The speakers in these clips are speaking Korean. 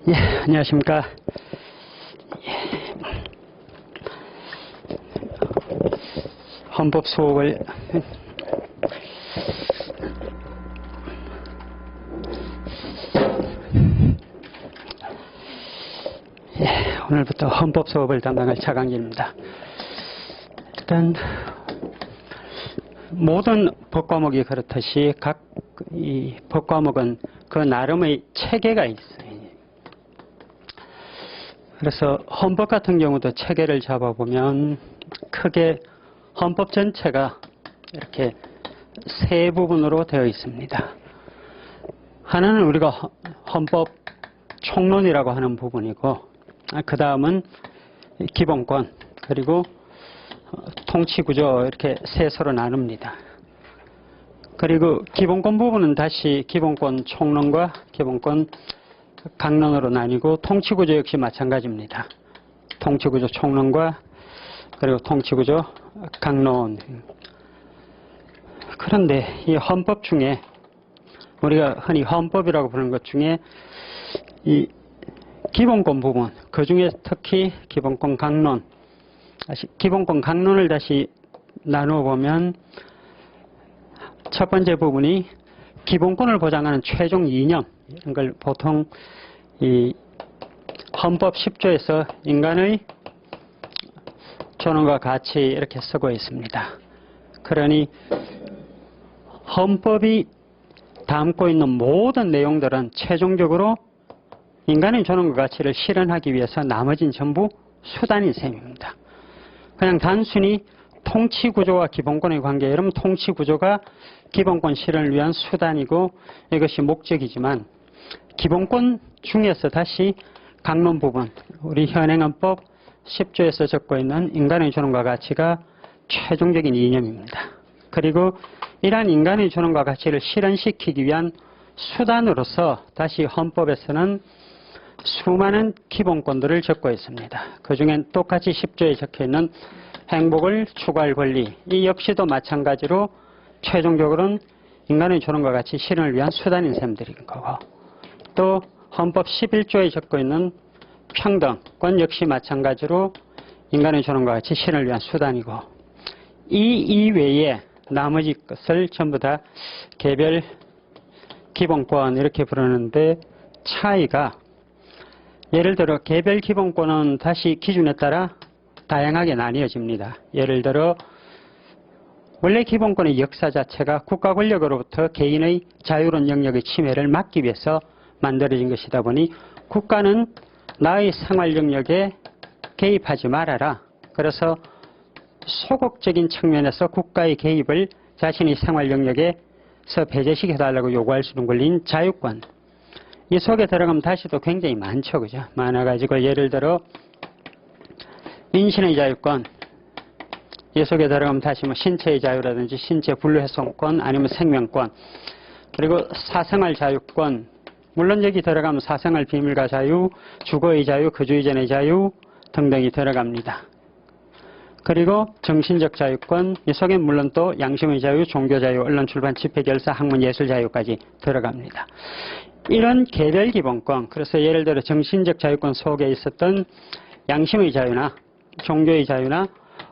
예, 안녕하십니까. 헌법 수업을 오늘부터 헌법 수업을 담당할 차강길입니다. 일단 모든 법과목이 그렇듯이 각 이 법과목은 그 나름의 체계가 있어요. 그래서 헌법 같은 경우도 체계를 잡아보면 크게 헌법 전체가 이렇게 세 부분으로 되어 있습니다. 하나는 우리가 헌법 총론이라고 하는 부분이고, 그 다음은 기본권, 그리고 통치구조, 이렇게 셋으로 나눕니다. 그리고 기본권 부분은 다시 기본권 총론과 기본권 강론으로 나뉘고, 통치구조 역시 마찬가지입니다. 통치구조 총론과 그리고 통치구조 강론. 그런데 이 헌법 중에 우리가 흔히 헌법이라고 부르는 것 중에 이 기본권 부분, 그 중에 특히 기본권 강론, 기본권 강론을 다시 나누어 보면 첫 번째 부분이 기본권을 보장하는 최종 이념, 이런 걸 보통 이 헌법 10조에서 인간의 존엄과 가치 이렇게 쓰고 있습니다. 그러니 헌법이 담고 있는 모든 내용들은 최종적으로 인간의 존엄과 가치를 실현하기 위해서 나머진 전부 수단인 셈입니다. 그냥 단순히 통치구조와 기본권의 관계, 여러분 통치구조가 기본권 실현을 위한 수단이고 이것이 목적이지만, 기본권 중에서 다시 강론 부분, 우리 현행헌법 10조에서 적고 있는 인간의 존엄과 가치가 최종적인 이념입니다. 그리고 이러한 인간의 존엄과 가치를 실현시키기 위한 수단으로서 다시 헌법에서는 수많은 기본권들을 적고 있습니다. 그 중엔 똑같이 10조에 적혀 있는 행복을 추구할 권리, 이 역시도 마찬가지로 최종적으로는 인간의 존엄과 가치 실현을 위한 수단인 셈들인 거고, 또 헌법 11조에 적고 있는 평등권 역시 마찬가지로 인간의 존엄과 가치 실현을 위한 수단이고, 이 이외에 나머지 것을 전부 다 개별 기본권 이렇게 부르는데, 차이가 예를 들어 개별 기본권은 다시 기준에 따라 다양하게 나뉘어집니다. 예를 들어 원래 기본권의 역사 자체가 국가 권력으로부터 개인의 자유로운 영역의 침해를 막기 위해서 만들어진 것이다 보니 국가는 나의 생활 영역에 개입하지 말아라. 그래서 소극적인 측면에서 국가의 개입을 자신의 생활 영역에서 배제시켜달라고 요구할 수 있는 권리인 자유권. 이 속에 들어가면 다시 또 굉장히 많죠. 그죠? 많아가지고 예를 들어 인신의 자유권, 이 속에 들어가면 다시 뭐 신체의 자유라든지 신체 분리훼손권, 아니면 생명권, 그리고 사생활 자유권, 물론 여기 들어가면 사생활 비밀과 자유, 주거의 자유, 거주 이전의 자유 등등이 들어갑니다. 그리고 정신적 자유권, 이 속에 물론 또 양심의 자유, 종교 자유, 언론 출판, 집회 결사, 학문 예술 자유까지 들어갑니다. 이런 개별 기본권, 그래서 예를 들어 정신적 자유권 속에 있었던 양심의 자유나 종교의 자유나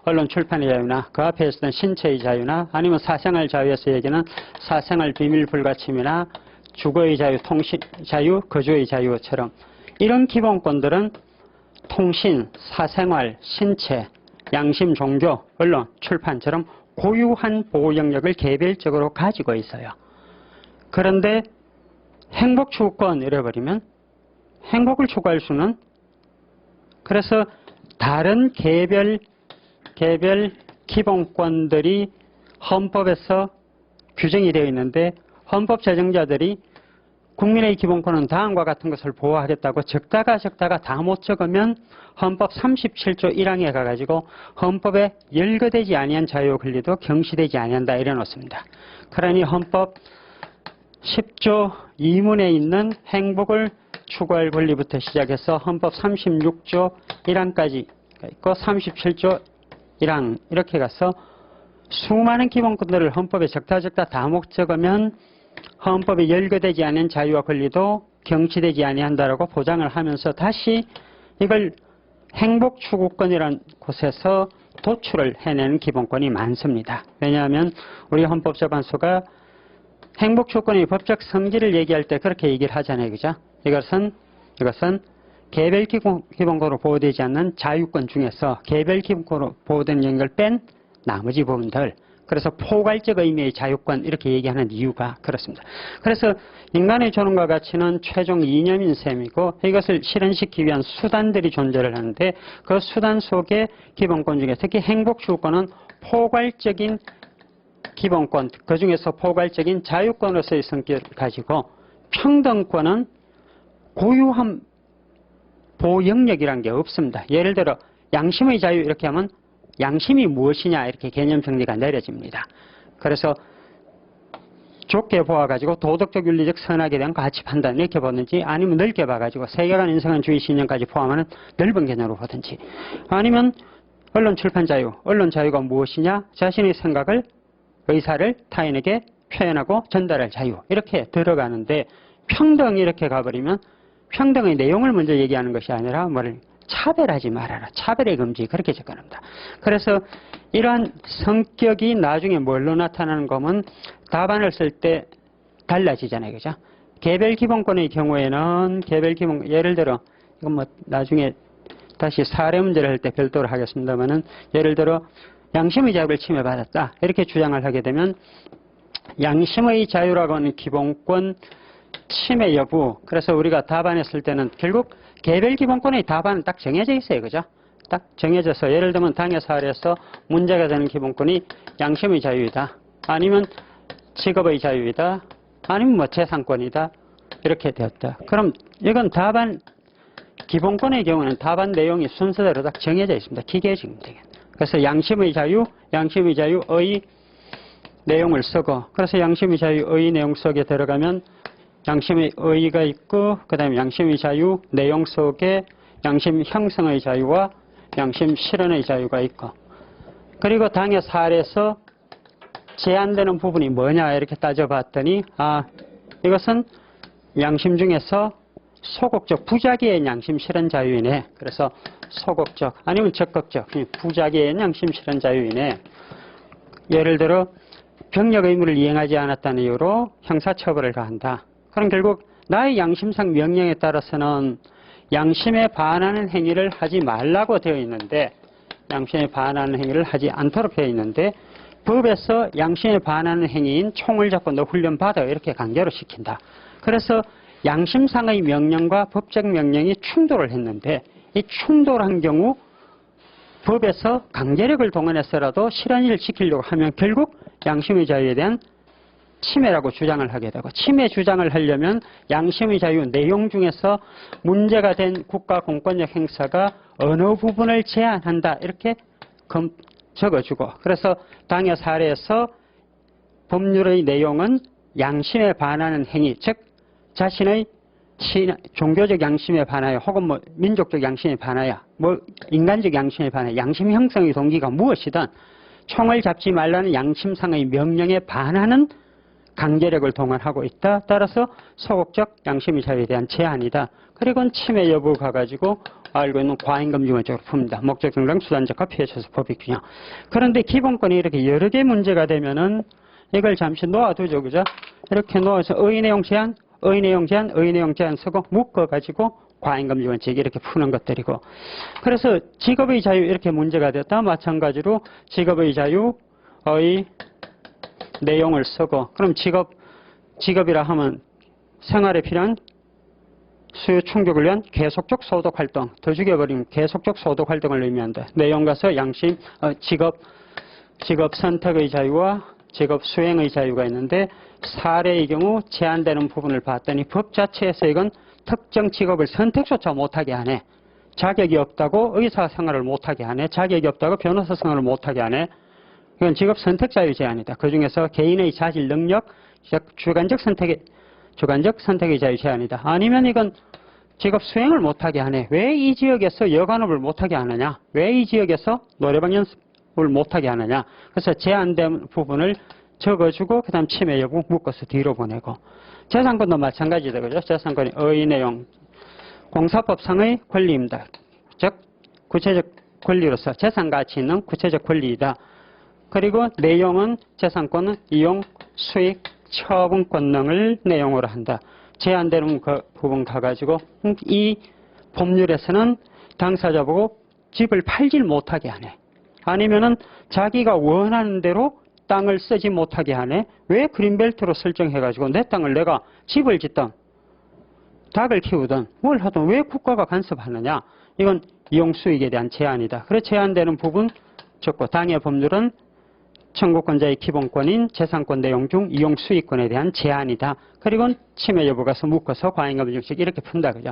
언론 출판의 자유나 그 앞에 있었던 신체의 자유나 아니면 사생활 자유에서 얘기는 사생활 비밀 불가침이나 주거의 자유, 통신 자유, 거주의 자유처럼 이런 기본권들은 통신, 사생활, 신체, 양심, 종교, 언론, 출판처럼 고유한 보호 영역을 개별적으로 가지고 있어요. 그런데 행복 추구권 잃어버리면 행복을 추구할 수는, 그래서 다른 개별 기본권들이 헌법에서 규정이 되어 있는데, 헌법 제정자들이 국민의 기본권은 다음과 같은 것을 보호하겠다고 적다가 다 못 적으면 헌법 37조 1항에 가가지고 헌법에 열거되지 아니한 자유 권리도 경시되지 아니한다 이래 놓습니다. 그러니 헌법 10조 2문에 있는 행복을 추구할 권리부터 시작해서 헌법 36조 1항까지 있고 37조 1항 이렇게 가서 수많은 기본권들을 헌법에 적다 다 못 적으면 헌법에 열거되지 않은 자유와 권리도 경치되지 아니한다라고 보장을 하면서 다시 이걸 행복추구권이라는 곳에서 도출을 해내는 기본권이 많습니다. 왜냐하면 우리 헌법재판소가 행복추구권의 법적 성질을 얘기할 때 그렇게 얘기를 하잖아요. 그죠? 이것은 개별기본권으로 보호되지 않는 자유권 중에서 개별기본권으로 보호된 영역을 뺀 나머지 부분들. 그래서 포괄적 의미의 자유권 이렇게 얘기하는 이유가 그렇습니다. 그래서 인간의 존엄과 가치는 최종 이념인 셈이고 이것을 실현시키기 위한 수단들이 존재를 하는데 그 수단 속에 기본권 중에 특히 행복추구권은 포괄적인 기본권, 그 중에서 포괄적인 자유권으로서의 성격을 가지고 평등권은 고유한 보호 영역이라는 게 없습니다. 예를 들어 양심의 자유 이렇게 하면 양심이 무엇이냐 이렇게 개념 정리가 내려집니다. 그래서 좁게 보아가지고 도덕적 윤리적 선악에 대한 가치 판단 이렇게 보든지 아니면 넓게 봐가지고 세계관 인성한 주의 신념까지 포함하는 넓은 개념으로 보든지 아니면 언론 출판 자유, 언론 자유가 무엇이냐 자신의 생각을 의사를 타인에게 표현하고 전달할 자유 이렇게 들어가는데 평등 이렇게 가버리면 평등의 내용을 먼저 얘기하는 것이 아니라 뭐를 차별하지 말아라. 차별의 금지 그렇게 접근합니다. 그래서 이러한 성격이 나중에 뭘로 나타나는 거면 답안을 쓸 때 달라지잖아요. 그죠? 개별기본권의 경우에는 개별기본 예를 들어 이건 뭐 나중에 다시 사례 문제를 할 때 별도로 하겠습니다만은 예를 들어 양심의 자유를 침해받았다. 이렇게 주장을 하게 되면 양심의 자유라고 하는 기본권 침해 여부. 그래서 우리가 답안에 쓸 때는 결국 개별기본권의 답안은 딱 정해져 있어요. 그죠? 딱 정해져서 예를 들면 당해 사례에서 문제가 되는 기본권이 양심의 자유이다. 아니면 직업의 자유이다. 아니면 뭐 재산권이다. 이렇게 되었다. 그럼 이건 답안 기본권의 경우는 답안 내용이 순서대로 딱 정해져 있습니다. 기계적인 되게. 그래서 양심의 자유의 내용을 쓰고 그래서 양심의 자유의 내용 속에 들어가면 양심의 의의가 있고 그 다음에 양심의 자유 내용 속에 양심 형성의 자유와 양심 실현의 자유가 있고 그리고 당해 사례에서 제한되는 부분이 뭐냐 이렇게 따져봤더니 이것은 양심 중에서 소극적 부작위의 양심 실현 자유이네. 그래서 소극적 아니면 적극적 부작위의 양심 실현 자유이네. 예를 들어 병력 의무를 이행하지 않았다는 이유로 형사처벌을 가한다. 그럼 결국 나의 양심상 명령에 따라서는 양심에 반하는 행위를 하지 말라고 되어 있는데 양심에 반하는 행위를 하지 않도록 되어 있는데 법에서 양심에 반하는 행위인 총을 잡고 너 훈련 받아 이렇게 강제로 시킨다. 그래서 양심상의 명령과 법적 명령이 충돌을 했는데 이 충돌한 경우 법에서 강제력을 동원해서라도 실현을 시키려고 하면 결국 양심의 자유에 대한 침해라고 주장을 하게 되고 침해 주장을 하려면 양심의 자유 내용 중에서 문제가 된 국가 공권력 행사가 어느 부분을 제한한다 이렇게 적어주고 그래서 당해 사례에서 법률의 내용은 양심에 반하는 행위 즉 자신의 종교적 양심에 반하여 혹은 뭐 민족적 양심에 반하여 뭐 인간적 양심에 반하여 양심 형성의 동기가 무엇이든 총을 잡지 말라는 양심상의 명령에 반하는 강제력을 동원하고 있다. 따라서 소극적 양심의 자유에 대한 제한이다. 그리고 침해 여부 가가지고 알고 있는 과잉금지원 쪽으로 풉니다. 목적 정당 수단적과 피해처소 법익 균형. 그런데 기본권이 이렇게 여러 개 문제가 되면은 이걸 잠시 놓아두죠. 그죠? 이렇게 놓아서 의 내용 제한 쓰고 묶어가지고 과잉금지 원칙 이렇게 푸는 것들이고 그래서 직업의 자유 이렇게 문제가 됐다. 마찬가지로 직업의 자유의 내용을 쓰고 그럼 직업이라 하면 생활에 필요한 수요 충족을 위한 계속적 소득 활동 더 죽여버리면 계속적 소득 활동을 의미한다. 내용 가서 양심 직업 선택의 자유와 직업 수행의 자유가 있는데 사례의 경우 제한되는 부분을 봤더니 법 자체에서 이건 특정 직업을 선택조차 못하게 하네. 자격이 없다고 의사생활을 못하게 하네. 자격이 없다고 변호사 생활을 못하게 하네. 이건 직업 선택 자유 제한이다. 그중에서 개인의 자질 능력, 주관적 선택의 자유 제한이다. 아니면 이건 직업 수행을 못하게 하네. 왜 이 지역에서 여관업을 못하게 하느냐? 왜 이 지역에서 노래방 연습을 못하게 하느냐? 그래서 제한된 부분을 적어주고 그다음 침해 여부 묶어서 뒤로 보내고 재산권도 마찬가지다. 그죠? 재산권이 의 내용 공사법상의 권리입니다. 즉 구체적 권리로서 재산 가치 있는 구체적 권리이다. 그리고 내용은 재산권은 이용, 수익, 처분 권능을 내용으로 한다. 제한되는 그 부분 가가지고 이 법률에서는 당사자 보고 집을 팔질 못하게 하네. 아니면은 자기가 원하는 대로 땅을 쓰지 못하게 하네. 왜 그린벨트로 설정해가지고 내 땅을 내가 집을 짓던 닭을 키우던 뭘 하든 왜 국가가 간섭하느냐. 이건 이용수익에 대한 제한이다. 그래서 제한되는 부분 적고 당해 법률은 청구권자의 기본권인 재산권 내용 중 이용수익권에 대한 제한이다. 그리고 침해 여부가서 묶어서 과잉금융식 이렇게 푼다. 그죠?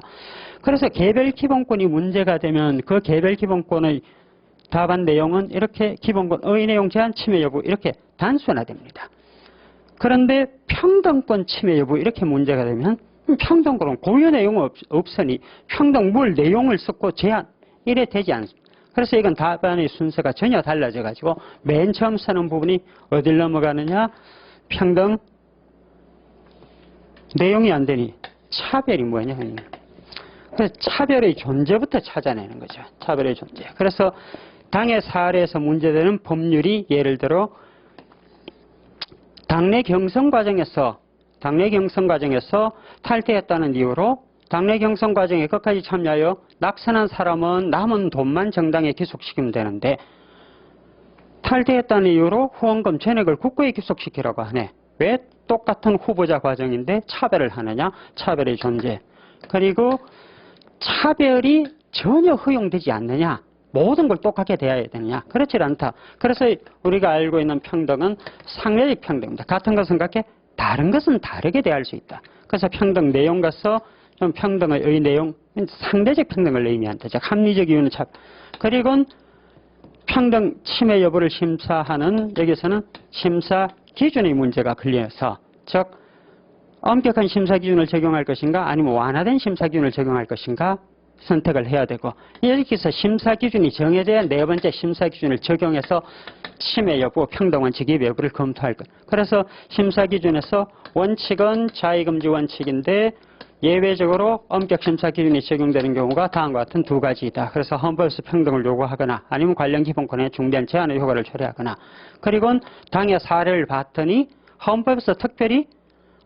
그래서 개별 기본권이 문제가 되면 그 개별 기본권의 답안 내용은 이렇게 기본권의 내용 제한 침해 여부 이렇게 단순화됩니다. 그런데 평등권 침해 여부 이렇게 문제가 되면 평등권은 고유 내용은 없으니 평등물 내용을 썼고 제한 이래 되지 않습니다. 그래서 이건 답안의 순서가 전혀 달라져 가지고 맨 처음 쓰는 부분이 어딜 넘어가느냐. 평등 내용이 안 되니 차별이 뭐냐. 그래서 차별의 존재부터 찾아내는 거죠. 차별의 존재. 그래서 당해 사례에서 문제되는 법률이 예를 들어 당내 경선 과정에서 탈퇴했다는 이유로 당내 경선 과정에 끝까지 참여하여 낙선한 사람은 남은 돈만 정당에 귀속시키면 되는데 탈퇴했다는 이유로 후원금 전액을 국고에 귀속시키라고 하네. 왜 똑같은 후보자 과정인데 차별을 하느냐. 차별의 존재. 그리고 차별이 전혀 허용되지 않느냐. 모든 걸 똑같게 대해야 되느냐. 그렇지 않다. 그래서 우리가 알고 있는 평등은 상례적 평등입니다. 같은 것은 같게 다른 것은 다르게 대할 수 있다. 그래서 평등 내용과서 좀 평등의 내용, 상대적 평등을 의미한다. 즉 합리적 이유는 차. 그리고 평등 침해 여부를 심사하는 여기서는 심사 기준의 문제가 걸려서 즉 엄격한 심사 기준을 적용할 것인가 아니면 완화된 심사 기준을 적용할 것인가 선택을 해야 되고 여기서 심사 기준이 정해져야 네 번째 심사 기준을 적용해서 침해 여부, 평등 원칙 이 여부를 검토할 것. 그래서 심사 기준에서 원칙은 자의금지 원칙인데 예외적으로 엄격 심사 기준이 적용되는 경우가 다음과 같은 두 가지이다. 그래서 헌법에서 평등을 요구하거나 아니면 관련 기본권에 중대한 제한의 효과를 초래하거나 그리고 당의 사례를 봤더니 헌법에서 특별히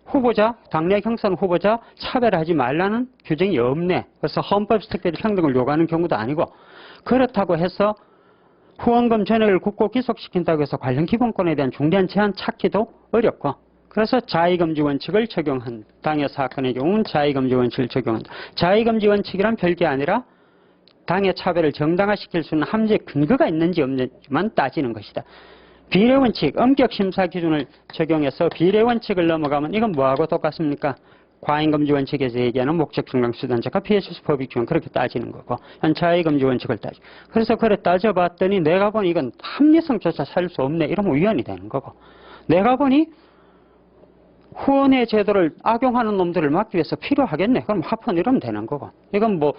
후보자, 당내 경선 후보자 차별하지 말라는 규정이 없네. 그래서 헌법에서 특별히 평등을 요구하는 경우도 아니고 그렇다고 해서 후원금 전액을 국고 귀속시킨다고 해서 관련 기본권에 대한 중대한 제한 찾기도 어렵고 그래서 자의금지 원칙을 적용한 당해 사건의 경우는 자의금지 원칙을 적용한다. 자의금지 원칙이란 별게 아니라 당해 차별을 정당화시킬 수 있는 합리적 근거가 있는지 없는지만 따지는 것이다. 비례원칙, 엄격 심사 기준을 적용해서 비례원칙을 넘어가면 이건 뭐하고 똑같습니까? 과잉금지 원칙에서 얘기하는 목적 중강 수단자가 피해수수 법익 중은 그렇게 따지는 거고 자의금지 원칙을 따지. 그래서 그래 따져봤더니 내가 보니 이건 합리성조차 살 수 없네. 이러면 위헌이 되는 거고 내가 보니 후원의 제도를 악용하는 놈들을 막기 위해서 필요하겠네. 그럼 합헌 이러면 되는 거고 이건 뭐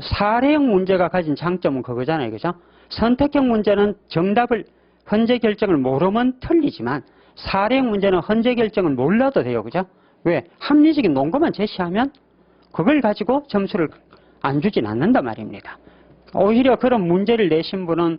사례형 문제가 가진 장점은 그거잖아요. 그죠? 선택형 문제는 정답을 헌재 결정을 모르면 틀리지만 사례형 문제는 헌재 결정을 몰라도 돼요. 그죠? 왜? 합리적인 논거만 제시하면 그걸 가지고 점수를 안 주진 않는단 말입니다. 오히려 그런 문제를 내신 분은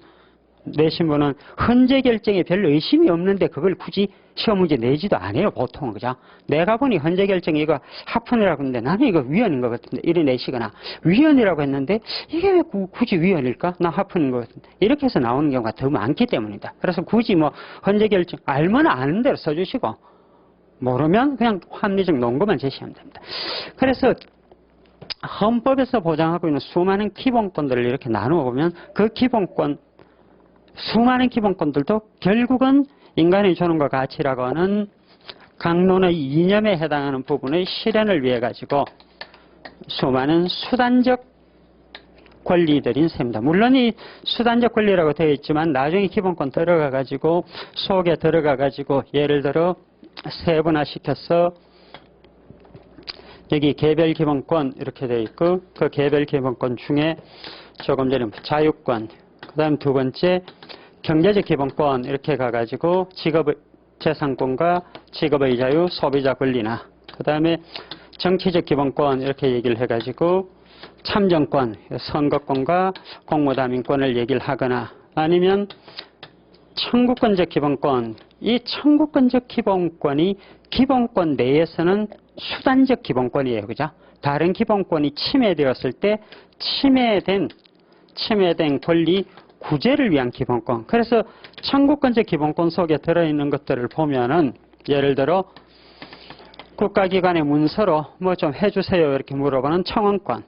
헌재 결정에 별로 의심이 없는데 그걸 굳이 시험 문제 내지도 않아요. 보통은. 그죠? 내가 보니 헌재 결정이 이거 합헌이라고 했는데 나는 이거 위헌인 것 같은데 이래 내시거나 위헌이라고 했는데 이게 왜 굳이 위헌일까? 나 합헌인 것 같은데 이렇게 해서 나오는 경우가 더 많기 때문이다. 그래서 굳이 뭐 헌재 결정 알면 아는 대로 써주시고 모르면 그냥 합리적 논거만 제시하면 됩니다. 그래서 헌법에서 보장하고 있는 수많은 기본권들을 이렇게 나누어 보면 그 기본권 수많은 기본권들도 결국은 인간의 존엄과 가치라고 하는 강론의 이념에 해당하는 부분의 실현을 위해 가지고 수많은 수단적 권리들인 셈입니다. 물론 이 수단적 권리라고 되어 있지만 나중에 기본권 들어가 가지고 속에 들어가 가지고 예를 들어 세분화시켜서 여기 개별 기본권 이렇게 되어 있고 그 개별 기본권 중에 조금 전에 자유권 그 다음 두 번째 경제적 기본권 이렇게 가가지고 재산권과 직업의 자유, 소비자 권리나 그 다음에 정치적 기본권 이렇게 얘기를 해가지고 참정권, 선거권과 공무담임권을 얘기를 하거나 아니면 청구권적 기본권, 이 청구권적 기본권이 기본권 내에서는 수단적 기본권이에요. 그죠? 다른 기본권이 침해되었을 때 침해된 권리 구제를 위한 기본권. 그래서 청구권적 기본권 속에 들어있는 것들을 보면은 예를 들어 국가기관의 문서로 뭐 좀 해주세요 이렇게 물어보는 청원권.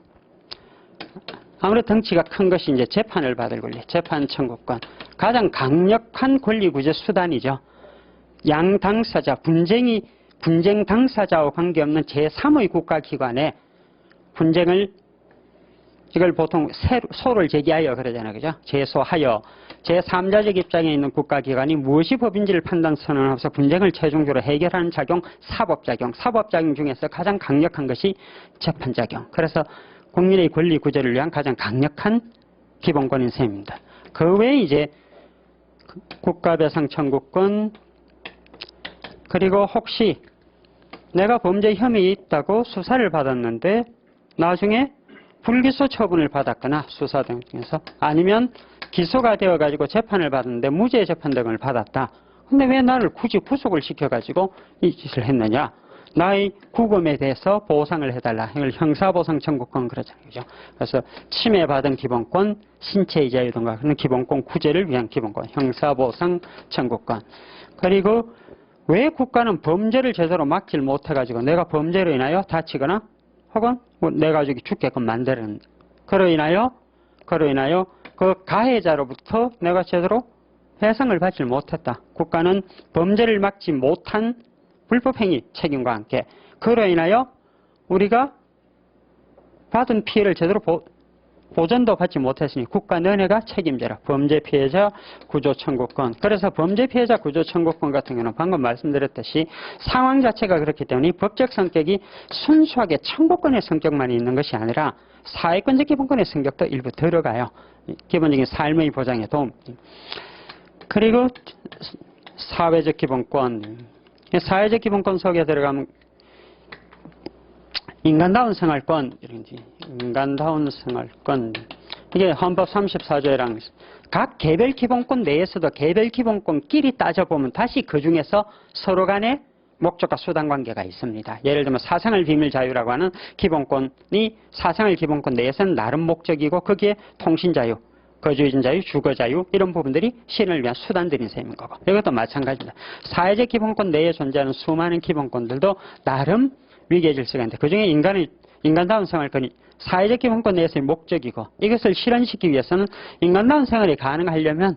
아무래도 덩치가 큰 것이 이제 재판을 받을 권리, 재판 청구권. 가장 강력한 권리 구제 수단이죠. 양 당사자, 분쟁 당사자와 관계없는 제3의 국가기관에 이걸 보통 소를 제기하여 그러잖아요. 그죠? 제소하여 제3자적 입장에 있는 국가기관이 무엇이 법인지를 판단 선언하면서 분쟁을 최종적으로 해결하는 작용, 사법작용 중에서 가장 강력한 것이 재판작용. 그래서 국민의 권리 구제를 위한 가장 강력한 기본권인 셈입니다. 그 외에 이제 국가배상 청구권, 그리고 혹시 내가 범죄 혐의 있다고 수사를 받았는데 나중에 불기소 처분을 받았거나 수사 등에서 아니면 기소가 되어가지고 재판을 받았는데 무죄 재판 등을 받았다. 근데 왜 나를 굳이 구속을 시켜가지고 이 짓을 했느냐? 나의 구금에 대해서 보상을 해달라. 이걸 형사보상 청구권 그러잖아요. 그죠? 그래서 침해받은 기본권, 신체의 자유 등과 그런 기본권 구제를 위한 기본권, 형사보상 청구권. 그리고 왜 국가는 범죄를 제대로 막질 못해가지고 내가 범죄로 인하여 다치거나 혹은 내가 죽게끔 만드는 그로 인하여 그 가해자로부터 내가 제대로 배상을 받지 못했다. 국가는 범죄를 막지 못한 불법행위 책임과 함께 그로 인하여 우리가 받은 피해를 제대로 보전도 받지 못했으니 국가 너네가 책임져라. 범죄 피해자 구조 청구권. 그래서 범죄 피해자 구조 청구권 같은 경우는 방금 말씀드렸듯이 상황 자체가 그렇기 때문에 법적 성격이 순수하게 청구권의 성격만 있는 것이 아니라 사회권적 기본권의 성격도 일부 들어가요. 기본적인 삶의 보장에 도움. 그리고 사회적 기본권. 사회적 기본권 속에 들어가면 인간다운 생활권, 인간다운 생활권. 이게 헌법 34조에랑 각 개별 기본권 내에서도 개별 기본권끼리 따져보면 다시 그 중에서 서로 간에 목적과 수단 관계가 있습니다. 예를 들면 사생활 비밀 자유라고 하는 기본권이 사생활 기본권 내에서는 나름 목적이고 거기에 통신 자유, 거주인 자유, 주거 자유 이런 부분들이 실현을 위한 수단들인 셈인 거고 이것도 마찬가지입니다. 사회적 기본권 내에 존재하는 수많은 기본권들도 나름 위계 질서가 있는데 그중에 인간다운 생활권이 사회적 기본권 내에서의 목적이고 이것을 실현시키기 위해서는 인간다운 생활이 가능하려면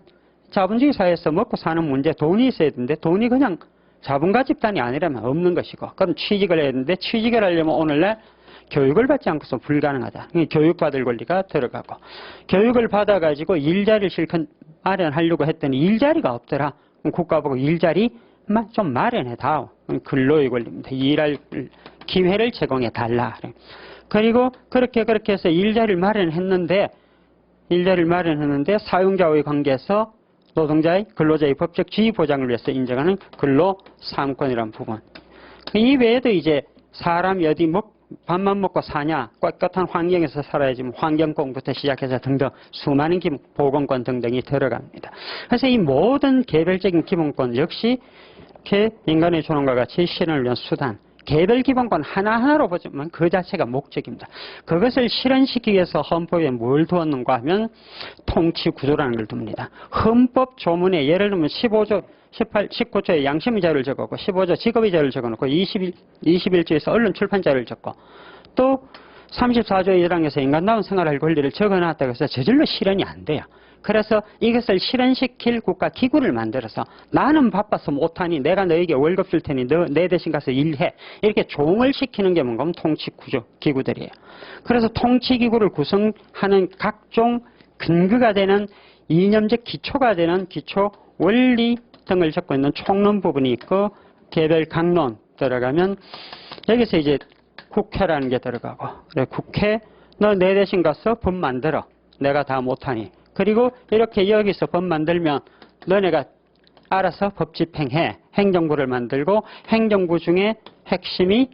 자본주의 사회에서 먹고 사는 문제 돈이 있어야 되는데 돈이 그냥 자본가 집단이 아니라면 없는 것이고 그럼 취직을 해야 되는데 취직을 하려면 오늘날 교육을 받지 않고서 불가능하다. 교육받을 권리가 들어가고 교육을 받아가지고 일자리를 실컷 마련하려고 했더니 일자리가 없더라. 국가 보고 일자리 좀 마련해다오. 근로의 권리입니다. 일할 기회를 제공해달라. 그리고 그렇게 해서 일자리를 마련했는데 사용자와의 관계에서 노동자의 근로자의 법적 지위 보장을 위해서 인정하는 근로사무권이라는 부분. 이 외에도 이제 사람이 어디 밥만 먹고 사냐, 깨끗한 환경에서 살아야지 환경권부터 시작해서 등등 수많은 보건권 등등이 들어갑니다. 그래서 이 모든 개별적인 기본권 역시 인간의 존엄과 같이 실현을 위한 수단, 개별 기본권 하나하나로 보자면 그 자체가 목적입니다. 그것을 실현시키기 위해서 헌법에 뭘 두었는가 하면 통치구조라는 걸 둡니다. 헌법 조문에 예를 들면 19조에 양심의 자유를 적었고 15조 직업의 자유를 적어놓고 21조에서 언론 출판 자유를 적고 또 34조의 1항에서 인간다운 생활할 권리를 적어놨다고 해서 저절로 실현이 안 돼요. 그래서 이것을 실현시킬 국가 기구를 만들어서 나는 바빠서 못하니 내가 너에게 월급 줄 테니 너 내 대신 가서 일해. 이렇게 종을 시키는 게 뭔가 하면 통치구조 기구들이에요. 그래서 통치기구를 구성하는 각종 근거가 되는 이념적 기초가 되는 기초 원리 등을 적고 있는 총론 부분이 있고 개별 강론 들어가면 여기서 이제 국회라는 게 들어가고 그래 국회 너 내 대신 가서 법 만들어. 내가 다 못하니. 그리고 이렇게 여기서 법 만들면 너네가 알아서 법 집행해. 행정부를 만들고 행정부 중에 핵심이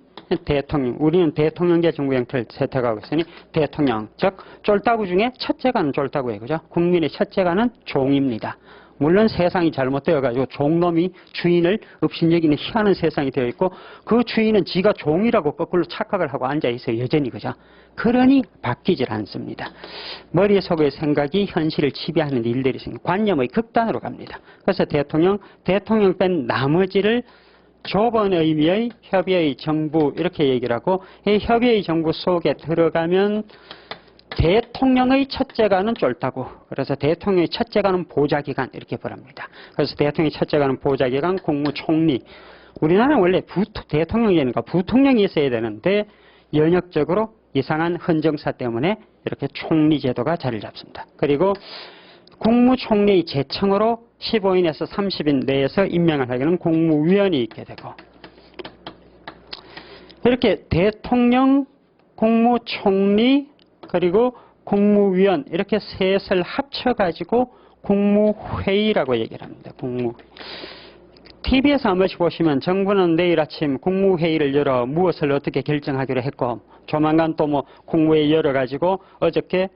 대통령. 우리는 대통령제 정부 형태를 채택하고 있으니 대통령. 즉 쫄따구 중에 첫째가는 쫄따구예요. 그죠? 국민의 첫째가는 종입니다. 물론 세상이 잘못되어가지고 종놈이 주인을 업신여기는 희한한 세상이 되어 있고 그 주인은 지가 종이라고 거꾸로 착각을 하고 앉아있어요. 여전히. 그죠? 그러니 바뀌질 않습니다. 머릿속의 생각이 현실을 지배하는 일들이 있습니다. 관념의 극단으로 갑니다. 그래서 대통령 뺀 나머지를 좁은 의미의 협의의 정부 이렇게 얘기를 하고 이 협의의 정부 속에 들어가면 대통령의 첫째가는 쫄따구. 그래서 대통령의 첫째가는 보좌기관 이렇게 부릅니다. 그래서 대통령의 첫째가는 보좌기관, 국무총리. 우리나라는 원래 대통령이니까 부통령이 있어야 되는데 연역적으로 이상한 헌정사 때문에 이렇게 총리 제도가 자리를 잡습니다. 그리고 국무총리의 제청으로 15인에서 30인 내에서 임명을 하기는 국무위원이 있게 되고 이렇게 대통령, 국무총리 그리고 국무위원 이렇게 셋을 합쳐가지고 국무회의라고 얘기를 합니다. 국무회의. TV에서 한 번씩 보시면 정부는 내일 아침 국무회의를 열어 무엇을 어떻게 결정하기로 했고 조만간 또 뭐 국무회의 열어가지고 어저께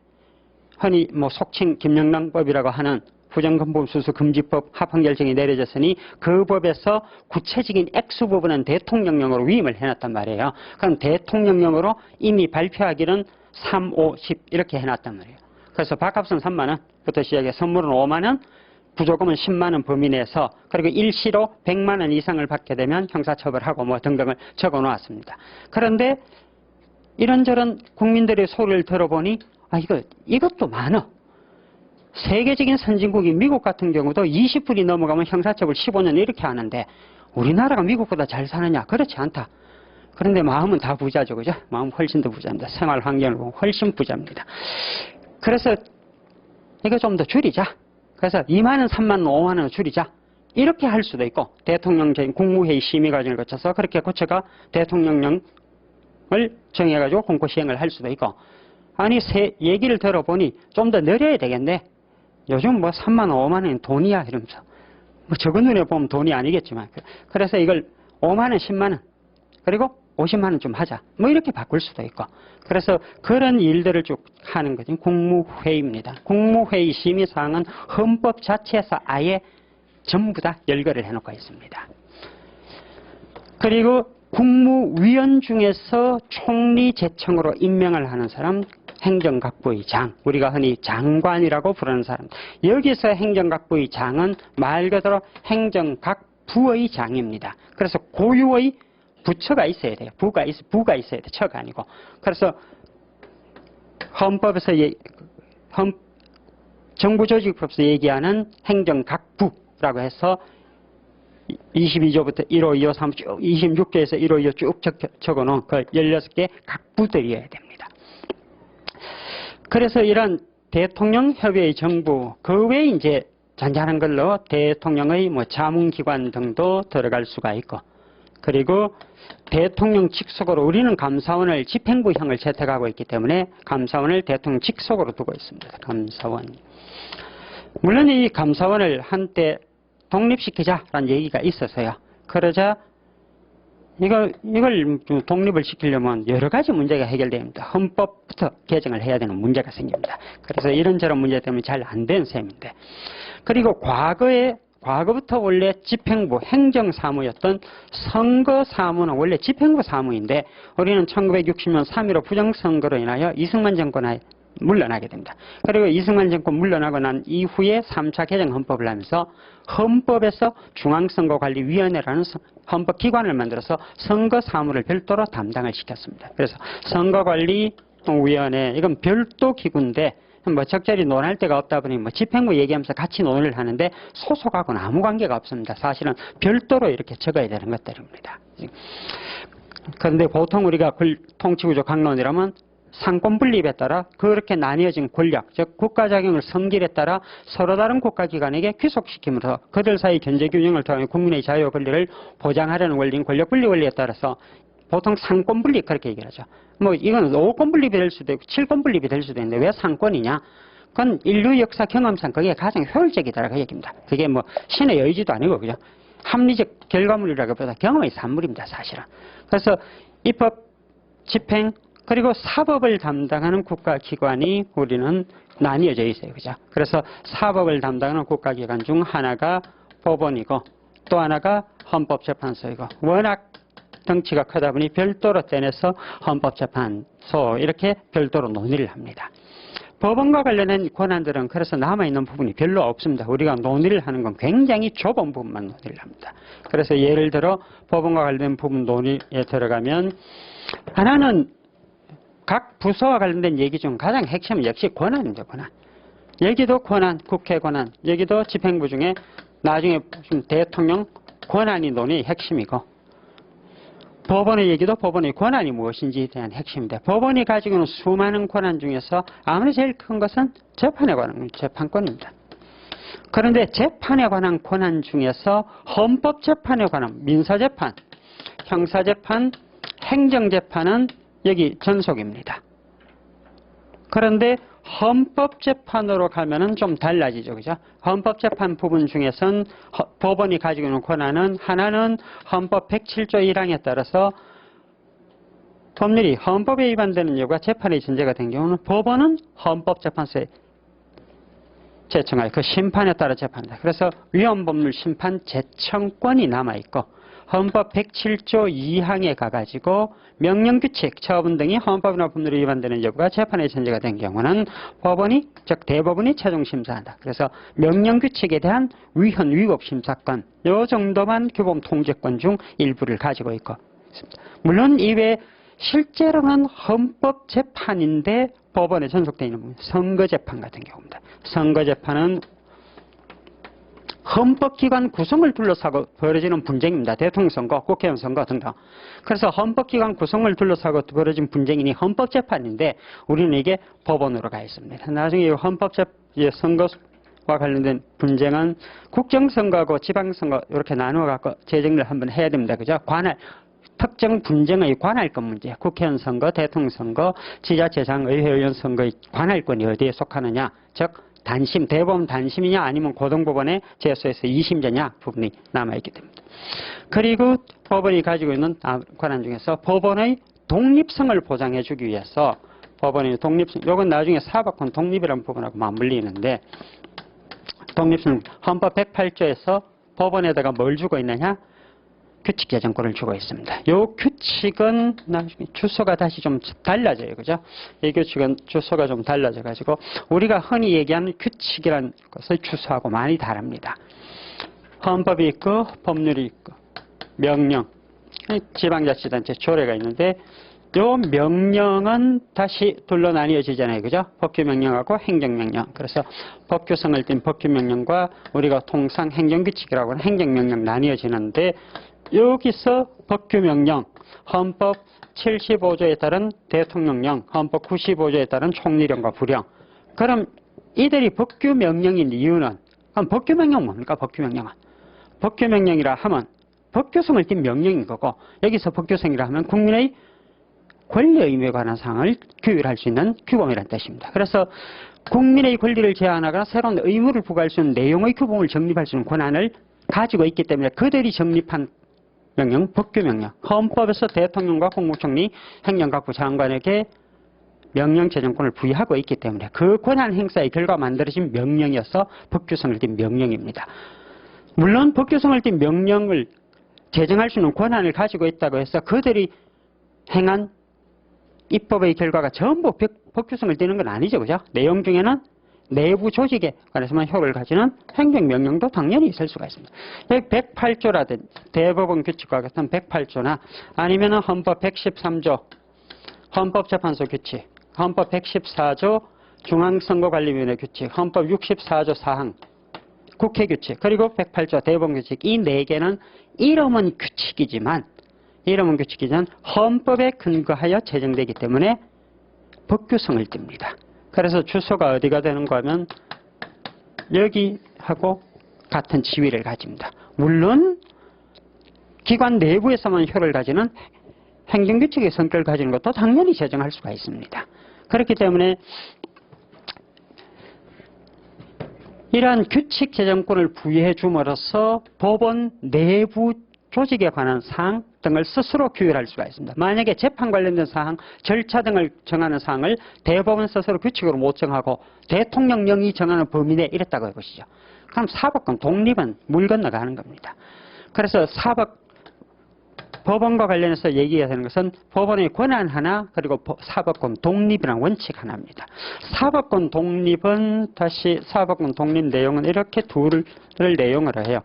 흔히 뭐 속칭 김영란법이라고 하는 부정금품수수금지법 합헌결정이 내려졌으니 그 법에서 구체적인 액수 부분은 대통령령으로 위임을 해놨단 말이에요. 그럼 대통령령으로 이미 발표하기는 3, 5, 10 이렇게 해놨단 말이에요. 그래서 밥값은 3만 원부터 시작해 선물은 5만 원, 부조금은 10만 원 범위 내에서 그리고 일시로 100만 원 이상을 받게 되면 형사처벌하고 뭐 등등을 적어 놓았습니다. 그런데 이런저런 국민들의 소리를 들어보니 이것도 많아. 세계적인 선진국인 미국 같은 경우도 20불이 넘어가면 형사처벌 15년 이렇게 하는데 우리나라가 미국보다 잘 사느냐? 그렇지 않다. 그런데 마음은 다 부자죠. 그죠? 마음은 훨씬 더 부자입니다. 생활 환경을 보면 훨씬 부자입니다. 그래서 이거 좀 더 줄이자. 그래서 2만 원, 3만 원, 5만 원을 줄이자. 이렇게 할 수도 있고 대통령제인 국무회의 심의 과정을 거쳐서 그렇게 고쳐가 대통령령을 정해가지고 공고 시행을 할 수도 있고 아니 얘기를 들어보니 좀 더 늘려야 되겠네. 요즘 뭐 3만 원, 5만 원이 돈이야 이러면서 뭐 적은 눈에 보면 돈이 아니겠지만 그래서 이걸 5만 원, 10만 원 그리고 50만 원 좀 하자. 뭐 이렇게 바꿀 수도 있고. 그래서 그런 일들을 쭉 하는 것이 국무회의입니다. 국무회의 심의사항은 헌법 자체에서 아예 전부 다 열거를 해놓고 있습니다. 그리고 국무위원 중에서 총리 제청으로 임명을 하는 사람 행정각부의 장, 우리가 흔히 장관이라고 부르는 사람. 여기서 행정각부의 장은 말 그대로 행정각부의 장입니다. 그래서 고유의 부처가 있어야 돼요. 부가 있어야 돼. 처가 아니고. 그래서 헌법에서 정부조직법에서 얘기하는 행정각부라고 해서 22조부터 1호, 2호, 3호 쭉 26조에서 1호, 2호 쭉 적어놓은 그 16개 각부들이어야 됩니다. 그래서 이런 대통령 협의의 정부 그 외에 이제 잔잔한 걸로 대통령의 뭐 자문기관 등도 들어갈 수가 있고 그리고 대통령 직속으로 우리는 감사원을 집행부형을 채택하고 있기 때문에 감사원을 대통령 직속으로 두고 있습니다. 감사원. 물론 이 감사원을 한때 독립시키자라는 얘기가 있었어요. 그러자 이걸 독립을 시키려면 여러 가지 문제가 해결됩니다. 헌법부터 개정을 해야 되는 문제가 생깁니다. 그래서 이런저런 문제 때문에 잘 안 된 셈인데 그리고 과거부터 원래 집행부 행정사무였던 선거사무는 원래 집행부 사무인데 우리는 1960년 3.15 부정선거로 인하여 이승만 정권에 물러나게 됩니다. 그리고 이승만 정권 물러나고 난 이후에 3차 개정 헌법을 하면서 헌법에서 중앙선거관리위원회라는 헌법기관을 만들어서 선거사무를 별도로 담당을 시켰습니다. 그래서 선거관리위원회 이건 별도 기구인데 뭐 적절히 논할 데가 없다 보니 뭐 집행부 얘기하면서 같이 논의를 하는데 소속하고는 아무 관계가 없습니다. 사실은 별도로 이렇게 적어야 되는 것들입니다. 그런데 보통 우리가 통치구조 강론이라면 상권 분립에 따라 그렇게 나뉘어진 권력, 즉 국가자격을 섬길에 따라 서로 다른 국가기관에게 귀속시키면서 그들 사이 견제균형을 통해 국민의 자유 권리를 보장하려는 원리인 권력분리 원리에 따라서 보통 상권 분립 그렇게 얘기를 하죠. 뭐 이건 5권 분립이 될 수도 있고 7권 분립이 될 수도 있는데 왜 상권이냐? 그건 인류 역사 경험상 그게 가장 효율적이다라고 얘기입니다. 그게 뭐 신의 의지도 아니고 그죠? 합리적 결과물이라기보다 경험의 산물입니다, 사실은. 그래서 입법, 집행, 그리고 사법을 담당하는 국가기관이 우리는 나뉘어져 있어요, 그죠? 그래서 사법을 담당하는 국가기관 중 하나가 법원이고 또 하나가 헌법재판소이고 워낙 덩치가 크다 보니 별도로 떼내서 헌법재판소 이렇게 별도로 논의를 합니다. 법원과 관련된 권한들은 그래서 남아있는 부분이 별로 없습니다. 우리가 논의를 하는 건 굉장히 좁은 부분만 논의를 합니다. 그래서 예를 들어 법원과 관련된 부분 논의에 들어가면 하나는 각 부서와 관련된 얘기 중 가장 핵심은 역시 권한입니다. 권한. 여기도 권한, 국회 권한, 여기도 집행부 중에 나중에 보시면 대통령 권한이 논의의 핵심이고 법원의 얘기도 법원의 권한이 무엇인지에 대한 핵심인데 법원이 가지고 있는 수많은 권한 중에서 아무리 제일 큰 것은 재판에 관한 재판권입니다. 그런데 재판에 관한 권한 중에서 헌법재판에 관한 민사재판, 형사재판, 행정재판은 여기 전속입니다. 그런데 헌법재판으로 가면은 좀 달라지죠. 그죠? 헌법재판 부분 중에선 법원이 가지고 있는 권한은 하나는 헌법 107조 1항에 따라서 법률이 헌법에 위반되는 여부가 재판의 전제가 된 경우는 법원은 헌법재판소에 제청하여 그 심판에 따라 재판한다. 그래서 위헌법률 심판 제청권이 남아있고 헌법 107조 2항에 가가지고 명령규칙, 처분 등이 헌법이나 법률에 위반되는 여부가 재판의 전제가 된 경우는 법원이, 즉 대법원이 최종 심사한다. 그래서 명령규칙에 대한 위헌, 위법 심사권, 요 정도만 규범 통제권 중 일부를 가지고 있고 있습니다. 물론 이외에 실제로는 헌법재판인데 법원에 전속되어 있는 부분, 선거재판 같은 경우입니다. 선거재판은 헌법기관 구성을 둘러싸고 벌어지는 분쟁입니다. 대통령 선거, 국회의원 선거 등등. 그래서 헌법기관 구성을 둘러싸고 벌어진 분쟁이니 헌법재판인데 우리는 이게 법원으로 가 있습니다. 나중에 선거와 관련된 분쟁은 국정선거하고 지방선거 이렇게 나누어 갖고 재정을 한번 해야 됩니다. 그죠? 관할, 특정 분쟁의 관할권 문제, 국회의원 선거, 대통령 선거, 지자체장, 의회의원 선거의 관할권이 어디에 속하느냐, 즉 단심, 대법원 단심이냐 아니면 고등법원의 제소에서 2심제냐 부분이 남아있게 됩니다. 그리고 법원이 가지고 있는 권한 중에서 법원의 독립성을 보장해주기 위해서 법원의 독립성, 이건 나중에 사법권 독립이라는 부분하고 맞물리는데 독립성, 헌법 108조에서 법원에다가 뭘 주고 있느냐? 규칙 제정권을 주고 있습니다. 이 규칙은 나중에 주소가 다시 좀 달라져요. 그죠? 이 규칙은 주소가 좀 달라져 가지고 우리가 흔히 얘기하는 규칙이라는 것의 주소하고 많이 다릅니다. 헌법이 있고 법률이 있고 명령, 지방자치단체 조례가 있는데 요 명령은 다시 둘로 나뉘어지잖아요. 그죠? 법규명령하고 행정명령. 그래서 법규성을 띈 법규명령과 우리가 통상 행정규칙이라고 하는 행정명령 나뉘어지는데 여기서 법규명령, 헌법 75조에 따른 대통령령, 헌법 95조에 따른 총리령과 부령. 그럼 이들이 법규명령인 이유는, 그럼 법규명령 뭡니까? 법규명령은. 법규명령이라 하면 법규성을 띈 명령인 거고, 여기서 법규성이라 하면 국민의 권리 의무에 관한 사항을 규율할 수 있는 규범이라는 뜻입니다. 그래서 국민의 권리를 제한하거나 새로운 의무를 부과할 수 있는 내용의 규범을 정립할 수 있는 권한을 가지고 있기 때문에 그들이 정립한 명령, 법규명령, 헌법에서 대통령과 국무총리, 행정각부 장관에게 명령 제정권을 부여하고 있기 때문에 그 권한 행사의 결과 만들어진 명령이어서 법규성을 띈 명령입니다. 물론 법규성을 띈 명령을 제정할 수 있는 권한을 가지고 있다고 해서 그들이 행한 입법의 결과가 전부 법규성을 띠는 건 아니죠. 그죠? 내용 중에는 내부 조직에 관해서만 효력을 가지는 행정명령도 당연히 있을 수가 있습니다. 108조라든지 대법원 규칙과 같은 108조나 아니면 헌법 113조 헌법재판소 규칙, 헌법 114조 중앙선거관리위원회 규칙, 헌법 64조 4항 국회 규칙, 그리고 108조 대법원 규칙, 이 4개는 이름은 규칙이지만 헌법에 근거하여 제정되기 때문에 법규성을 띱니다. 그래서 주소가 어디가 되는가 하면 여기하고 같은 지위를 가집니다. 물론 기관 내부에서만 효력을 가지는 행정규칙의 성격을 가지는 것도 당연히 제정할 수가 있습니다. 그렇기 때문에 이러한 규칙 재정권을 부여해 줌으로써 법원 내부 조직에 관한 사항 등을 스스로 규율할 수가 있습니다. 만약에 재판 관련된 사항, 절차 등을 정하는 사항을 대법원 스스로 규칙으로 못 정하고 대통령령이 정하는 범위 내에 이랬다고 해보시죠. 그럼 사법권 독립은 물 건너가는 겁니다. 그래서 법원과 관련해서 얘기해야 되는 것은 법원의 권한 하나, 그리고 사법권 독립이라는 원칙 하나입니다. 사법권 독립은 사법권 독립 내용은 이렇게 둘을 내용으로 해요.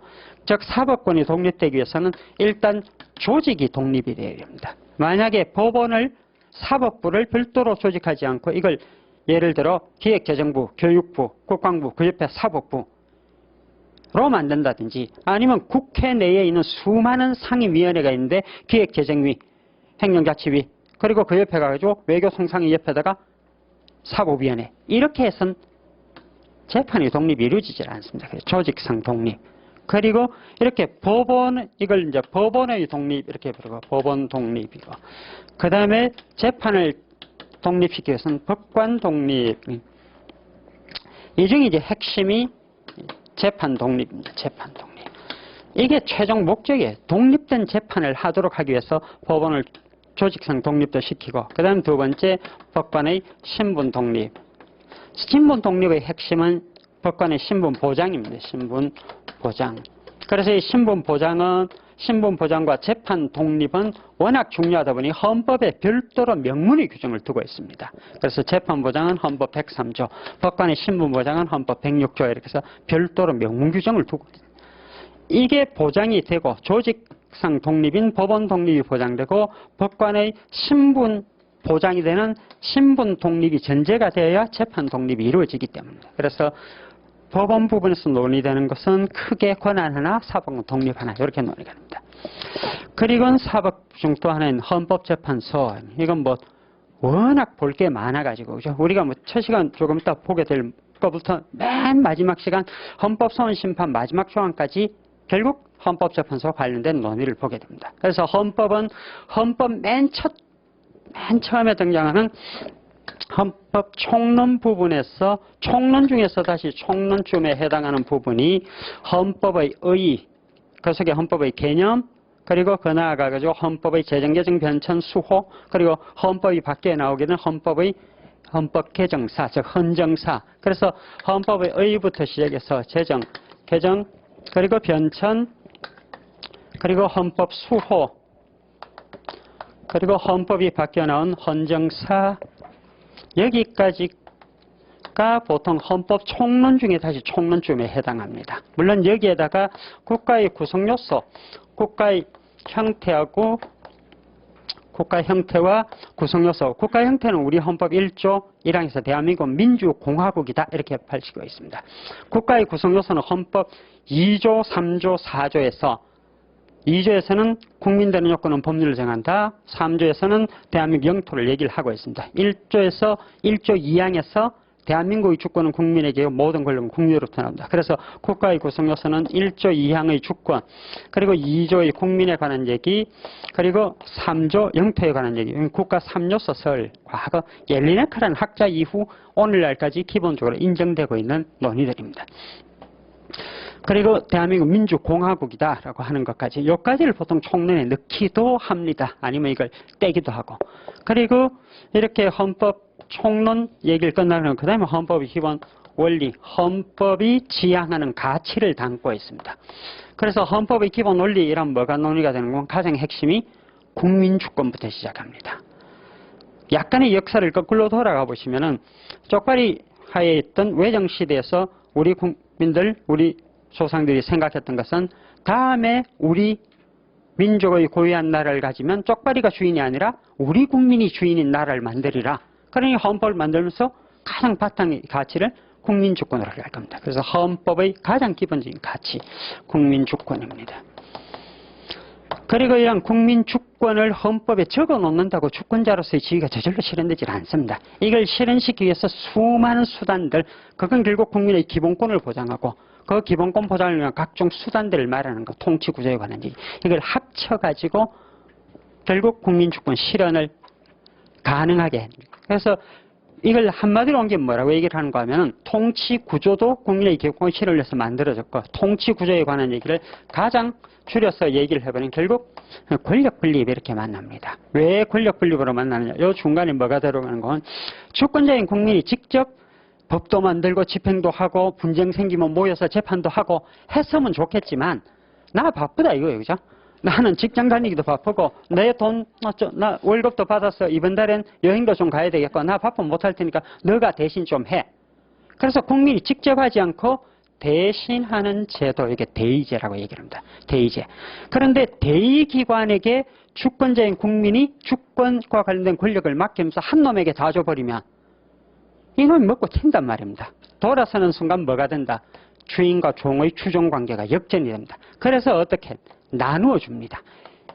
즉 사법권이 독립되기 위해서는 일단 조직이 독립이 되어야 됩니다. 만약에 법원을 사법부를 별도로 조직하지 않고 이걸 예를 들어 기획재정부, 교육부, 국방부, 그 옆에 사법부 로 만든다든지 아니면 국회 내에 있는 수많은 상임위원회가 있는데 기획재정위, 행정자치위 그리고 그 옆에 가가지고 외교통상위 옆에다가 사법위원회 이렇게 해서는 재판의 독립이 이루어지질 않습니다. 조직상 독립. 그리고 이렇게 법원, 이걸 이제 법원의 독립 이렇게 부르고 법원 독립이고 그 다음에 재판을 독립시키기 위해서는 법관 독립. 이 중에 이제 핵심이 재판 독립입니다. 재판 독립. 이게 최종 목적이에요. 독립된 재판을 하도록 하기 위해서 법원을 조직상 독립도 시키고 그 다음 두 번째 법관의 신분 독립. 신분 독립의 핵심은 법관의 신분 보장입니다. 신분 보장. 그래서 이 신분 보장과 재판 독립은 워낙 중요하다 보니 헌법에 별도로 명문의 규정을 두고 있습니다. 그래서 재판 보장은 헌법 103조, 법관의 신분 보장은 헌법 106조 이렇게 해서 별도로 명문 규정을 두고 있습니다. 이게 보장이 되고 조직상 독립인 법원 독립이 보장되고 법관의 신분 보장이 되는 신분 독립이 전제가 되어야 재판 독립이 이루어지기 때문입니다. 그래서 법원 부분에서 논의되는 것은 크게 권한 하나, 사법권 독립 하나 이렇게 논의가 됩니다. 그리고 사법 중 또 하나는 헌법재판소. 이건 뭐 워낙 볼 게 많아가지고 그죠? 우리가 뭐 첫 시간 조금 이따 보게 될 거부터 맨 마지막 시간 헌법소원심판 마지막 조항까지 결국 헌법재판소와 관련된 논의를 보게 됩니다. 그래서 헌법 맨 처음에 등장하는 헌법 총론 부분에서 총론 중에서 다시 총론쯤에 해당하는 부분이 헌법의 의, 그 속에 헌법의 개념, 그리고 그 나아가가지고 헌법의 재정개정 변천 수호, 그리고 헌법이 밖에 나오게 된 헌법 개정사, 즉 헌정사. 그래서 헌법의 의부터 시작해서 재정, 개정, 그리고 변천, 그리고 헌법 수호, 그리고 헌법이 바뀌어 나온 헌정사, 여기까지가 보통 헌법 총론 중에 다시 총론쯤에 해당합니다. 물론 여기에다가 국가의 구성 요소, 국가의 형태와 구성 요소, 국가의 형태는 우리 헌법 1조 1항에서 대한민국 민주공화국이다 이렇게 밝히고 있습니다. 국가의 구성 요소는 헌법 2조, 3조, 4조에서 2조에서는 국민되는 요건은 법률을 정한다. 3조에서는 대한민국 영토를 얘기를 하고 있습니다. 1조 2항에서 대한민국의 주권은 국민에게 모든 권력은 국민으로부터 나옵니다. 그래서 국가의 구성 요소는 1조 2항의 주권, 그리고 2조의 국민에 관한 얘기, 그리고 3조 영토에 관한 얘기. 국가 3요소 설, 과거 옐리네크라는 학자 이후 오늘날까지 기본적으로 인정되고 있는 논의들입니다. 그리고 대한민국 민주공화국이다라고 하는 것까지 여기까지를 보통 총론에 넣기도 합니다. 아니면 이걸 떼기도 하고. 그리고 이렇게 헌법 총론 얘기를 끝나면 그 다음에 헌법의 기본 원리, 헌법이 지향하는 가치를 담고 있습니다. 그래서 헌법의 기본 원리란 뭐가 논의가 되는 건 가장 핵심이 국민주권부터 시작합니다. 약간의 역사를 거꾸로 돌아가 보시면은 쪽발이 하에 있던 외정시대에서 우리 국민들, 우리 조상들이 생각했던 것은 다음에 우리 민족의 고유한 나라를 가지면 쪽발이가 주인이 아니라 우리 국민이 주인인 나라를 만들리라. 그러니 헌법을 만들면서 가장 바탕의 가치를 국민주권으로 할 겁니다. 그래서 헌법의 가장 기본적인 가치, 국민주권입니다. 그리고 이런 국민주권을 헌법에 적어 놓는다고 주권자로서의 지위가 저절로 실현되지 않습니다. 이걸 실현시키기 위해서 수많은 수단들, 그건 결국 국민의 기본권을 보장하고 그 기본권 보장을 위한 각종 수단들을 말하는 것, 통치구조에 관한 얘기. 이걸 합쳐가지고 결국 국민주권 실현을 가능하게 합니다. 그래서 이걸 한마디로 옮기면 뭐라고 얘기를 하는가 하면 통치 구조도 국민의 기본권을 실현해서 만들어졌고 통치 구조에 관한 얘기를 가장 줄여서 얘기를 해버리면 결국 권력 분립이 이렇게 만납니다. 왜 권력 분립으로 만나느냐? 이 중간에 뭐가 들어가는 건 주권자인 국민이 직접 법도 만들고 집행도 하고 분쟁 생기면 모여서 재판도 하고 했으면 좋겠지만 나 바쁘다 이거예요. 그죠? 나는 직장 다니기도 바쁘고 내 돈, 나 월급도 받아서 이번 달엔 여행도 좀 가야 되겠고 나 바쁘면 못할 테니까 너가 대신 좀 해. 그래서 국민이 직접 하지 않고 대신하는 제도, 이게 대의제라고 얘기를 합니다. 대의제. 그런데 대의기관에게 주권자인 국민이 주권과 관련된 권력을 맡기면서 한 놈에게 다 줘버리면 이놈이 먹고 튄단 말입니다. 돌아서는 순간 뭐가 된다? 주인과 종의 추종관계가 역전이 됩니다. 그래서 어떻게 나누어 줍니다.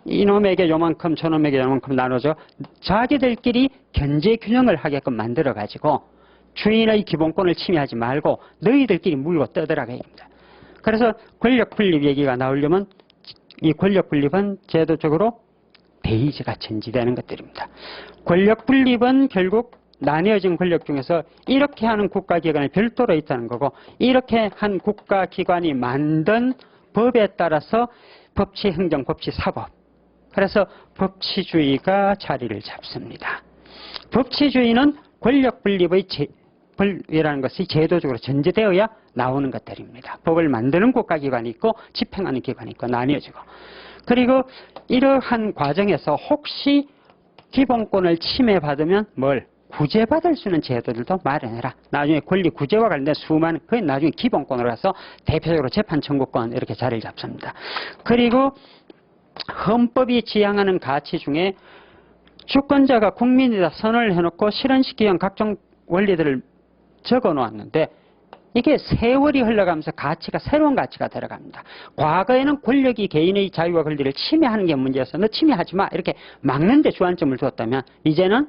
이놈에게 요만큼 저놈에게 요만큼 나눠줘 자기들끼리 견제 균형을 하게끔 만들어가지고 주인의 기본권을 침해하지 말고 너희들끼리 물고 떠들어가야 합니다. 그래서 권력 분립 얘기가 나오려면 이 권력 분립은 제도적으로 대의제가 전제되는 것들입니다. 권력 분립은 결국 나뉘어진 권력 중에서 이렇게 하는 국가기관이 별도로 있다는 거고 이렇게 한 국가기관이 만든 법에 따라서 법치, 행정, 법치, 사법. 그래서 법치주의가 자리를 잡습니다. 법치주의는 권력 분립의 분리라는 것이 제도적으로 전제되어야 나오는 것들입니다. 법을 만드는 국가기관이 있고 집행하는 기관이 있고 나뉘어지고. 그리고 이러한 과정에서 혹시 기본권을 침해받으면 뭘? 구제받을 수 있는 제도들도 마련해라. 나중에 권리 구제와 관련된 수많은, 그게 나중에 기본권으로 해서 대표적으로 재판 청구권 이렇게 자리를 잡습니다. 그리고 헌법이 지향하는 가치 중에 주권자가 국민이다 선언을 해놓고 실현시키기 위한 각종 원리들을 적어 놓았는데 이게 세월이 흘러가면서 가치가 새로운 가치가 들어갑니다. 과거에는 권력이 개인의 자유와 권리를 침해하는 게 문제여서 너 침해하지 마 이렇게 막는 데 주안점을 두었다면 이제는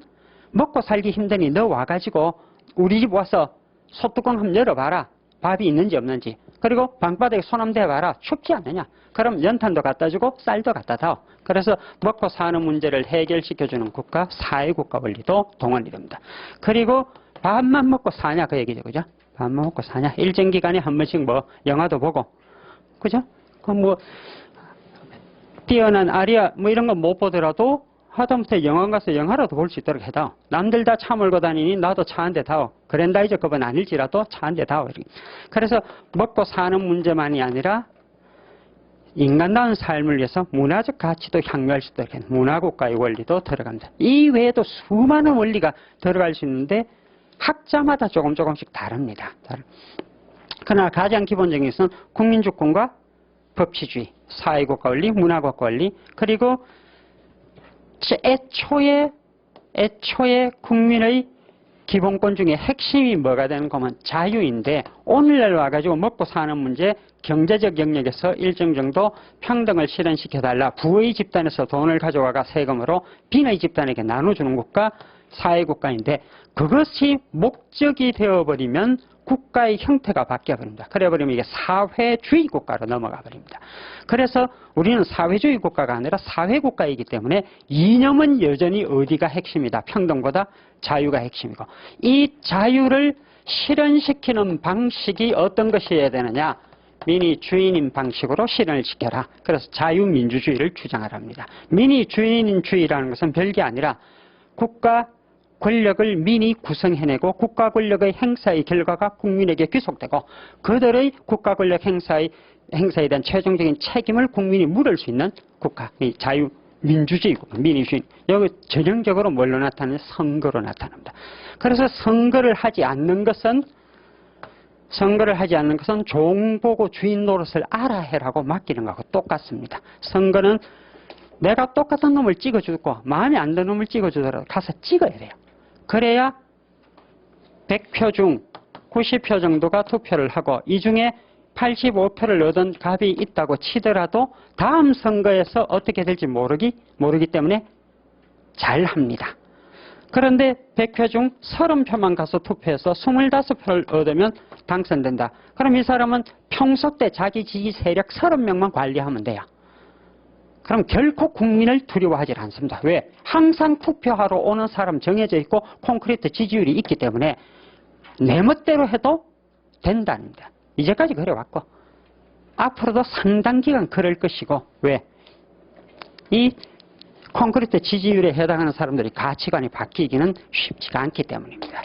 먹고 살기 힘드니 너 와가지고 우리 집 와서 소뚜껑 한번 열어봐라. 밥이 있는지 없는지. 그리고 방바닥에 손 한번 대봐라. 춥지 않느냐. 그럼 연탄도 갖다 주고 쌀도 갖다 다오. 그래서 먹고 사는 문제를 해결시켜주는 국가, 사회국가 원리도 동원이 됩니다. 그리고 밥만 먹고 사냐 그 얘기죠. 그죠? 밥만 먹고 사냐. 일정 기간에 한 번씩 뭐 영화도 보고. 그죠? 그 뭐 뛰어난 아리아 뭐 이런 거 못 보더라도 하다못해 영화관 가서 영화라도 볼 수 있도록 해다오. 남들 다 차 몰고 다니니 나도 차 한 대 다오. 그랜다이저 급은 아닐지라도 차 한 대 다오. 그래서 먹고 사는 문제만이 아니라 인간다운 삶을 위해서 문화적 가치도 향유할 수 있도록 문화국가의 원리도 들어갑니다. 이 외에도 수많은 원리가 들어갈 수 있는데 학자마다 조금씩 다릅니다. 그러나 가장 기본적인 것은 국민주권과 법치주의, 사회국가 원리, 문화국가 원리, 그리고 애초에 국민의 기본권 중에 핵심이 뭐가 되는 거면 자유인데 오늘날 와가지고 먹고 사는 문제, 경제적 영역에서 일정 정도 평등을 실현시켜달라. 부의 집단에서 돈을 가져와가 세금으로 빈의 집단에게 나눠주는 국가, 사회국가인데 그것이 목적이 되어버리면 국가의 형태가 바뀌어버립니다. 그래버리면 이게 사회주의 국가로 넘어가 버립니다. 그래서 우리는 사회주의 국가가 아니라 사회국가이기 때문에 이념은 여전히 어디가 핵심이다. 평등보다 자유가 핵심이고 이 자유를 실현시키는 방식이 어떤 것이어야 되느냐. 민의 주인인 방식으로 실현을 시켜라. 그래서 자유민주주의를 주장하랍니다. 민의 주인주의라는 것은 별게 아니라 국가 권력을 민이 구성해내고 국가 권력의 행사의 결과가 국민에게 귀속되고 그들의 국가 권력 행사에 대한 최종적인 책임을 국민이 물을 수 있는 국가, 이 자유민주주의, 민의주의. 여기 전형적으로 뭘로 나타나는 선거로 나타납니다. 그래서 선거를 하지 않는 것은 종 보고 주인 노릇을 알아 해라고 맡기는 것하고 똑같습니다. 선거는 내가 똑같은 놈을 찍어주고 마음에 안 드는 놈을 찍어주더라도 가서 찍어야 돼요. 그래야 100표 중 90표 정도가 투표를 하고 이 중에 85표를 얻은 갑이 있다고 치더라도 다음 선거에서 어떻게 될지 모르기 때문에 잘합니다. 그런데 100표 중 30표만 가서 투표해서 25표를 얻으면 당선된다. 그럼 이 사람은 평소 때 자기 지지 세력 30명만 관리하면 돼요. 그럼 결코 국민을 두려워하지 않습니다. 왜? 항상 투표하러 오는 사람 정해져 있고 콘크리트 지지율이 있기 때문에 내 멋대로 해도 된답니다. 이제까지 그래왔고 앞으로도 상당 기간 그럴 것이고 왜? 이 콘크리트 지지율에 해당하는 사람들이 가치관이 바뀌기는 쉽지가 않기 때문입니다.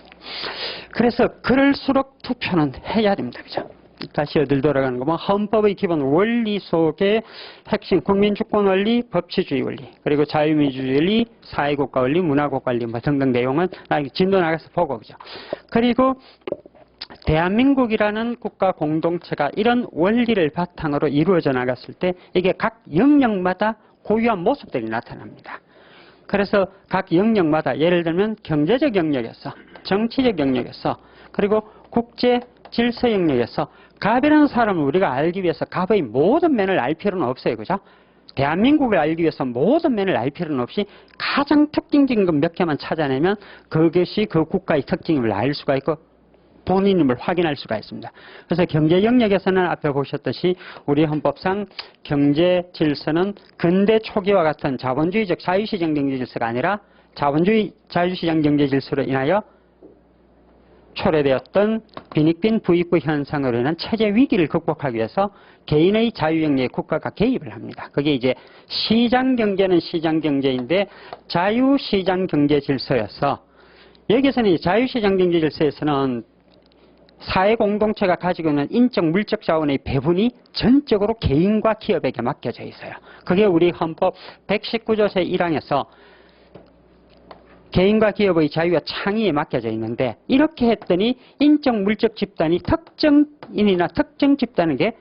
그래서 그럴수록 투표는 해야 됩니다. 그죠? 다시 어딜 돌아가는 거면 헌법의 기본 원리 속에 핵심 국민주권 원리, 법치주의 원리, 그리고 자유민주주의 원리, 사회국가 원리, 문화국가 원리 뭐 등등 내용은 진도 나가서 보고 그죠. 그리고 대한민국이라는 국가 공동체가 이런 원리를 바탕으로 이루어져 나갔을 때 이게 각 영역마다 고유한 모습들이 나타납니다. 그래서 각 영역마다 예를 들면 경제적 영역에서, 정치적 영역에서, 그리고 국제 질서 영역에서 갑이라는 사람을 우리가 알기 위해서 갑의 모든 면을 알 필요는 없어요. 그죠? 대한민국을 알기 위해서 모든 면을 알 필요는 없이 가장 특징적인 것 몇 개만 찾아내면 그것이 그 국가의 특징임을 알 수가 있고 본인임을 확인할 수가 있습니다. 그래서 경제 영역에서는 앞에 보셨듯이 우리 헌법상 경제 질서는 근대 초기와 같은 자본주의적 자유시장 경제 질서가 아니라 자본주의 자유시장 경제 질서로 인하여 초래되었던 빈익빈 부익부 현상으로 인한 체제 위기를 극복하기 위해서 개인의 자유 영역에 국가가 개입을 합니다. 그게 이제 시장 경제는 시장 경제인데 자유시장 경제 질서여서 여기서는 자유시장 경제 질서에서는 사회 공동체가 가지고 있는 인적 물적 자원의 배분이 전적으로 개인과 기업에게 맡겨져 있어요. 그게 우리 헌법 119조 제1항에서 개인과 기업의 자유와 창의에 맡겨져 있는데 이렇게 했더니 인적 물적 집단이 특정인이나 특정 집단에게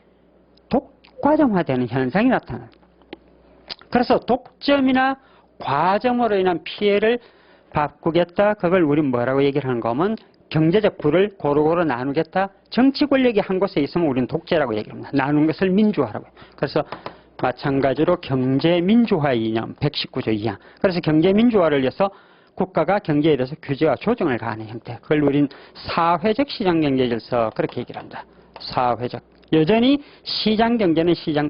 독과점화되는 현상이 나타나요. 그래서 독점이나 과점으로 인한 피해를 바꾸겠다. 그걸 우리는 뭐라고 얘기를 하는 거면 경제적 부를 고루고루 나누겠다. 정치 권력이 한 곳에 있으면 우리는 독재라고 얘기합니다. 나눈 것을 민주화라고요. 그래서 마찬가지로 경제민주화 이념 119조 2항. 그래서 경제민주화를 위해서 국가가 경제에 대해서 규제와 조정을 가하는 형태. 그걸 우린 사회적 시장경제 질서 그렇게 얘기를 합니다. 사회적. 여전히 시장경제는 시장,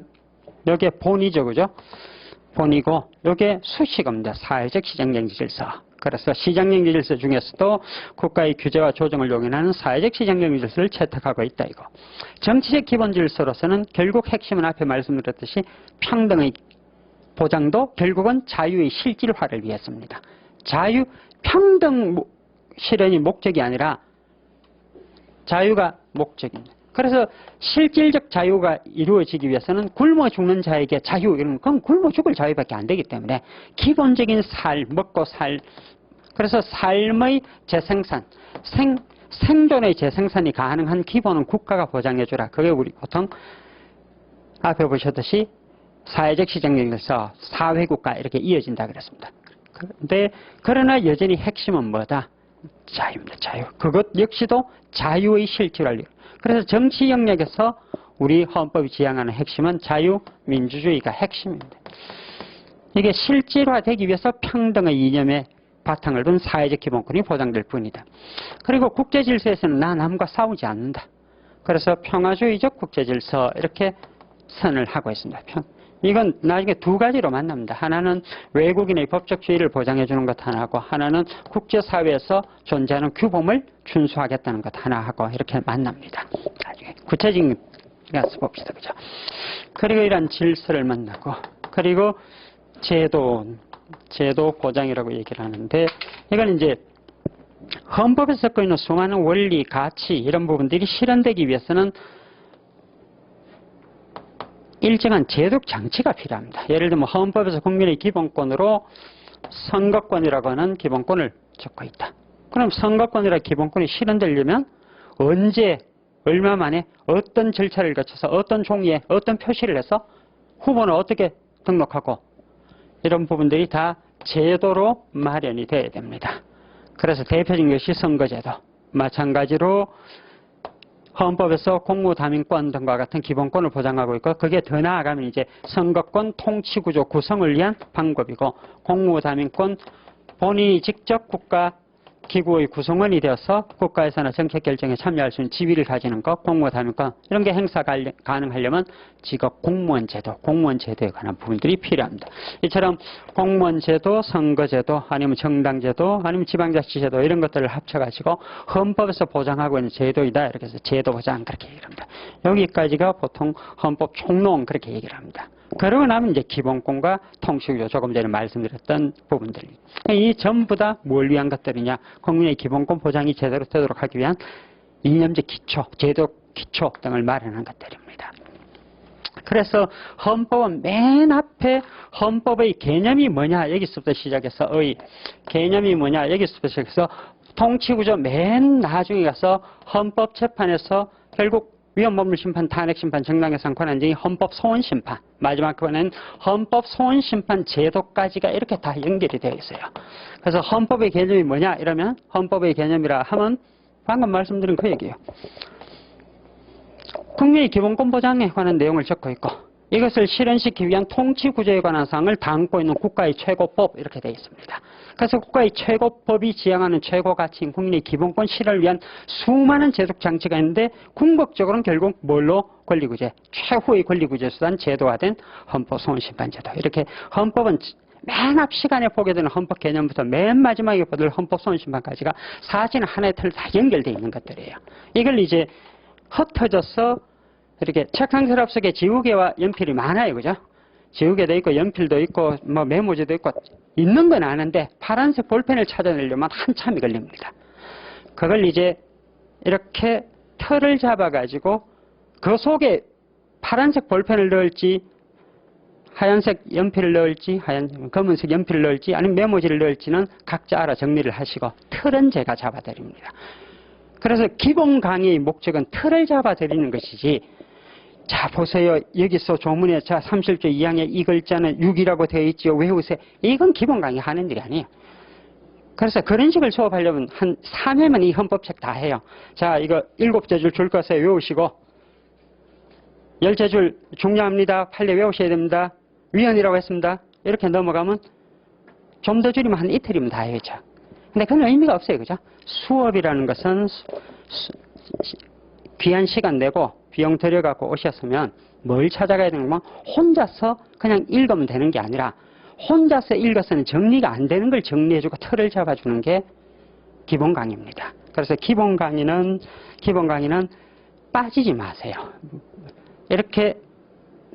여기에 본이죠. 그죠? 본이고 여기에 수식어입니다. 사회적 시장경제 질서. 그래서 시장경제 질서 중에서도 국가의 규제와 조정을 용인하는 사회적 시장경제 질서를 채택하고 있다 이거. 정치적 기본 질서로서는 결국 핵심은 앞에 말씀드렸듯이 평등의 보장도 결국은 자유의 실질화를 위해서입니다. 자유, 평등 실현이 목적이 아니라 자유가 목적입니다. 그래서 실질적 자유가 이루어지기 위해서는 굶어 죽는 자에게 자유, 이런 건 굶어 죽을 자유밖에 안 되기 때문에 기본적인 먹고 살, 그래서 삶의 재생산, 생존의 재생산이 가능한 기본은 국가가 보장해주라. 그게 우리 보통 앞에 보셨듯이 사회적 시장경제에서 사회국가 이렇게 이어진다 그랬습니다. 근데 그러나 여전히 핵심은 뭐다? 자유입니다. 자유. 그것 역시도 자유의 실질화를. 그래서 정치 영역에서 우리 헌법이 지향하는 핵심은 자유민주주의가 핵심입니다. 이게 실질화되기 위해서 평등의 이념에 바탕을 둔 사회적 기본권이 보장될 뿐이다. 그리고 국제질서에서는 나 남과 싸우지 않는다. 그래서 평화주의적 국제질서 이렇게 선을 하고 있습니다. 이건 나중에 두 가지로 만납니다. 하나는 외국인의 법적 지위를 보장해 주는 것 하나고 하나는 국제사회에서 존재하는 규범을 준수하겠다는 것 하나 하고 이렇게 만납니다. 나중에 구체적인 가서 봅시다. 그죠? 그리고 이런 질서를 만나고 그리고 제도 보장이라고 얘기를 하는데 이건 이제 헌법에서 적고 있는 수많은 원리, 가치 이런 부분들이 실현되기 위해서는 일정한 제도적 장치가 필요합니다. 예를 들면 헌법에서 국민의 기본권으로 선거권이라고 하는 기본권을 적고 있다. 그럼 선거권이라는 기본권이 실현되려면 언제, 얼마 만에, 어떤 절차를 거쳐서 어떤 종이에 어떤 표시를 해서 후보는 어떻게 등록하고 이런 부분들이 다 제도로 마련이 돼야 됩니다. 그래서 대표적인 것이 선거제도. 마찬가지로 헌법에서 공무담임권 등과 같은 기본권을 보장하고 있고 그게 더 나아가면 이제 선거권 통치구조 구성을 위한 방법이고 공무담임권 본인이 직접 국가 기구의 구성원이 되어서 국가에서나 정책 결정에 참여할 수 있는 지위를 가지는 것, 공무원하는 이런 게 행사 가능하려면 직업 공무원 제도에 관한 부분들이 필요합니다. 이처럼 공무원 제도, 선거 제도, 아니면 정당 제도, 아니면 지방자치 제도 이런 것들을 합쳐가지고 헌법에서 보장하고 있는 제도이다. 이렇게 해서 제도 보장 그렇게 얘기를 합니다. 여기까지가 보통 헌법 총론 그렇게 얘기를 합니다. 그러고 나면 이제 기본권과 통치구조, 조금 전에 말씀드렸던 부분들. 이 전부 다 뭘 위한 것들이냐? 국민의 기본권 보장이 제대로 되도록 하기 위한 이념적 기초, 제도 기초 등을 마련한 것들입니다. 그래서 헌법은 맨 앞에 헌법의 개념이 뭐냐? 여기서부터 시작해서 개념이 뭐냐? 여기서부터 시작해서 통치구조 맨 나중에 가서 헌법재판에서 결국 위헌법률심판, 탄핵심판, 정당해산 권한쟁의, 헌법소원심판, 마지막 번에는 헌법소원심판 제도까지가 이렇게 다 연결이 되어 있어요. 그래서 헌법의 개념이 뭐냐 이러면 헌법의 개념이라 하면 방금 말씀드린 그 얘기예요. 국민의 기본권 보장에 관한 내용을 적고 있고 이것을 실현시키기 위한 통치구조에 관한 사항을 담고 있는 국가의 최고법 이렇게 되어 있습니다. 그래서 국가의 최고법이 지향하는 최고가치인 국민의 기본권 실현을 위한 수많은 제도적 장치가 있는데 궁극적으로는 결국 뭘로? 권리구제, 최후의 권리구제 수단 제도화된 헌법소원심판제도. 이렇게 헌법은 맨 앞 시간에 보게 되는 헌법 개념부터 맨 마지막에 보들 헌법소원심판까지가 사실 하나의 틀로 다 연결되어 있는 것들이에요. 이걸 이제 흩어져서 이렇게 책상 서랍 속에 지우개와 연필이 많아요. 그죠? 지우개도 있고 연필도 있고 뭐 메모지도 있고 있는 건 아는데 파란색 볼펜을 찾아내려면 한참이 걸립니다. 그걸 이제 이렇게 틀을 잡아가지고 그 속에 파란색 볼펜을 넣을지 하얀색 연필을 넣을지 검은색 연필을 넣을지 아니면 메모지를 넣을지는 각자 알아 정리를 하시고 틀은 제가 잡아드립니다. 그래서 기본 강의의 목적은 틀을 잡아드리는 것이지 자 보세요. 여기서 조문에 자 30조 2항에 이 글자는 6이라고 되어 있지요. 외우세요. 이건 기본 강의 하는 일이 아니에요. 그래서 그런 식을 수업하려면 한 3회면 이 헌법책 다 해요. 자 이거 7제줄 줄 것에 외우시고 10제줄 중요합니다. 빨리 외우셔야 됩니다. 위헌이라고 했습니다. 이렇게 넘어가면 좀 더 줄이면 한 이틀이면 다 해야죠. 근데 그건 의미가 없어요. 그죠? 수업이라는 것은 귀한 시간 내고 비용 들여갖고 오셨으면 뭘 찾아가야 되는 거면 혼자서 그냥 읽으면 되는 게 아니라 혼자서 읽어서는 정리가 안 되는 걸 정리해주고 틀을 잡아주는 게 기본 강의입니다. 그래서 기본 강의는 빠지지 마세요. 이렇게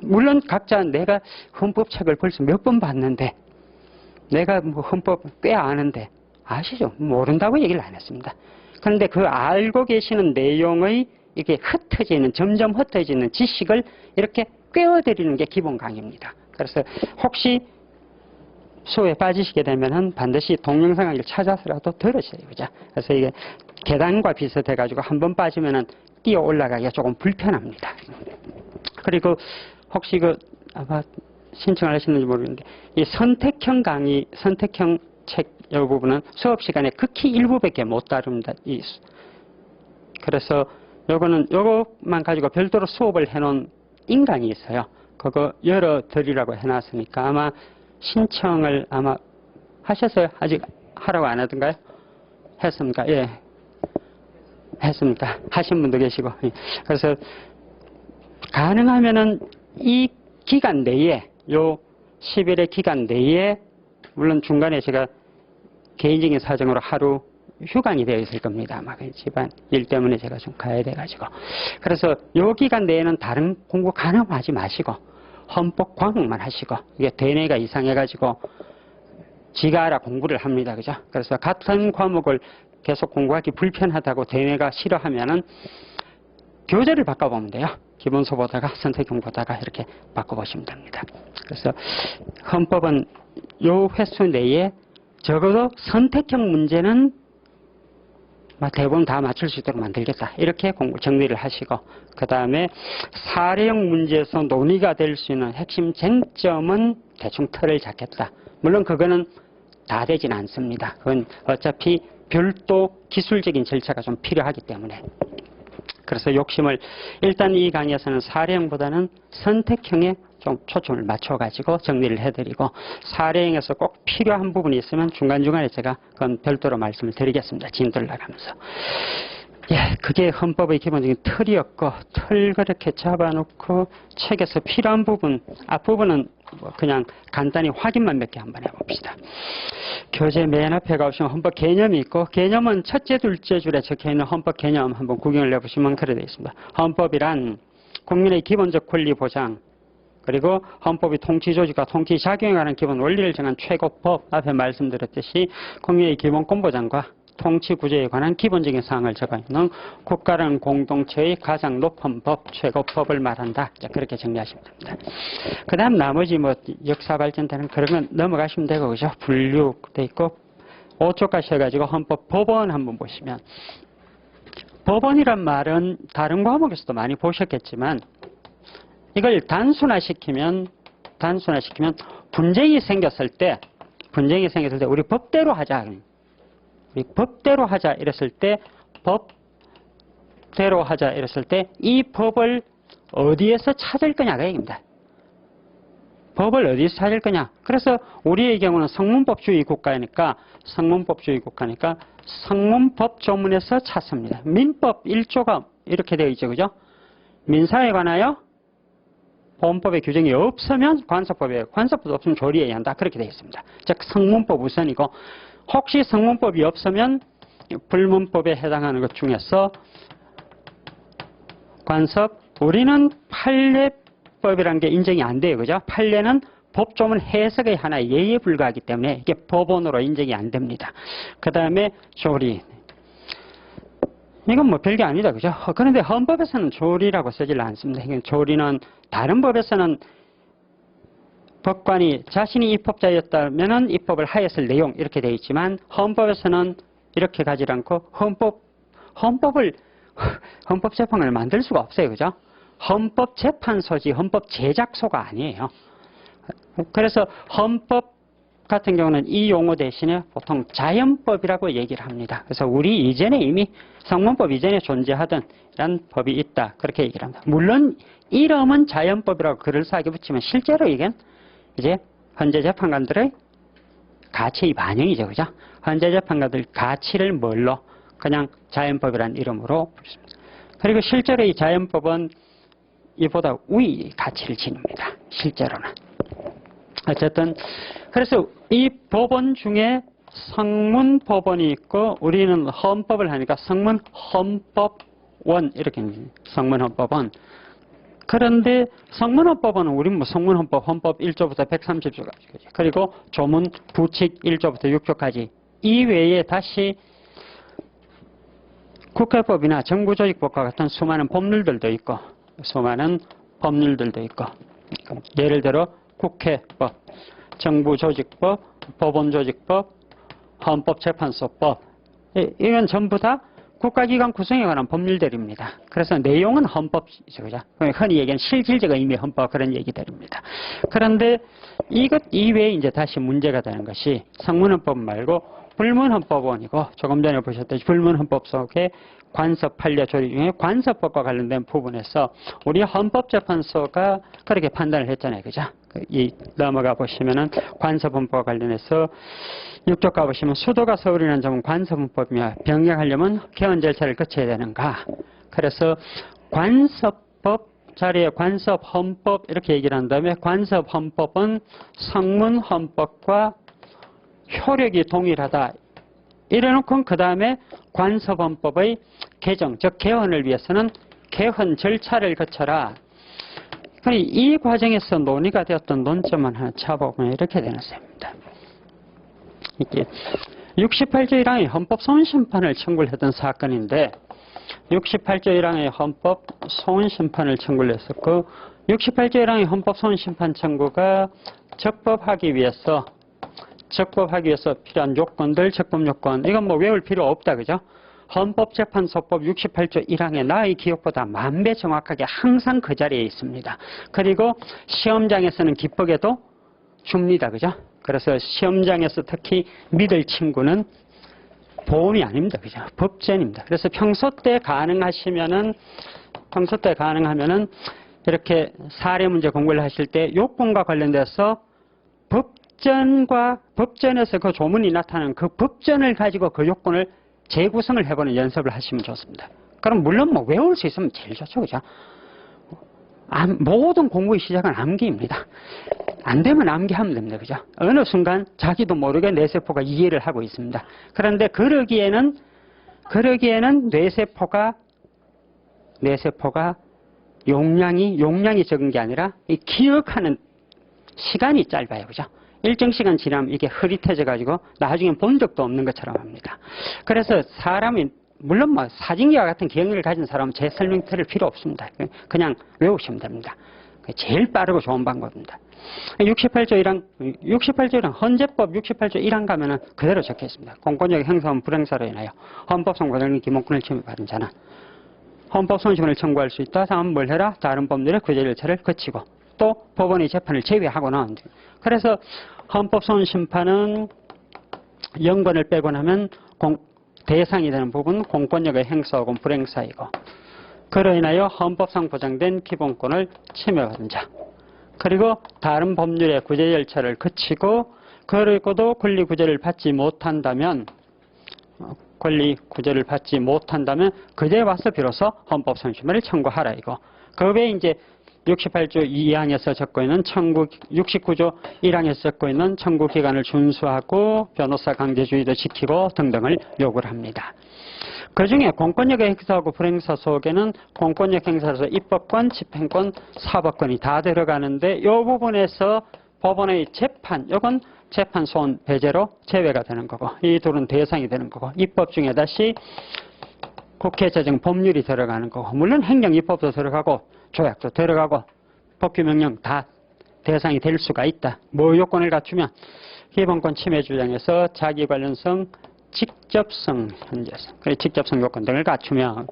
물론 각자 내가 헌법책을 벌써 몇 번 봤는데 내가 뭐 헌법 꽤 아는데 아시죠? 모른다고 얘기를 안 했습니다. 그런데 그 알고 계시는 내용의 이게 점점 흩어지는 지식을 이렇게 꿰어드리는 게 기본 강의입니다. 그래서 혹시 수업에 빠지시게 되면은 반드시 동영상 강의를 찾아서라도 들으셔야 되죠. 그래서 이게 계단과 비슷해가지고 한번 빠지면은 뛰어 올라가기가 조금 불편합니다. 그리고 혹시 아마 신청을 하시는지 모르겠는데 이 선택형 강의, 선택형 책 이 부분은 수업 시간에 극히 일부밖에 못 다룹니다. 그래서 요것만 가지고 별도로 수업을 해놓은 인강이 있어요. 그거 열어드리라고 해놨으니까 아마 신청을 아마 하셨어요? 아직 하라고 안 하던가요? 했습니까? 예. 했습니까? 하신 분도 계시고. 예. 그래서 가능하면은 이 기간 내에, 요 10일의 기간 내에, 물론 중간에 제가 개인적인 사정으로 하루 휴강이 되어 있을 겁니다. 아마 집안 일 때문에 제가 좀 가야 돼가지고. 그래서 요 기간 내에는 다른 공부 가능하지 마시고 헌법 과목만 하시고 이게 대뇌가 이상해가지고 지가 알아 공부를 합니다. 그죠? 그래서 같은 과목을 계속 공부하기 불편하다고 대뇌가 싫어하면은 교재를 바꿔보면 돼요. 기본서 보다가 선택형 보다가 이렇게 바꿔보시면 됩니다. 그래서 헌법은 요 횟수 내에 적어도 선택형 문제는 대부분 다 맞출 수 있도록 만들겠다. 이렇게 공부 정리를 하시고 그 다음에 사례형 문제에서 논의가 될 수 있는 핵심 쟁점은 대충 틀을 잡겠다. 물론 그거는 다 되진 않습니다. 그건 어차피 별도 기술적인 절차가 좀 필요하기 때문에 그래서 욕심을 일단 이 강의에서는 사례형보다는 선택형에 좀 초점을 맞춰가지고 정리를 해드리고 사례행에서 꼭 필요한 부분이 있으면 중간중간에 제가 그건 별도로 말씀을 드리겠습니다. 진도를 나가면서. 예, 그게 헌법의 기본적인 틀이었고 틀 그렇게 잡아놓고 책에서 필요한 부분 앞부분은 뭐 그냥 간단히 확인만 몇 개 한번 해봅시다. 교재 맨 앞에 가보시면 헌법 개념이 있고 개념은 첫째 둘째 줄에 적혀있는 헌법 개념 한번 구경을 해보시면 그래 되어 있습니다. 헌법이란 국민의 기본적 권리 보장 그리고 헌법이 통치조직과 통치작용에 관한 기본 원리를 정한 최고법 앞에 말씀드렸듯이 국민의 기본권 보장과 통치구조에 관한 기본적인 사항을 적어있는 국가라는 공동체의 가장 높은 법, 최고법을 말한다. 그렇게 정리하시면 됩니다. 그 다음 나머지 뭐 역사 발전되는 그런 건 넘어가시면 되고, 그죠? 분류돼 있고, 5초까지 해가지고 헌법 법원 한번 보시면, 법원이란 말은 다른 과목에서도 많이 보셨겠지만, 이걸 단순화시키면 분쟁이 생겼을 때 우리 법대로 하자. 우리 법대로 하자 이랬을 때 이 법을 어디에서 찾을 거냐가 얘기입니다. 법을 어디서 찾을 거냐. 그래서 우리의 경우는 성문법주의 국가니까 성문법 조문에서 찾습니다. 민법 1조가 이렇게 되어 있죠. 그죠? 민사에 관하여 보험법의 규정이 없으면 관서법이에요. 관서법도 없으면 조리해야 한다. 그렇게 되어 있습니다. 즉 성문법 우선이고 혹시 성문법이 없으면 불문법에 해당하는 것 중에서 관섭, 우리는 판례법이라는 게 인정이 안 돼요. 그죠? 판례는 법조문 해석의 하나의 예에 불과하기 때문에 이게 법원으로 인정이 안 됩니다. 그 다음에 조리. 이건 뭐 별게 아니다. 그죠? 그런데 헌법에서는 조리라고 쓰질 않습니다. 조리는 다른 법에서는 법관이 자신이 입법자였다면 입법을 하였을 내용 이렇게 되어 있지만 헌법에서는 이렇게 가지 않고 헌법재판관을 만들 수가 없어요. 그죠? 헌법재판소지 헌법제작소가 아니에요. 그래서 헌법 같은 경우는 이 용어 대신에 보통 자연법이라고 얘기를 합니다. 그래서 우리 이전에 이미 성문법 이전에 존재하던 이런 법이 있다. 그렇게 얘기를 합니다. 물론 이름은 자연법이라고 그럴싸하게 붙이면 실제로 이건 이제 헌재 재판관들의 가치의 반영이죠. 그죠? 헌재 재판관들 가치를 뭘로? 그냥 자연법이라는 이름으로 부릅니다. 그리고 실제로 이 자연법은 이보다 우위 가치를 지닙니다. 실제로는. 어쨌든 그래서 이 법원 중에 성문법원이 있고 우리는 헌법을 하니까 성문헌법원 이렇게 성문헌법원. 그런데 성문헌법은 우리는 뭐 성문헌법, 헌법 1조부터 130조까지 그리고 조문, 부칙 1조부터 6조까지 이외에 다시 국회법이나 정부조직법과 같은 수많은 법률들도 있고 예를 들어 국회법, 정부조직법, 법원조직법, 헌법재판소법 이건 전부 다 국가기관 구성에 관한 법률들입니다. 그래서 내용은 헌법이죠. 그죠? 흔히 얘기하는 실질적 의미의 헌법 그런 얘기들입니다. 그런데 이것 이외에 이제 다시 문제가 되는 것이 성문헌법 말고 불문헌법원이고 조금 전에 보셨듯이 불문헌법 속에 관섭, 판례, 조리 중에 관섭법과 관련된 부분에서 우리 헌법재판소가 그렇게 판단을 했잖아요. 그죠? 넘어가 보시면은 관섭헌법과 관련해서 6조 가보시면 수도가 서울이라는 점은 관섭헌법이며 병역하려면 개헌 절차를 거쳐야 되는가. 그래서 관섭법 자리에 관섭헌법 이렇게 얘기를 한 다음에 관섭헌법은 성문헌법과 효력이 동일하다. 이래놓고 그 다음에 관섭헌법의 개정, 즉 개헌을 위해서는 개헌 절차를 거쳐라. 이 과정에서 논의가 되었던 논점만 하나 찾아보면 이렇게 되는 셈입니다. 이게 68조 1항의 헌법 소원심판을 청구를 했던 사건인데 68조 1항의 헌법 소원심판을 청구를 했었고 68조 1항의 헌법 소원심판 청구가 적법하기 위해서 필요한 요건들, 적법 요건 이건 뭐 외울 필요 없다. 그죠? 헌법재판소법 68조 1항에 나의 기억보다 10,000배 정확하게 항상 그 자리에 있습니다. 그리고 시험장에서는 기법에도 줍니다. 그죠? 그래서 시험장에서 특히 믿을 친구는 보험이 아닙니다. 그죠? 법전입니다. 그래서 평소 때 가능하면은 이렇게 사례 문제 공부를 하실 때 요건과 관련돼서 법전에서 그 조문이 나타나는 그 법전을 가지고 그 요건을 재구성을 해보는 연습을 하시면 좋습니다. 그럼 물론 뭐 외울 수 있으면 제일 좋죠, 그죠? 모든 공부의 시작은 암기입니다. 안 되면 암기하면 됩니다, 그죠? 어느 순간 자기도 모르게 뇌세포가 이해를 하고 있습니다. 그런데 그러기에는 뇌세포가 용량이 적은 게 아니라 이 기억하는 시간이 짧아요, 그죠? 일정 시간 지나면 이게 흐릿해져 가지고 나중에 본 적도 없는 것처럼 합니다. 그래서 사람이 물론 뭐 사진기와 같은 기억력을 가진 사람은 제 설명 들을 필요 없습니다. 그냥 외우시면 됩니다. 제일 빠르고 좋은 방법입니다. 68조 1항 헌재법 68조 1항 가면은 그대로 적혀 있습니다. 공권력 행사원 불행사로 인하여 헌법상 보장된 기본권을 침해받은 자는 헌법 손실을 청구할 수 있다. 다음 뭘 해라? 다른 법률의 구제 절차를 거치고 또 법원의 재판을 제외하거나. 그래서 헌법소원심판은 영번을 빼고 나면 대상이 되는 부분 공권력의 행사 혹은 불행사이고 그로 인하여 헌법상 보장된 기본권을 침해받은 자 그리고 다른 법률의 구제 절차를 거치고 그리고도 권리 구제를 받지 못한다면 그제 와서 비로소 헌법소원심판을 청구하라 이거. 그 외에 이제 68조 2항에서 적고 있는 69조 1항에서 적고 있는 청구기간을 준수하고 변호사 강제주의도 지키고 등등을 요구를 합니다. 그중에 공권력의 행사하고 불행사 속에는 공권력 행사에서 입법권, 집행권, 사법권이 다 들어가는데 이 부분에서 법원의 재판, 이건 재판 소원 배제로 제외가 되는 거고 이 둘은 대상이 되는 거고 입법 중에 다시 국회 제정 법률이 들어가는 거고 물론 행정입법도 들어가고 조약도 들어가고 법규명령 다 대상이 될 수가 있다. 뭐 요건을 갖추면 기본권 침해 주장에서 자기 관련성, 직접성, 현재성, 직접성 요건 등을 갖추면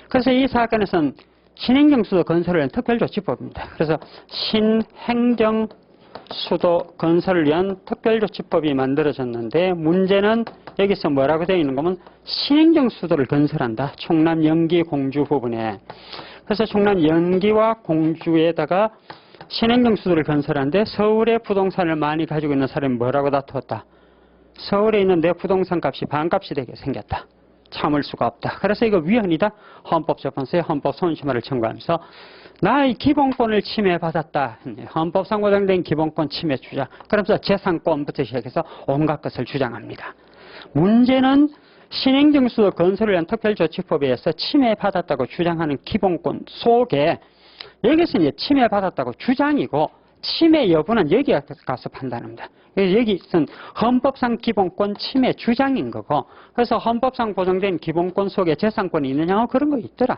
그래서 이 사건에서는 신행정수도 건설을 위한 특별조치법입니다. 그래서 신행정수도 건설을 위한 특별조치법이 만들어졌는데 문제는 여기서 뭐라고 되어 있는 거면 신행정수도를 건설한다. 충남 영기 공주 부분에. 그래서 충남 영기와 공주에다가 신행정수도를 건설하는데 서울에 부동산을 많이 가지고 있는 사람이 뭐라고 다투었다. 서울에 있는 내 부동산 값이 반값이 되게 생겼다. 참을 수가 없다. 그래서 이거 위헌이다. 헌법재판소에 헌법소원심판을 청구하면서 나의 기본권을 침해받았다. 헌법상 보장된 기본권 침해 주장. 그러면서 재산권부터 시작해서 온갖 것을 주장합니다. 문제는 신행정수도 건설을 위한 특별조치법에 의해서 침해받았다고 주장하는 기본권 속에 여기서 이제 침해받았다고 주장이고 침해 여부는 여기 가서 판단합니다. 여기서는 헌법상 기본권 침해 주장인 거고 그래서 헌법상 보장된 기본권 속에 재산권이 있느냐 그런 거 있더라.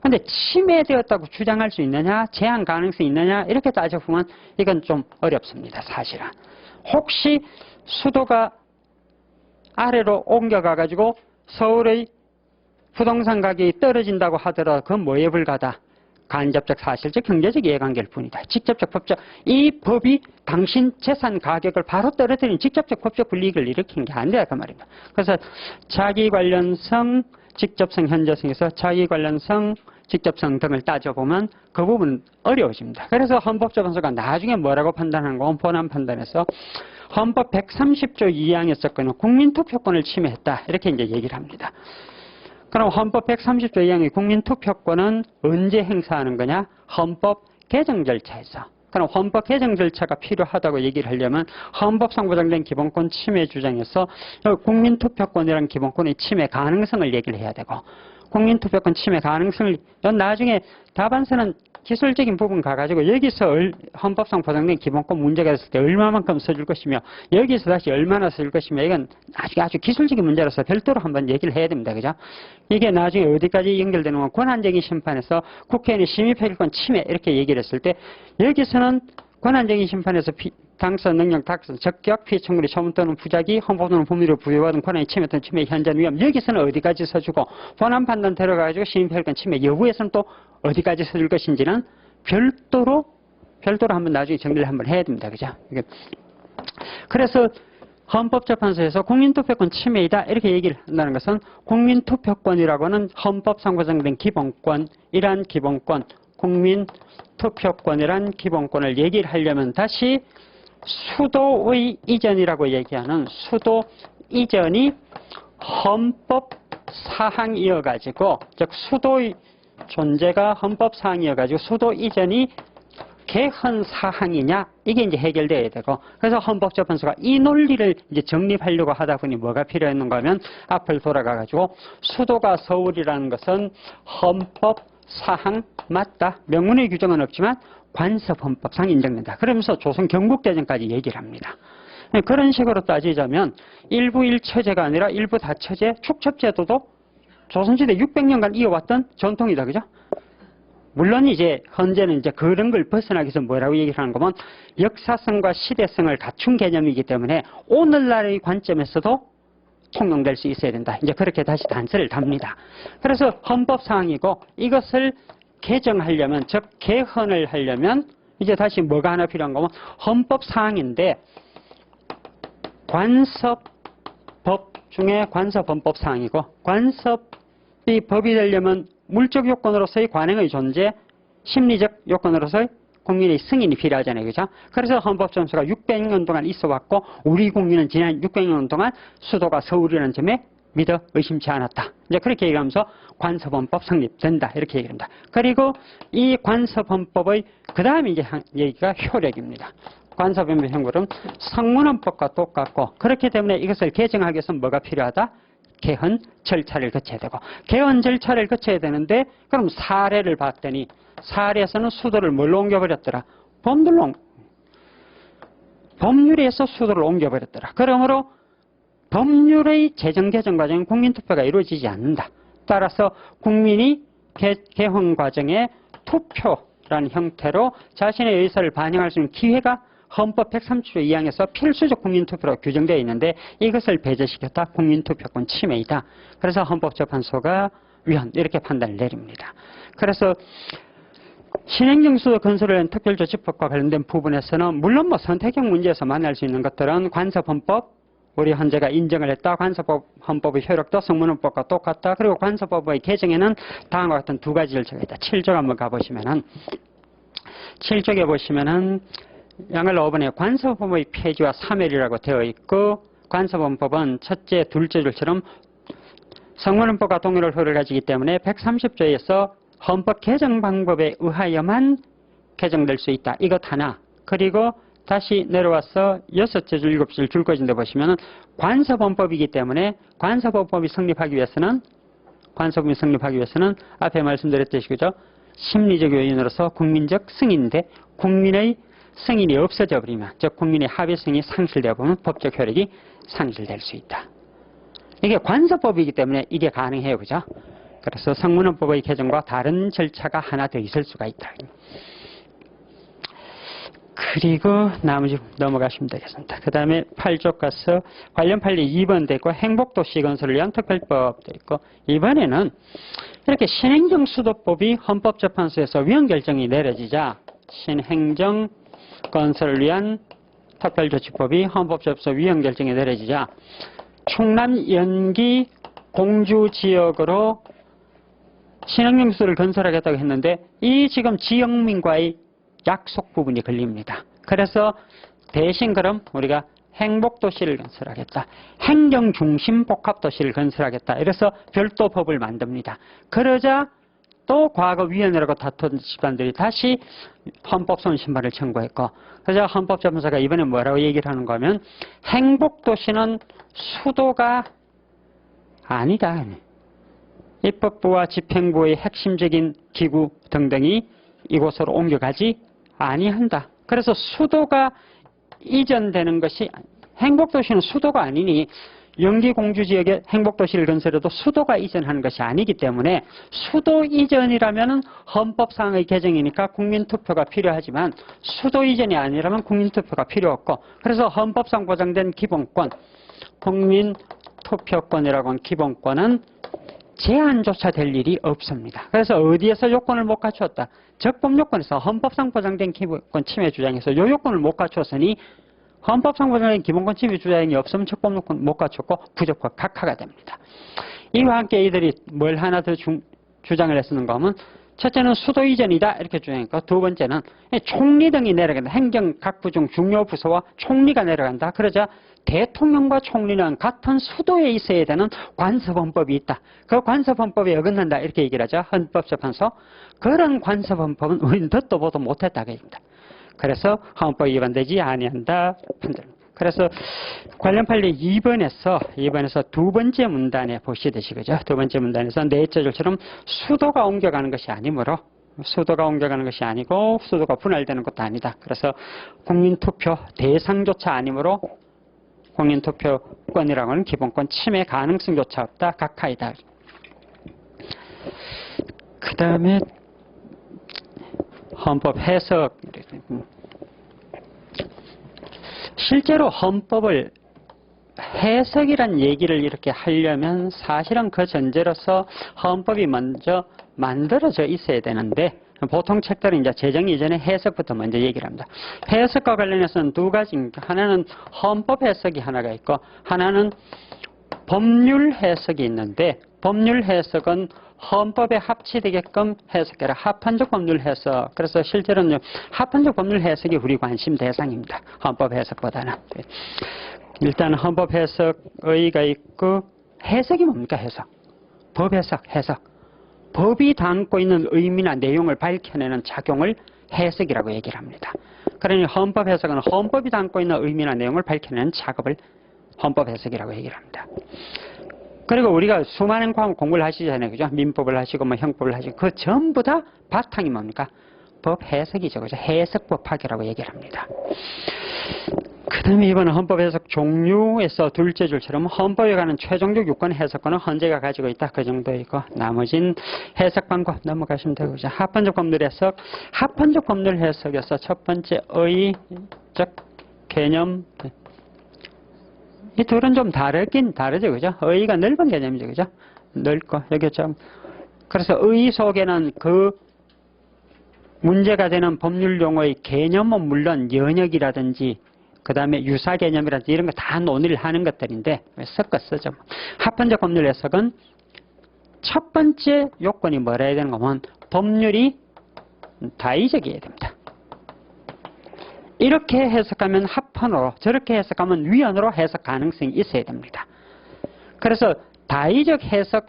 근데 침해되었다고 주장할 수 있느냐 제한 가능성이 있느냐 이렇게 따져보면 이건 좀 어렵습니다. 사실은. 혹시 수도가 아래로 옮겨가 가지고 서울의 부동산 가격이 떨어진다고 하더라도 그건 뭐에 불과하다. 간접적 사실적 경제적 이해관계일 뿐이다. 직접적 법적 이 법이 당신 재산 가격을 바로 떨어뜨리는 직접적 법적 불이익을 일으키는 게 안 돼요. 그 말입니다. 그래서 자기 관련성, 직접성, 현저성에서 자기 관련성, 직접성 등을 따져보면 그 부분은 어려워집니다. 그래서 헌법재판소가 나중에 뭐라고 판단하는 건 본안 판단에서 헌법 130조 2항에 썼거나 국민투표권을 침해했다. 이렇게 이제 얘기를 합니다. 그럼 헌법 130조 2항의 국민투표권은 언제 행사하는 거냐? 헌법 개정 절차에서. 그럼 헌법 개정 절차가 필요하다고 얘기를 하려면 헌법상 보장된 기본권 침해 주장에서 국민투표권이라는 기본권의 침해 가능성을 얘기를 해야 되고 국민투표권 침해 가능성을 나중에 답안서는 기술적인 부분 가가지고 여기서 헌법상 보장된 기본권 문제가 있을 때 얼마만큼 써줄 것이며 여기서 다시 얼마나 써줄 것이며 이건 아주 기술적인 문제라서 별도로 한번 얘기를 해야 됩니다. 그죠? 이게 나중에 어디까지 연결되는 건 권한적인 심판에서 국회의원의 심의표결권 침해 이렇게 얘기를 했을 때 여기서는 권한적인 심판에서 당선 능력, 닥선, 적격, 피해 청구리, 처분 또는 부작위, 헌법 또는 법률을 부여받은 권한이 침해 또는 침해 현저한 위험 여기서는 어디까지 써주고 본안 판단 들어가가지고 심의표결권 침해 여부에서는 또 어디까지 써줄 것인지는 별도로 한번 나중에 정리를 한번 해야 됩니다. 그죠? 그래서 헌법재판소에서 국민투표권 침해이다 이렇게 얘기를 한다는 것은 국민투표권이라고는 헌법상 보장된 기본권, 이러한 기본권, 국민 투표권이란 기본권을 얘기를 하려면 다시 수도의 이전이라고 얘기하는 수도 이전이 헌법 사항이어가지고, 즉 수도의 존재가 헌법 사항이어가지고 수도 이전이 개헌 사항이냐, 이게 이제 해결돼야 되고, 그래서 헌법재판소가 이 논리를 이제 정립하려고 하다 보니 뭐가 필요했는가 하면 앞을 돌아가가지고 수도가 서울이라는 것은 헌법 사항 맞다. 명문의 규정은 없지만 관습헌법상 인정된다. 그러면서 조선 경국대전까지 얘기를 합니다. 그런 식으로 따지자면 일부 1처제가 아니라 일부 다처제, 축첩제도도 조선시대 600년간 이어왔던 전통이다. 그죠? 물론 이제 현재는 이제 그런 걸 벗어나기 위해서 뭐라고 얘기를 하는 거면 역사성과 시대성을 갖춘 개념이기 때문에 오늘날의 관점에서도 통용될 수 있어야 된다. 이제 그렇게 다시 단서를 답니다. 그래서 헌법사항이고 이것을 개정하려면, 즉 개헌을 하려면 이제 다시 뭐가 하나 필요한 거면 헌법사항인데 관습법 중에 관습헌법사항이고, 관습이 법이 되려면 물적 요건으로서의 관행의 존재, 심리적 요건으로서의 국민의 승인이 필요하잖아요. 그죠? 그래서 헌법재판소가 600년 동안 있어 왔고, 우리 국민은 지난 600년 동안 수도가 서울이라는 점에 믿어 의심치 않았다. 이제 그렇게 얘기하면서 관습헌법 성립된다. 이렇게 얘기합니다. 그리고 이 관습헌법의 그 다음에 이제 얘기가 효력입니다. 관습헌법의 효력은 성문헌법과 똑같고, 그렇기 때문에 이것을 개정하기 위해서는 뭐가 필요하다? 개헌 절차를 거쳐야 되고, 개헌 절차를 거쳐야 되는데, 그럼 사례를 봤더니 사례에서는 수도를 뭘로 옮겨버렸더라? 법률에서 수도를 옮겨버렸더라. 그러므로 법률의 제정 개정 과정은 국민투표가 이루어지지 않는다. 따라서 국민이 개헌 과정에 투표라는 형태로 자신의 의사를 반영할 수 있는 기회가 헌법 130조 2항에서 필수적 국민투표로 규정되어 있는데 이것을 배제시켰다. 국민투표권 침해이다. 그래서 헌법재판소가 위헌 이렇게 판단을 내립니다. 그래서 신행정수도 건설을 위한 특별조치법과 관련된 부분에서는 물론 뭐 선택형 문제에서 만날 수 있는 것들은 관습헌법, 우리 헌재가 인정을 했다. 관습헌법의 효력도 성문헌법과 똑같다. 그리고 관습법의 개정에는 다음과 같은 두 가지 절차가 있다. 7조 한번 가보시면은 7조에 보시면은 양을 5번에 관습헌법의 폐지와 사멸이라고 되어 있고, 관습헌법은 첫째, 둘째 줄처럼 성문헌법과 동일한 효력을 가지기 때문에 130조에서 헌법 개정 방법에 의하여만 개정될 수 있다. 이것 하나. 그리고 다시 내려와서 6째 줄, 7줄 줄 꺼진데 보시면은 관습헌법이기 때문에 관습헌법이 성립하기 위해서는 앞에 말씀드렸듯이 그죠? 심리적 요인으로서 국민적 승인인데 국민의 승인이 없어져 버리면, 즉 국민의 합의성이 상실되어 보면 법적 효력이 상실될 수 있다. 이게 관습법이기 때문에 이게 가능해요. 그죠? 그래서 성문헌법의 개정과 다른 절차가 하나 더 있을 수가 있다. 그리고 나머지 넘어가시면 되겠습니다. 그 다음에 8조 가서 관련 판례 2번 돼 있고, 행복도시 건설을 위한 특별법 돼 있고, 이번에는 이렇게 신행정수도법이 헌법재판소에서 위헌 결정이 내려지자 신행정 건설을 위한 특별조치법이 헌법재판소 위헌 결정이 내려지자 충남 연기 공주지역으로 신행정수도를 건설하겠다고 했는데 이 지금 지역민과의 약속 부분이 걸립니다. 그래서 대신 그럼 우리가 행복도시를 건설하겠다. 행정중심 복합도시를 건설하겠다. 이래서 별도 법을 만듭니다. 그러자 또 과거 위헌이라고 다툰 집단들이 다시 헌법소원신발을 청구했고, 그래서 헌법재판소가 이번에 뭐라고 얘기를 하는가 하면 행복도시는 수도가 아니다. 입법부와 집행부의 핵심적인 기구 등등이 이곳으로 옮겨가지 아니한다. 그래서 수도가 이전되는 것이, 행복도시는 수도가 아니니 연기 공주지역에 행복도시를 건설해도 수도가 이전하는 것이 아니기 때문에 수도 이전이라면 헌법상의 개정이니까 국민투표가 필요하지만 수도 이전이 아니라면 국민투표가 필요 없고, 그래서 헌법상 보장된 기본권, 국민투표권이라고 하는 기본권은 제한조차 될 일이 없습니다. 그래서 어디에서 요건을 못 갖추었다? 적법요건에서 헌법상 보장된 기본권 침해 주장에서 이 요건을 못 갖추었으니 헌법상 보장된 기본권 침해 주장이 없으면 적법요건 못 갖췄고 부적법 각하가 됩니다. 이와 함께 이들이 뭘 하나 더 주장을 했었는가 하면 첫째는 수도 이전이다 이렇게 주장했고, 두 번째는 총리 등이 내려간다. 행정각부 중 중요 부서와 총리가 내려간다. 그러자 대통령과 총리는 같은 수도에 있어야 되는 관습헌법이 있다. 그 관습헌법에 어긋난다 이렇게 얘기를 하죠. 헌법재판소. 그런 관습헌법은 우리는 듣도 보도 못했다고 얘기합니다. 그래서 헌법 위반되지 아니한다 판단. 그래서 관련 판례 2번에서 두 번째 문단에 보시듯이, 그죠? 두 번째 문단에서 넷째 줄처럼 수도가 옮겨가는 것이 아니므로, 수도가 옮겨가는 것이 아니고 수도가 분할되는 것도 아니다. 그래서 국민투표 대상조차 아니므로 국민투표권이라고 하는 기본권 침해 가능성조차 없다. 각하이다. 그 다음에 헌법 해석. 실제로 헌법을 해석이란 얘기를 이렇게 하려면 사실은 그 전제로서 헌법이 먼저 만들어져 있어야 되는데, 보통 책들은 이제 제정 이전에 해석부터 먼저 얘기를 합니다. 해석과 관련해서는 두 가지입니다. 하나는 헌법 해석이 하나가 있고, 하나는 법률 해석이 있는데, 법률 해석은 헌법에 합치되게끔 해석해라. 합헌적 법률 해석. 그래서 실제로는 합헌적 법률 해석이 우리 관심 대상입니다. 헌법 해석보다는. 일단 헌법 해석의가 있고, 해석이 뭡니까? 해석. 법 해석, 해석. 법이 담고 있는 의미나 내용을 밝혀내는 작용을 해석이라고 얘기를 합니다. 그러니 헌법 해석은 헌법이 담고 있는 의미나 내용을 밝혀내는 작업을 헌법 해석이라고 얘기를 합니다. 그리고 우리가 수많은 과목 공부를 하시잖아요. 그죠? 민법을 하시고, 형법을 하시고, 그 전부 다 바탕이 뭡니까? 법 해석이죠. 그죠? 해석법 파괴라고 얘기를 합니다. 그 다음에 이번에 헌법 해석 종류에서 둘째 줄처럼 헌법에 관한 최종적 유권 해석권은 헌재가 가지고 있다. 그 정도이고, 나머진 해석 방법 넘어가시면 되고, 그죠? 합헌적 법률 해석. 합헌적 법률 해석에서 첫 번째 의적 개념. 이 둘은 좀 다르긴 다르죠. 그죠? 의의가 넓은 개념이죠. 그죠? 넓고, 여기 좀. 그래서 의의 속에는 그 문제가 되는 법률 용어의 개념은 물론 연역이라든지, 그 다음에 유사 개념이라든지 이런 거 다 논의를 하는 것들인데, 섞어 쓰죠. 합헌적 법률 해석은 첫 번째 요건이 뭐라 해야 되는 거면 법률이 다의적이어야 됩니다. 이렇게 해석하면 합헌으로, 저렇게 해석하면 위헌으로 해석 가능성이 있어야 됩니다. 그래서 다의적 해석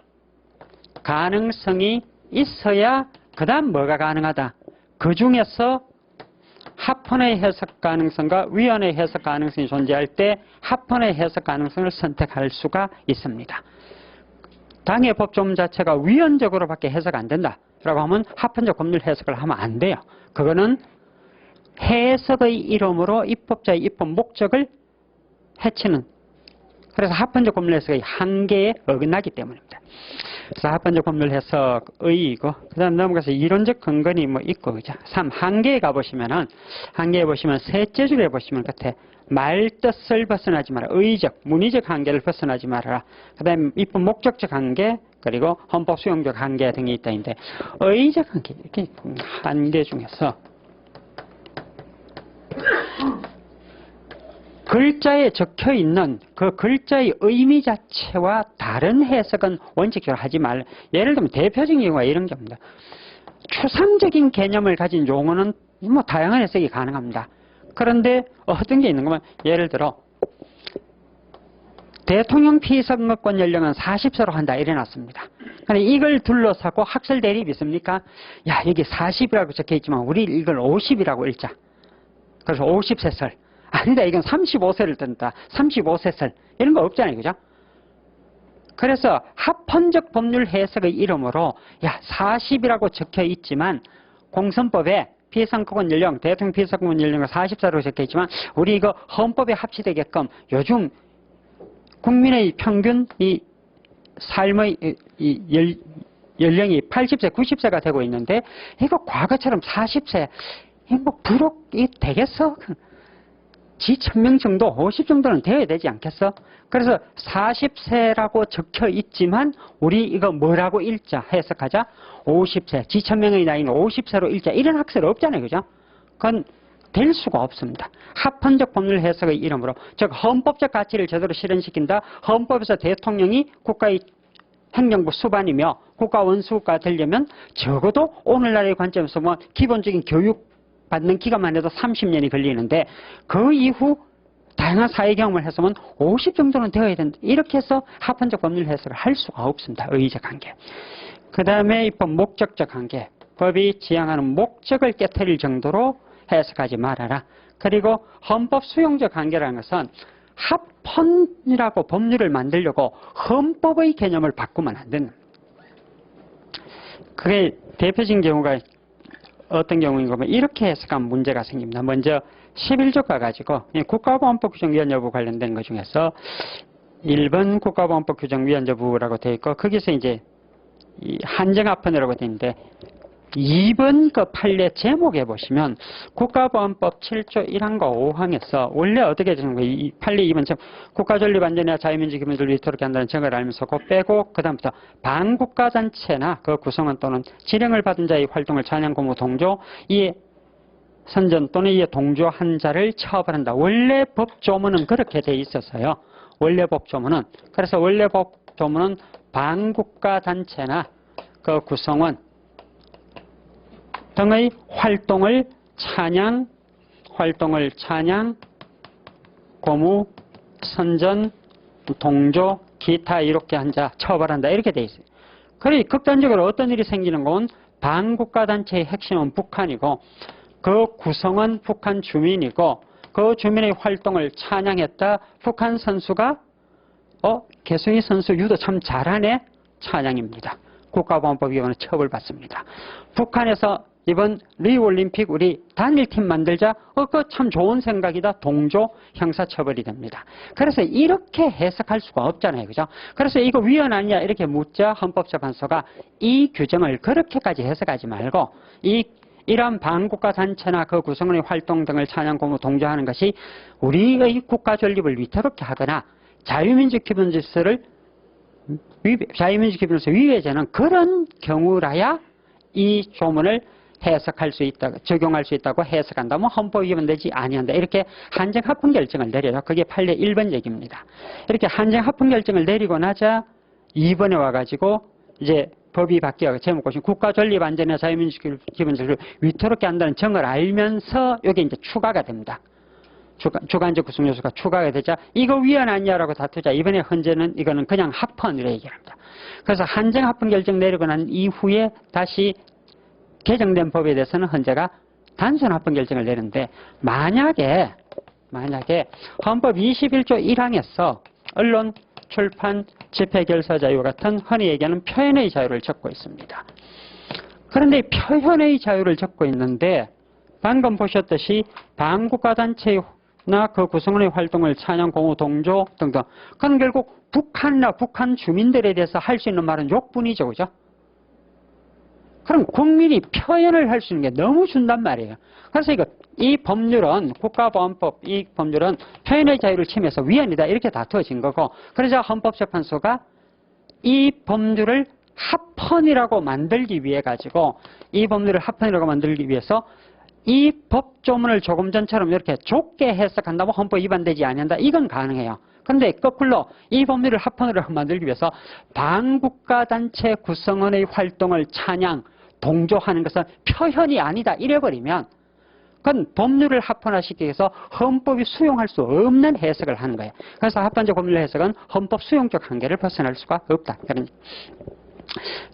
가능성이 있어야 그 다음 뭐가 가능하다. 그 중에서 합헌의 해석 가능성과 위헌의 해석 가능성이 존재할 때 합헌의 해석 가능성을 선택할 수가 있습니다. 당의 법조문 자체가 위헌적으로밖에 해석 안 된다라고 하면 합헌적 법률 해석을 하면 안 돼요. 그거는 해석의 이름으로 입법자의 입법 목적을 해치는, 그래서 합헌적 법률 해석의 한계에 어긋나기 때문입니다. 그래서 합헌적 법률 해석의이고, 그 다음 넘어가서 이론적 근거니 뭐 있고, 그죠? 3. 한계에 가보시면은, 한계에 보시면 셋째 줄에 보시면 끝에 말뜻을 벗어나지 마라. 의의적, 문의적 한계를 벗어나지 말아라. 그 다음에 입법 목적적 한계, 그리고 헌법 수용적 한계 등이 있다는데, 의의적 한계, 이렇게 한계 중에서 글자에 적혀 있는 그 글자의 의미 자체와 다른 해석은 원칙적으로 하지 말. 예를 들면 대표적인 경우가 이런 겁니다. 추상적인 개념을 가진 용어는 뭐 다양한 해석이 가능합니다. 그런데 어떤 게 있는 거면, 예를 들어 대통령 피선거권 연령은 40세로 한다 이래 놨습니다. 근데 이걸 둘러싸고 학설 대립이 있습니까? 야, 여기 40이라고 적혀 있지만 우리 이걸 50이라고 읽자. 그래서 50세 설. 아니다, 이건 35세를 뜬다. 35세 설. 이런 거 없잖아요. 그죠? 그래서 합헌적 법률 해석의 이름으로, 야, 40이라고 적혀 있지만 공선법에 피선거권 연령, 대통령 피선거권 연령은 40세로 적혀 있지만 우리 이거 헌법에 합치되게끔 요즘 국민의 평균 이 삶의 연령이 80세, 90세가 되고 있는데 이거 과거처럼 40세, 뭐 부록이 되겠어? 지 1000명 정도, 50 정도는 되어야 되지 않겠어? 그래서 40세라고 적혀 있지만 우리 이거 뭐라고 읽자, 해석하자. 50세, 지 1000명의 나이는 50세로 읽자. 이런 학설 없잖아요. 그죠? 그건 될 수가 없습니다. 합헌적 법률 해석의 이름으로, 즉 헌법적 가치를 제대로 실현시킨다. 헌법에서 대통령이 국가의 행정부 수반이며 국가 원수가 되려면 적어도 오늘날의 관점에서 뭐 기본적인 교육 받는 기간만 해도 30년이 걸리는데 그 이후 다양한 사회 경험을 했으면 50 정도는 되어야 된다. 이렇게 해서 합헌적 법률 해석을 할 수가 없습니다. 의의적 한계. 그 다음에 입법 목적적 한계. 법이 지향하는 목적을 깨트릴 정도로 해석하지 말아라. 그리고 헌법 수용적 한계라는 것은 합헌이라고 법률을 만들려고 헌법의 개념을 바꾸면 안 되는. 그게 대표적인 경우가 어떤 경우인가 하면 이렇게 해석하면 문제가 생깁니다. 먼저 11조가 가지고 국가보안법 규정 위헌 여부 관련된 것 중에서 1번 국가보안법 규정 위헌 여부라고 되어 있고 거기서 이제 이 한정합헌이라고 되어 있는데 2번 그 판례 제목에 보시면 국가보안법 7조 1항과 5항에서 원래 어떻게 되는 거예요? 이 판례 2번 제목 국가존립 안전이나 자유민주 기본을 위태롭게 한다는 정을 알면서 그거 빼고 그 다음부터 반국가단체나 그 구성원 또는 지령을 받은 자의 활동을 찬양, 공모, 동조 이에 선전 또는 이에 동조한 자를 처벌한다. 원래 법조문은 그렇게 돼 있었어요. 원래 법조문은. 그래서 원래 법조문은 반국가단체나 그 구성원 등의 활동을 찬양, 고무, 선전, 동조, 기타 이렇게 한 자 처벌한다. 이렇게 돼 있어요. 그래 극단적으로 어떤 일이 생기는 건 반국가단체의 핵심은 북한이고 그 구성은 북한 주민이고 그 주민의 활동을 찬양했다. 북한 선수가 개성희 선수 유도 참 잘하네. 찬양입니다. 국가보안법위원회 처벌받습니다. 북한에서 이번 리우올림픽 우리 단일팀 만들자 그거 참 좋은 생각이다. 동조 형사처벌이 됩니다. 그래서 이렇게 해석할 수가 없잖아요. 그죠? 그래서 이거 위헌 아니냐 이렇게 묻자 헌법재판소가 이 규정을 그렇게까지 해석하지 말고 이러한 반국가 단체나 그 구성원의 활동 등을 찬양, 고무, 동조하는 것이 우리의 국가 존립을 위태롭게 하거나 자유민주 기본 질서를 자유민주 기본 질서 위배되는 그런 경우라야 이 조문을 해석할 수 있다, 적용할 수 있다고 해석한다면 헌법 위반되지 아니한다. 이렇게 한정 합헌 결정을 내려요. 그게 판례 1번 얘기입니다. 이렇게 한정 합헌 결정을 내리고 나자 2번에 와가지고 이제 법이 바뀌어 제목 보시면 국가 존립 안전이나 자유민주 기본 질서를 위태롭게 한다는 정을 알면서 이게 이제 추가가 됩니다. 주관적 구성 요소가 추가가 되자 이거 위헌 아니냐라고 다투자 이번에 헌재는 이거는 그냥 합헌으로 얘기합니다. 그래서 한정 합헌 결정 내리고 난 이후에 다시 개정된 법에 대해서는 헌재가 단순 합헌 결정을 내는데 만약에 헌법 21조 1항에서 언론, 출판, 집회, 결사 자유와 같은 흔히 얘기하는 표현의 자유를 적고 있습니다. 그런데 표현의 자유를 적고 있는데 방금 보셨듯이 반국가단체나 그 구성원의 활동을 찬양, 공호, 동조 등등 그건 결국 북한이나 북한 주민들에 대해서 할 수 있는 말은 욕뿐이죠. 그죠? 그럼 국민이 표현을 할 수 있는 게 너무 준단 말이에요. 그래서 이 법률은 국가보안법 이 법률은 표현의 자유를 침해해서 위헌이다 이렇게 다투어진 거고 그래서 헌법재판소가 이 법률을 합헌이라고 만들기 위해 가지고 이 법률을 합헌이라고 만들기 위해서 이 법조문을 조금 전처럼 이렇게 좁게 해석한다고 헌법 위반되지 아니한다 이건 가능해요. 그런데 거꾸로 이 법률을 합헌으로 만들기 위해서 반국가단체 구성원의 활동을 찬양, 동조하는 것은 표현이 아니다 이래버리면 그건 법률을 합헌화시키기 위해서 헌법이 수용할 수 없는 해석을 하는 거예요. 그래서 합헌적 법률 해석은 헌법 수용적 한계를 벗어날 수가 없다.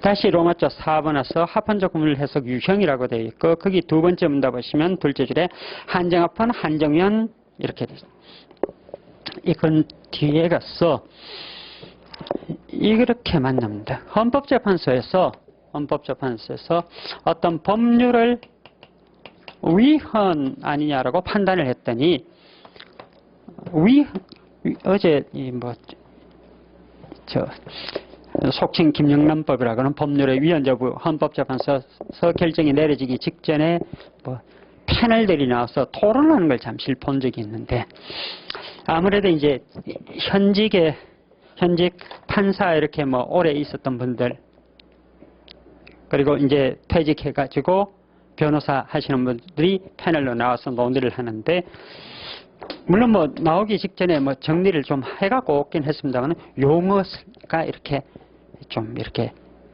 다시 로마조 4번에서 합헌적 법률 해석 유형이라고 되어 있고 거기 두 번째 문답 보시면 둘째 줄에 한정합헌, 한정위헌 이렇게 되어 있습니다. 이건 뒤에 가서 이렇게 만납니다. 헌법재판소에서 어떤 법률을 위헌 아니냐라고 판단을 했더니 어제 속칭 김영란법이라고 하는 법률의 위헌 여부 헌법재판소에서 결정이 내려지기 직전에 패널들이 나와서 토론하는 걸 잠시 본 적이 있는데 아무래도 이제 현직 판사 이렇게 오래 있었던 분들 그리고 이제 퇴직해가지고 변호사 하시는 분들이 패널로 나와서 논의를 하는데 물론 나오기 직전에 정리를 좀 해갖고 오긴 했습니다만 용어가 이렇게 좀 이렇게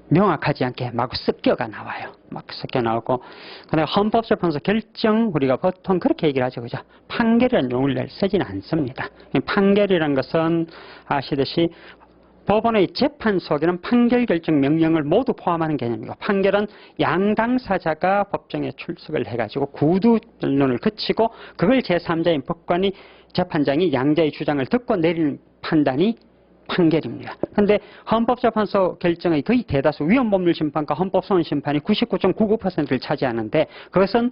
명확하지 않게 막 섞여가 나와요. 막 섞여 나오고, 그다음에 헌법재판소 결정, 우리가 보통 그렇게 얘기를 하죠. 그죠? 판결이라는 용어를 쓰지는 않습니다. 판결이라는 것은 아시듯이 법원의 재판 속에는 판결 결정 명령을 모두 포함하는 개념이고, 판결은 양 당사자가 법정에 출석을 해가지고 구두 변론을 거치고 그걸 제3자인 법관이, 재판장이 양자의 주장을 듣고 내리는 판단이 판결입니다. 그런데 헌법재판소 결정의 거의 대다수, 위헌법률심판과 헌법소원심판이 99.99%를 차지하는데, 그것은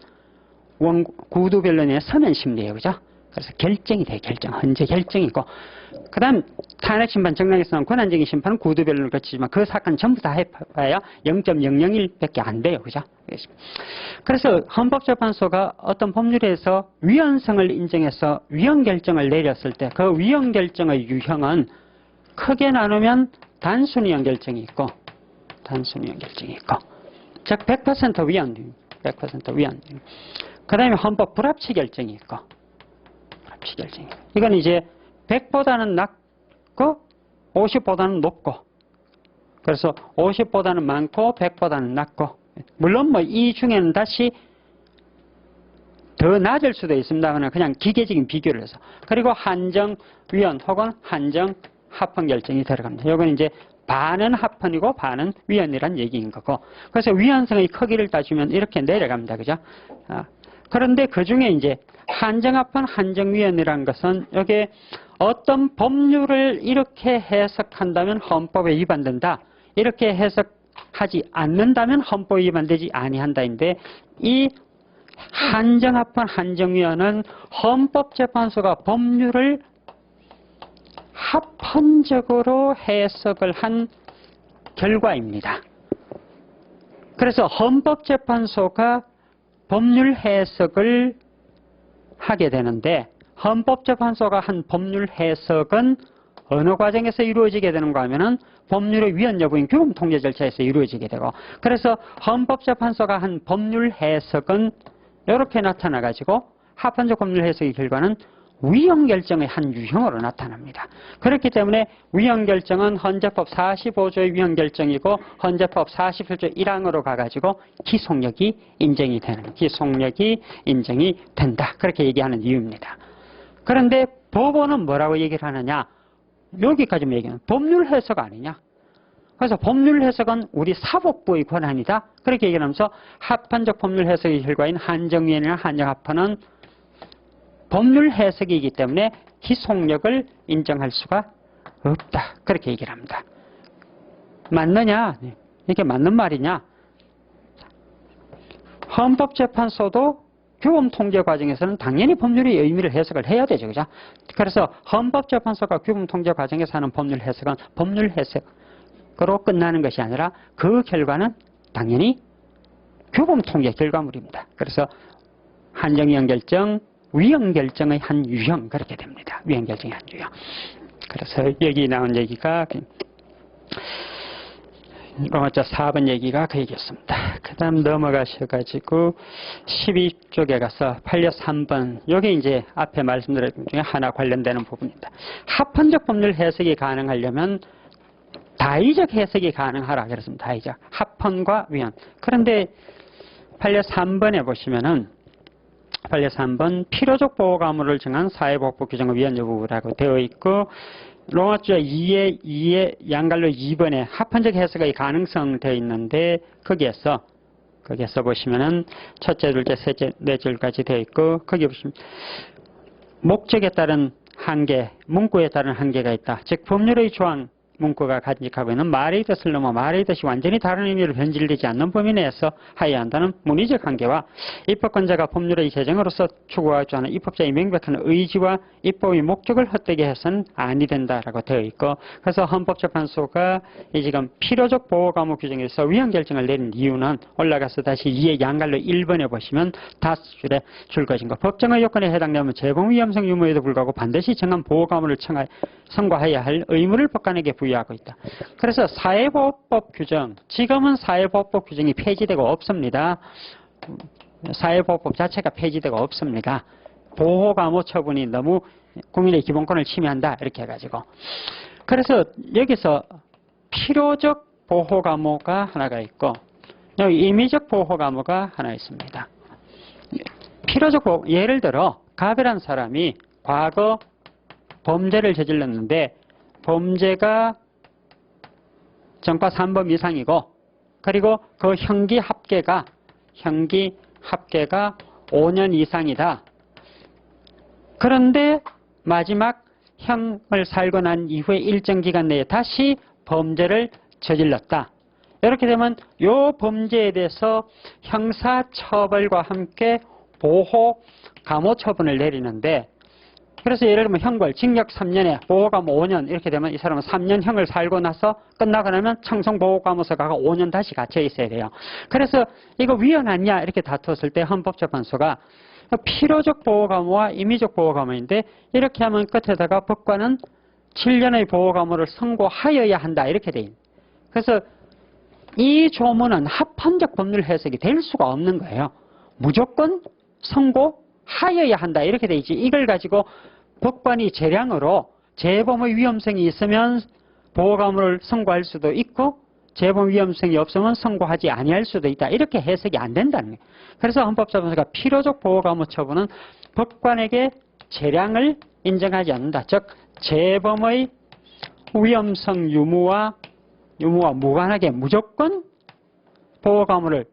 구두변론의 서면심리예요. 그죠? 그래서 결정이 돼요. 결정. 헌재 결정이고, 그 다음 탄핵심판, 정당에서는 권한쟁의 심판은 구두변론을 거치지만 그 사건 전부 다 해봐야 0.001밖에 안 돼요. 그죠? 그래서 헌법재판소가 어떤 법률에서 위헌성을 인정해서 위헌결정을 내렸을 때 그 위헌결정의 유형은 크게 나누면 단순 위헌결정이 있고, 단순 위헌결정이 있고, 즉 100% 위헌, 100% 위헌. 그 다음에 헌법 불합치 결정이 있고, 불합치 결정이. 이건 이제 100보다는 낮고 50보다는 높고, 그래서 50보다는 많고 100보다는 낮고, 물론 뭐 이 중에는 다시 더 낮을 수도 있습니다만 그냥 기계적인 비교를 해서. 그리고 한정 위헌 혹은 한정 합헌 결정이 들어갑니다. 이건 이제 반은 합헌이고 반은 위헌이란 얘기인 거고, 그래서 위헌성의 크기를 따지면 이렇게 내려갑니다. 그죠? 그런데 그 중에 이제 한정합헌, 한정위헌이라는 것은 여기에 어떤 법률을 이렇게 해석한다면 헌법에 위반된다, 이렇게 해석하지 않는다면 헌법에 위반되지 아니한다인데, 이 한정합헌, 한정위헌은 헌법재판소가 법률을 합헌적으로 해석을 한 결과입니다. 그래서 헌법재판소가 법률 해석을 하게 되는데, 헌법재판소가 한 법률 해석은 어느 과정에서 이루어지게 되는가 하면은 법률의 위헌 여부인 규범 통제 절차에서 이루어지게 되고, 그래서 헌법재판소가 한 법률 해석은 이렇게 나타나 가지고 합헌적 법률 해석의 결과는 위헌결정의 한 유형으로 나타납니다. 그렇기 때문에 위헌결정은 헌재법 45조의 위헌결정이고 헌재법 47조 1항으로 가가지고 기속력이 인정이 되는, 기속력이 인정이 된다, 그렇게 얘기하는 이유입니다. 그런데 법원은 뭐라고 얘기를 하느냐? 여기까지만 얘기하는 법률 해석 아니냐? 그래서 법률 해석은 우리 사법부의 권한이다, 그렇게 얘기하면서 합헌적 법률 해석의 결과인 한정위헌이나 한정합헌은 법률 해석이기 때문에 기속력을 인정할 수가 없다, 그렇게 얘기를 합니다. 맞느냐? 이게 맞는 말이냐? 헌법재판소도 규범 통제 과정에서는 당연히 법률의 의미를 해석을 해야 되죠. 그죠? 그래서 헌법재판소가 규범 통제 과정에서 하는 법률 해석은 법률 해석으로 끝나는 것이 아니라 그 결과는 당연히 규범 통제 결과물입니다. 그래서 한정위헌 결정, 위헌 결정의 한 유형, 그렇게 됩니다. 위헌 결정의 한 유형. 그래서 여기 나온 얘기가 로마자 4번 얘기가 그 얘기였습니다. 그 다음 넘어가셔가지고 12쪽에 가서 판례 3번, 요게 이제 앞에 말씀드린 것 중에 하나 관련되는 부분입니다. 합헌적 법률 해석이 가능하려면 다의적 해석이 가능하라 그랬습니다. 다의적. 합헌과 위헌. 그런데 판례 3번에 보시면은, 판례 3번 필요적 보호가물을 정한 사회보호법 규정의 위헌 여부라고 되어 있고, 로마자 2의 양갈로 2번에 합헌적 해석의 가능성 되어 있는데, 거기에서 보시면은 첫째, 둘째, 셋째, 넷째까지 되어 있고, 거기 보시면 목적에 따른 한계, 문구에 따른 한계가 있다. 즉 법률의 조항 문구가 간직하고 있는 말의 뜻을 넘어 말의 뜻이 완전히 다른 의미로 변질되지 않는 범위 내에서 하여야 한다는 문의적 한계와 입법권자가 법률의 제정으로서 추구하지 않은 입법자의 명백한 의지와 입법의 목적을 헛되게 해서는 아니 된다라고 되어 있고, 그래서 헌법재판소가 이 지금 필요적 보호과목 규정에서 위헌 결정을 내린 이유는 올라가서 다시 2의 양갈로 1번에 보시면 5줄에 줄거진 거. 법정의 요건에 해당되면 재범 위험성 유무에도 불구하고 반드시 정한 보호과목을 선고해야 할 의무를 법관에게 부여하고 있다. 그래서 사회보호법 규정, 지금은 사회보호법 규정이 폐지되고 없습니다. 사회보호법 자체가 폐지되고 없습니다. 보호감호 처분이 너무 국민의 기본권을 침해한다, 이렇게 해가지고. 그래서 여기서 필요적 보호 감호가 하나가 있고 여기 임의적 보호 감호가 하나 있습니다. 필요적 보호, 예를 들어 갑이란 사람이 과거 범죄를 저질렀는데 범죄가 전과 3범 이상이고 그리고 그 형기 합계가 5년 이상이다. 그런데 마지막 형을 살고 난 이후에 일정 기간 내에 다시 범죄를 저질렀다. 이렇게 되면 이 범죄에 대해서 형사처벌과 함께 보호 감호 처분을 내리는데 그래서 예를 들면 형벌 징역 3년에 보호감호 5년 이렇게 되면 이 사람은 3년 형을 살고 나서 끝나고 나면 청송보호감호서가 5년 다시 갇혀 있어야 돼요. 그래서 이거 위헌하냐 이렇게 다투었을 때 헌법재판소가 필요적 보호감호와 임의적 보호감호인데 이렇게 하면 끝에다가 법관은 7년의 보호감호를 선고하여야 한다 이렇게 돼 있는. 그래서 이 조문은 합헌적 법률 해석이 될 수가 없는 거예요. 무조건 선고하여야 한다 이렇게 돼 있지. 이걸 가지고 법관이 재량으로 재범의 위험성이 있으면 보호감호를 선고할 수도 있고 재범 위험성이 없으면 선고하지 아니할 수도 있다. 이렇게 해석이 안 된다는 거예요. 그래서 헌법재판소가 필요적 보호감호 처분은 법관에게 재량을 인정하지 않는다. 즉 재범의 위험성 유무와 무관하게 무조건 보호감호를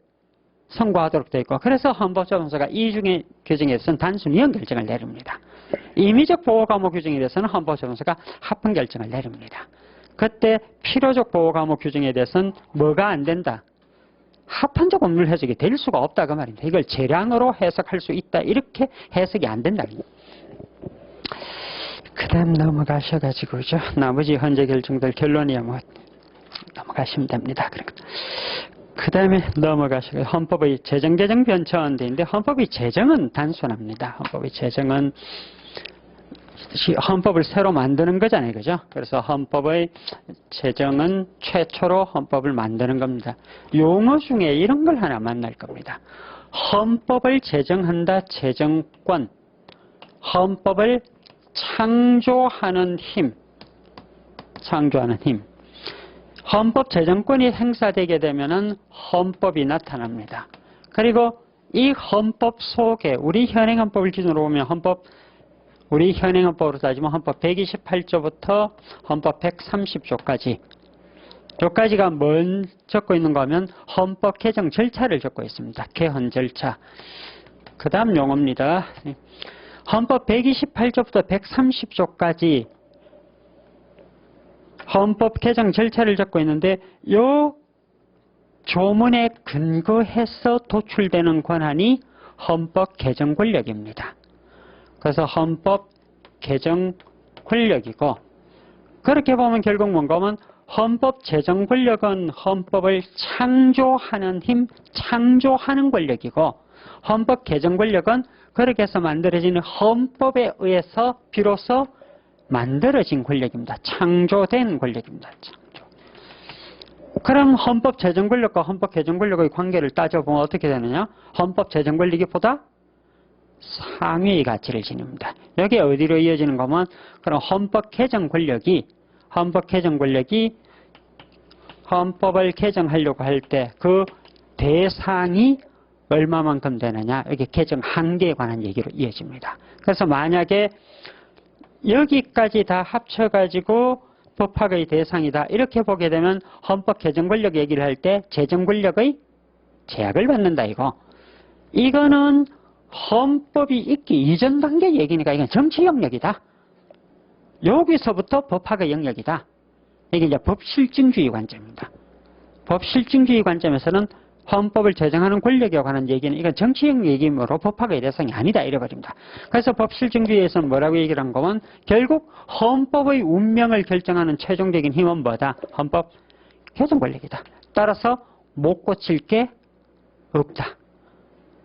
선고하도록 되어 있고 그래서 헌법재판소가 이 중에 규정에 대해서는 단순 위헌 결정을 내립니다. 임의적 보호감호 규정에 대해서는 헌법재판소가 합헌 결정을 내립니다. 그때 필요적 보호감호 규정에 대해서는 뭐가 안 된다? 합헌적 법률 해석이 될 수가 없다 그 말입니다. 이걸 재량으로 해석할 수 있다 이렇게 해석이 안 된다. 그 다음 넘어가셔가지고죠. 나머지 헌재 결정들 결론이야 뭐 넘어가시면 됩니다. 그 다음에 넘어가시고 헌법의 제정 개정 변천대인데 헌법의 제정은 단순합니다. 헌법의 제정은 헌법을 새로 만드는 거잖아요. 그죠? 그래서 헌법의 제정은 최초로 헌법을 만드는 겁니다. 용어 중에 이런 걸 하나 만날 겁니다. 헌법을 제정한다, 제정권. 헌법을 창조하는 힘. 헌법 제정권이 행사되게 되면은 헌법이 나타납니다. 그리고 이 헌법 속에 우리 현행헌법을 기준으로 보면 우리 현행헌법으로 따지면 헌법 128조부터 헌법 130조까지 여기까지가 뭘 적고 있는가 하면 헌법 개정 절차를 적고 있습니다. 개헌 절차. 그 다음 용어입니다. 헌법 128조부터 130조까지 헌법 개정 절차를 적고 있는데 이 조문에 근거해서 도출되는 권한이 헌법 개정 권력입니다. 그래서 헌법 개정 권력이고 그렇게 보면 결국 뭔가 하면 헌법 제정 권력은 헌법을 창조하는 힘, 창조하는 권력이고 헌법 개정 권력은 그렇게 해서 만들어지는 헌법에 의해서 비로소 만들어진 권력입니다. 창조된 권력입니다. 그럼 헌법 제정 권력과 헌법 개정 권력의 관계를 따져보면 어떻게 되느냐? 헌법 제정 권력이 보다 상위의 가치를 지닙니다. 여기 어디로 이어지는 거면 그럼 헌법 개정 권력이 헌법을 개정하려고 할 때 그 대상이 얼마만큼 되느냐? 여기 개정 한계에 관한 얘기로 이어집니다. 그래서 만약에 여기까지 다 합쳐가지고 법학의 대상이다. 이렇게 보게 되면 헌법 개정 권력 얘기를 할 때 제정 권력의 제약을 받는다 이거. 이거는 헌법이 있기 이전 단계 얘기니까 이건 정치 영역이다. 여기서부터 법학의 영역이다. 이게 이제 법실증주의 관점입니다. 법실증주의 관점에서는 헌법을 제정하는 권력에 관한 얘기는 이건 정치적 얘기이므로 법학의 대상이 아니다 이래버립니다. 그래서 법실증주의에서는 뭐라고 얘기를 한 거면 결국 헌법의 운명을 결정하는 최종적인 힘은 뭐다? 헌법 개정 권력이다. 따라서 못 고칠 게 없다.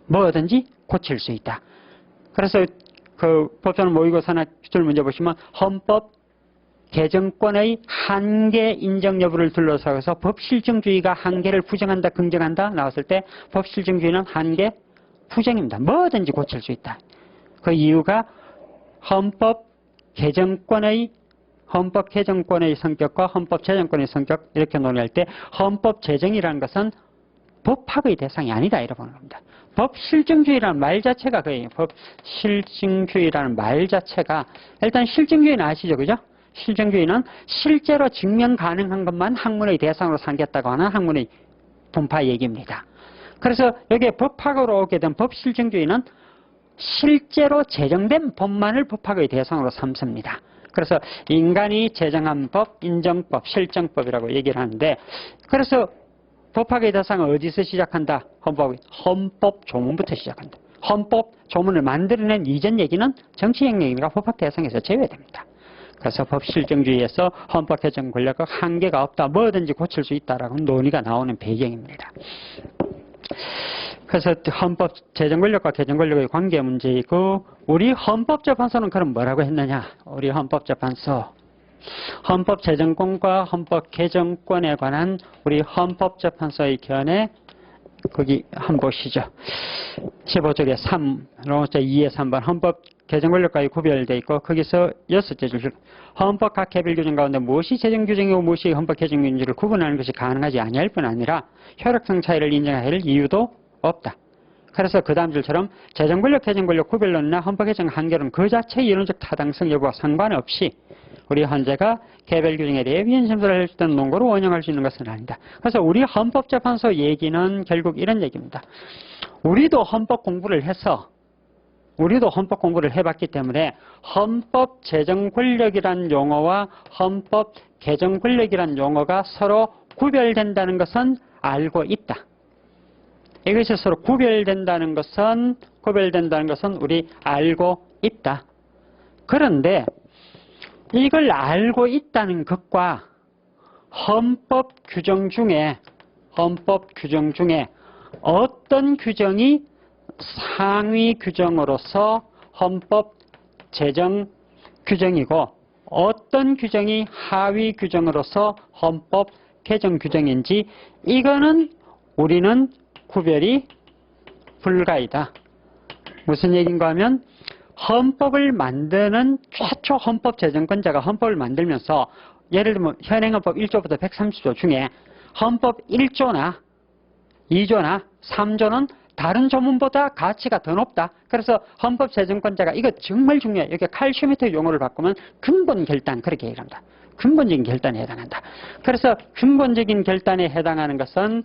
뭐든지 고칠 수 있다. 그래서 그 법조는 모의고사나 기출 문제 보시면 헌법 개정권의 한계 인정 여부를 둘러싸서 법실증주의가 한계를 부정한다, 긍정한다 나왔을 때 법실증주의는 한계 부정입니다. 뭐든지 고칠 수 있다. 그 이유가 헌법 개정권의 헌법 개정권의 성격과 헌법 제정권의 성격 이렇게 논의할 때 헌법 제정이라는 것은 법학의 대상이 아니다 이렇게 보는 겁니다. 법 실증주의라는 말 자체가 거의 법 실증주의라는 말 자체가 일단 실증주의는 아시죠, 그죠? 실증주의는 실제로 증명 가능한 것만 학문의 대상으로 삼겠다고 하는 학문의 분파 얘기입니다. 그래서 여기에 법학으로 오게 된 법 실증주의는 실제로 제정된 법만을 법학의 대상으로 삼습니다. 그래서 인간이 제정한 법, 인정법, 실정법이라고 얘기를 하는데 그래서 법학의 대상은 어디서 시작한다? 헌법 조문부터 시작한다. 헌법 조문을 만들어낸 이전 얘기는 정치혁명이니까 법학 대상에서 제외됩니다. 그래서 법 실정주의에서 헌법 개정 권력과 한계가 없다. 뭐든지 고칠 수 있다라고 논의가 나오는 배경입니다. 그래서 헌법 제정 권력과 개정 권력의 관계 문제이고 우리 헌법재판소는 그럼 뭐라고 했느냐? 우리 헌법재판소 헌법 제정권과 헌법 개정권에 관한 우리 헌법재판소의 견해 거기 한번 보시죠. 15쪽에 3, 로마서 2의 3번 헌법 개정 권력과의 구별되어 있고 거기서 6째 줄 헌법 각 개별 규정 가운데 무엇이 제정 규정이고 무엇이 헌법 개정 규정인지를 구분하는 것이 가능하지 아니할 뿐 아니라 효력성 차이를 인정할 이유도 없다. 그래서 그 다음 줄처럼 제정 권력, 개정 권력 구별론이나 헌법 개정 한결은 그 자체의 이론적 타당성 여부와 상관없이 우리 헌재가 개별 규정에 대해 위헌심사를 할 수 있는 논거로 원용할 수 있는 것은 아니다. 그래서 우리 헌법재판소 얘기는 결국 이런 얘기입니다. 우리도 헌법 공부를 해봤기 때문에 헌법 제정 권력이란 용어와 헌법 개정 권력이란 용어가 서로 구별된다는 것은 알고 있다. 이것이 서로 구별된다는 것은 우리 알고 있다. 그런데 이걸 알고 있다는 것과 헌법 규정 중에 어떤 규정이 상위 규정으로서 헌법 제정 규정이고 어떤 규정이 하위 규정으로서 헌법 개정 규정인지 이거는 우리는 구별이 불가이다. 무슨 얘기인가 하면 헌법을 만드는 최초 헌법 제정권자가 헌법을 만들면서 예를 들면 현행헌법 1조부터 130조 중에 헌법 1조나 2조나 3조는 다른 조문보다 가치가 더 높다. 그래서 헌법 제정권자가 이거 정말 중요해. 여기 칼슘미터 용어를 바꾸면 근본 결단 그렇게 얘기합니다. 근본적인 결단에 해당한다. 그래서 근본적인 결단에 해당하는 것은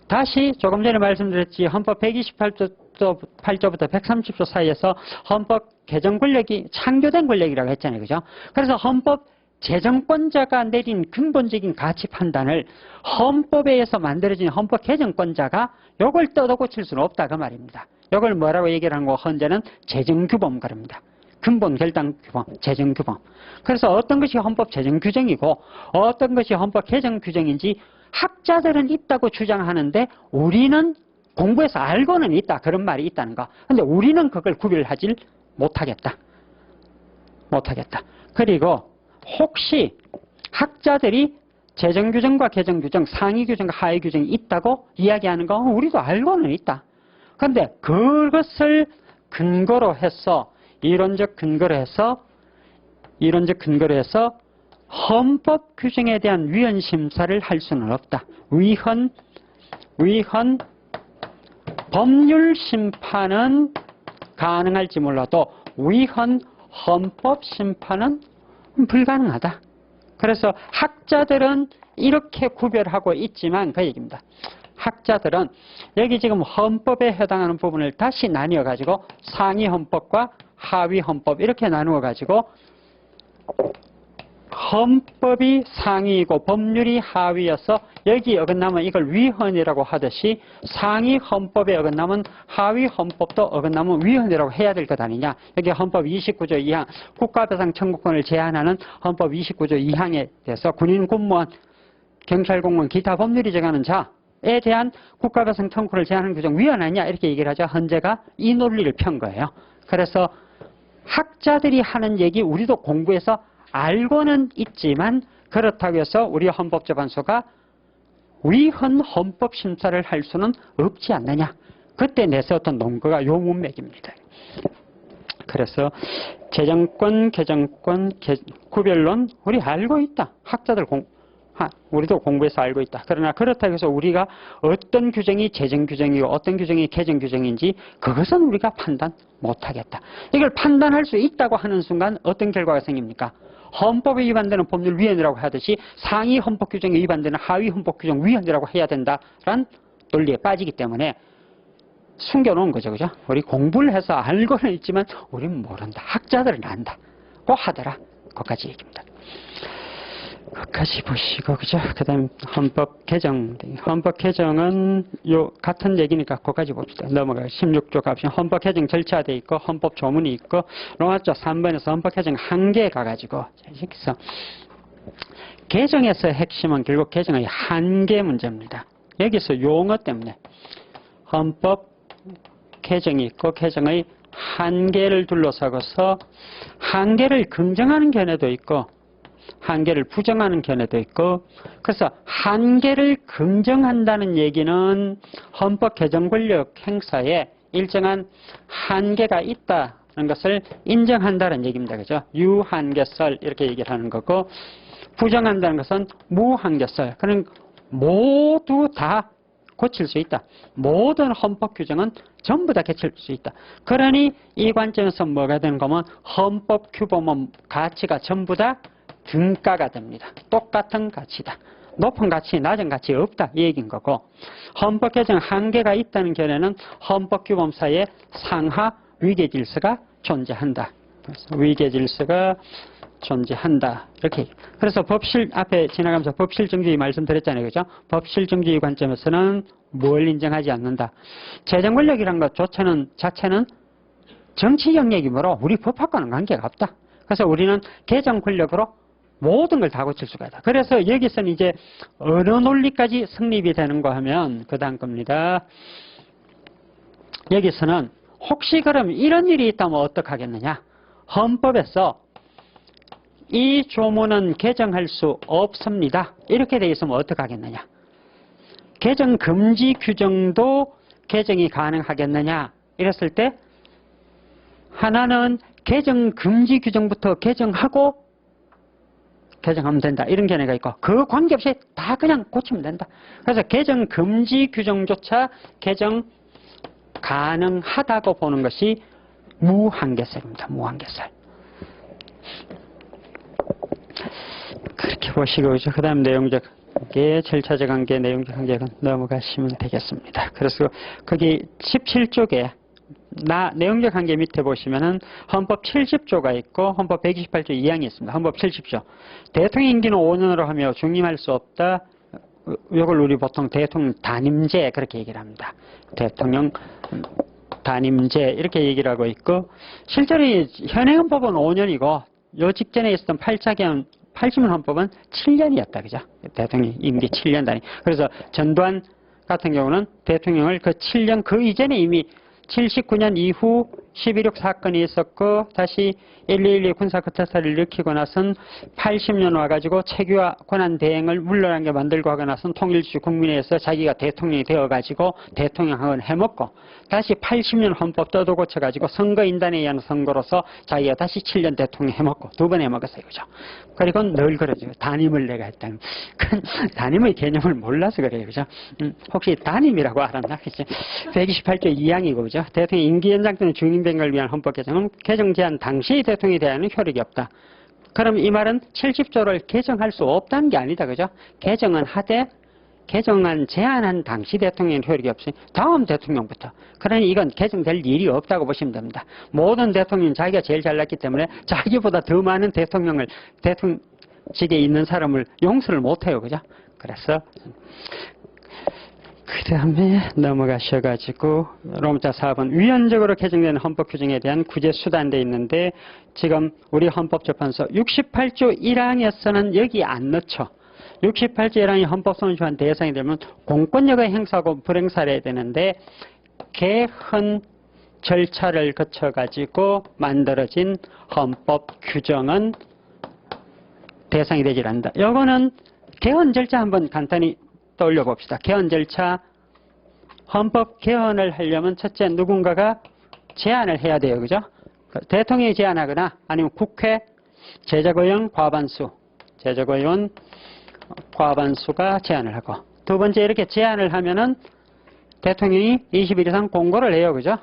다시 조금 전에 말씀드렸지 헌법 128조부터 130조 사이에서 헌법 개정 권력이 창조된 권력이라고 했잖아요. 그죠? 그래서 헌법 제정권자가 내린 근본적인 가치 판단을 헌법에 의해서 만들어진 헌법 개정권자가 이걸 뜯어 고칠 수는 없다 그 말입니다. 이걸 뭐라고 얘기를 하는 거 헌재는 재정규범 그럽니다. 근본 결단 규범, 재정 규범. 그래서 어떤 것이 헌법 재정 규정이고 어떤 것이 헌법 개정 규정인지 학자들은 있다고 주장하는데 우리는 공부해서 알고는 있다. 그런 말이 있다는 거. 근데 우리는 그걸 구별하지 못하겠다. 그리고 혹시 학자들이 재정 규정과 개정 규정, 상위 규정과 하위 규정이 있다고 이야기하는 거 우리도 알고는 있다. 그런데 그것을 근거로 해서 이론적 근거로 해서 헌법 규정에 대한 위헌 심사를 할 수는 없다. 위헌 법률 심판은 가능할지 몰라도 위헌 헌법 심판은 불가능하다. 그래서 학자들은 이렇게 구별하고 있지만 그 얘기입니다. 학자들은 여기 지금 헌법에 해당하는 부분을 다시 나뉘어 가지고 상위 헌법과 하위 헌법 이렇게 나누어 가지고 헌법이 상위이고 법률이 하위여서 여기 어긋나면 이걸 위헌이라고 하듯이 상위 헌법에 어긋나면 하위 헌법도 어긋나면 위헌이라고 해야 될 것 아니냐. 여기 헌법 29조 2항 국가배상 청구권을 제한하는 헌법 29조 2항에 대해서 군인, 공무원, 경찰, 공무원, 기타 법률이 정하는 자에 대한 국가배상 청구를 제한하는 규정 위헌 아니냐 이렇게 얘기를 하죠. 헌재가 이 논리를 편 거예요. 그래서 학자들이 하는 얘기 우리도 공부해서 알고는 있지만 그렇다고 해서 우리 헌법재판소가 위헌 헌법 심사를 할 수는 없지 않느냐. 그때 내세웠던 논거가 요 문맥입니다. 그래서 재정권, 개정권, 구별론 우리 알고 있다. 학자들 우리도 공부해서 알고 있다. 그러나 그렇다고 해서 우리가 어떤 규정이 재정 규정이고 어떤 규정이 개정 규정인지 그것은 우리가 판단 못하겠다. 이걸 판단할 수 있다고 하는 순간 어떤 결과가 생깁니까? 헌법에 위반되는 법률위헌이라고 하듯이 상위 헌법 규정에 위반되는 하위 헌법 규정 위헌이라고 해야 된다라는 논리에 빠지기 때문에 숨겨놓은 거죠. 그죠? 우리 공부를 해서 알고는 있지만 우리는 모른다. 학자들은 안다고 하더라. 그것까지 얘기입니다. 그것까지 보시고, 그죠? 그 다음 헌법 개정. 헌법 개정은 같은 얘기니까 그것까지 봅시다. 넘어가요. 16조 갑시다. 헌법 개정 절차돼 있고, 헌법 조문이 있고, 로마조 3번에서 헌법 개정 한계에 가가지고, 그래서 개정에서 핵심은 결국 개정의 한계 문제입니다. 여기서 용어 때문에 헌법 개정이 있고 개정의 한계를 둘러싸고서 한계를 긍정하는 견해도 있고 한계를 부정하는 견해도 있고 그래서 한계를 긍정한다는 얘기는 헌법 개정 권력 행사에 일정한 한계가 있다는 것을 인정한다는 얘기입니다. 그죠? 유한계설 이렇게 얘기를 하는 거고 부정한다는 것은 무한계설. 그런 모두 다 고칠 수 있다. 모든 헌법 규정은 전부 다 고칠 수 있다. 그러니 이 관점에서 뭐가 되는 거면 헌법 규범은 가치가 전부 다 등가가 됩니다. 똑같은 가치다. 높은 가치, 낮은 가치 없다. 이 얘기인 거고 헌법 개정 한계가 있다는 견해는 헌법 규범 사이에 상하 위계 질서가 존재한다. 그래서 위계 질서가 존재한다. 이렇게. 그래서 법실, 앞에 지나가면서 법실정주의 말씀드렸잖아요. 그죠? 법실정주의 관점에서는 뭘 인정하지 않는다. 재정 권력이란 것 자체는 정치 영역이므로 우리 법학과는 관계가 없다. 그래서 우리는 개정 권력으로 모든 걸 다 고칠 수가 있다. 그래서 여기서는 이제 어느 논리까지 성립이 되는가 하면 그 다음 겁니다. 여기서는 혹시 그럼 이런 일이 있다면 어떡하겠느냐? 헌법에서 이 조문은 개정할 수 없습니다. 이렇게 되어 있으면 어떡하겠느냐? 개정 금지 규정도 개정이 가능하겠느냐? 이랬을 때 하나는 개정 금지 규정부터 개정하고 개정하면 된다. 이런 견해가 있고 그 관계없이 다 그냥 고치면 된다. 그래서 개정 금지 규정조차 개정 가능하다고 보는 것이 무한계설입니다. 무한계설. 그렇게 보시고 그 다음 내용적 관계, 절차적 관계, 내용적 관계는 넘어가시면 되겠습니다. 그래서 거기 17쪽에 내용적 관계 밑에 보시면은 헌법 70조가 있고 헌법 128조 2항이 있습니다. 헌법 70조. 대통령 임기는 5년으로 하며 중임할 수 없다. 이걸 우리 보통 대통령 단임제 그렇게 얘기를 합니다. 대통령 단임제 이렇게 얘기를 하고 있고 실제로 현행 헌법은 5년이고 요 직전에 있었던 80년 헌법은 7년이었다. 그죠? 대통령 임기 7년 단위. 그래서 전두환 같은 경우는 대통령을 그 7년 그 이전에 이미 79년 이후 11.6 사건이 있었고 다시 1.2.12 군사쿠데타를 일으키고 나선 80년 와가지고 체계화 권한 대행을 물러나게 만들고 하고 나선 통일주의 국민회에서 자기가 대통령이 되어가지고 대통령학원 해먹고 다시 80년 헌법 떠도 고쳐가지고 선거인단에 의한 선거로서 자기가 다시 7년 대통령 해먹고 두 번 해먹었어요. 그죠? 그리고 늘 그러죠. 단임을 내가 했다는. 단임의 개념을 몰라서 그래요. 그죠? 혹시 단임이라고 알았나? 그죠? 128조 2항이고, 그죠? 대통령 임기 연장 또는 중임 변경을 위한 헌법 개정은 개정 제한 당시의 대통령에 대한 효력이 없다. 그럼 이 말은 70조를 개정할 수 없다는 게 아니다. 그죠? 개정은 하되 개정안 제한한 당시 대통령의 효력이 없으니 다음 대통령부터. 그러니 이건 개정될 일이 없다고 보시면 됩니다. 모든 대통령은 자기가 제일 잘났기 때문에 자기보다 더 많은 대통령직에 있는 사람을 용서를 못해요. 그죠? 그래서 그 다음에 넘어가셔가지고 로마자 4번 위헌적으로 개정된 헌법 규정에 대한 구제 수단돼 있는데 지금 우리 헌법재판소 68조 1항에서는 여기 안 넣죠. 68조 1항이 헌법소원시효한 대상이 되면 공권력의 행사하고 불행사를 해야 되는데 개헌 절차를 거쳐가지고 만들어진 헌법 규정은 대상이 되질 않는다. 요거는 개헌 절차 한번 간단히 떠올려 봅시다. 개헌 절차, 헌법 개헌을 하려면 첫째 누군가가 제안을 해야 돼요. 그죠? 대통령이 제안하거나 아니면 국회 제적의원 과반수가 제안을 하고, 두 번째 이렇게 제안을 하면은 대통령이 20일 이상 공고를 해요. 그죠?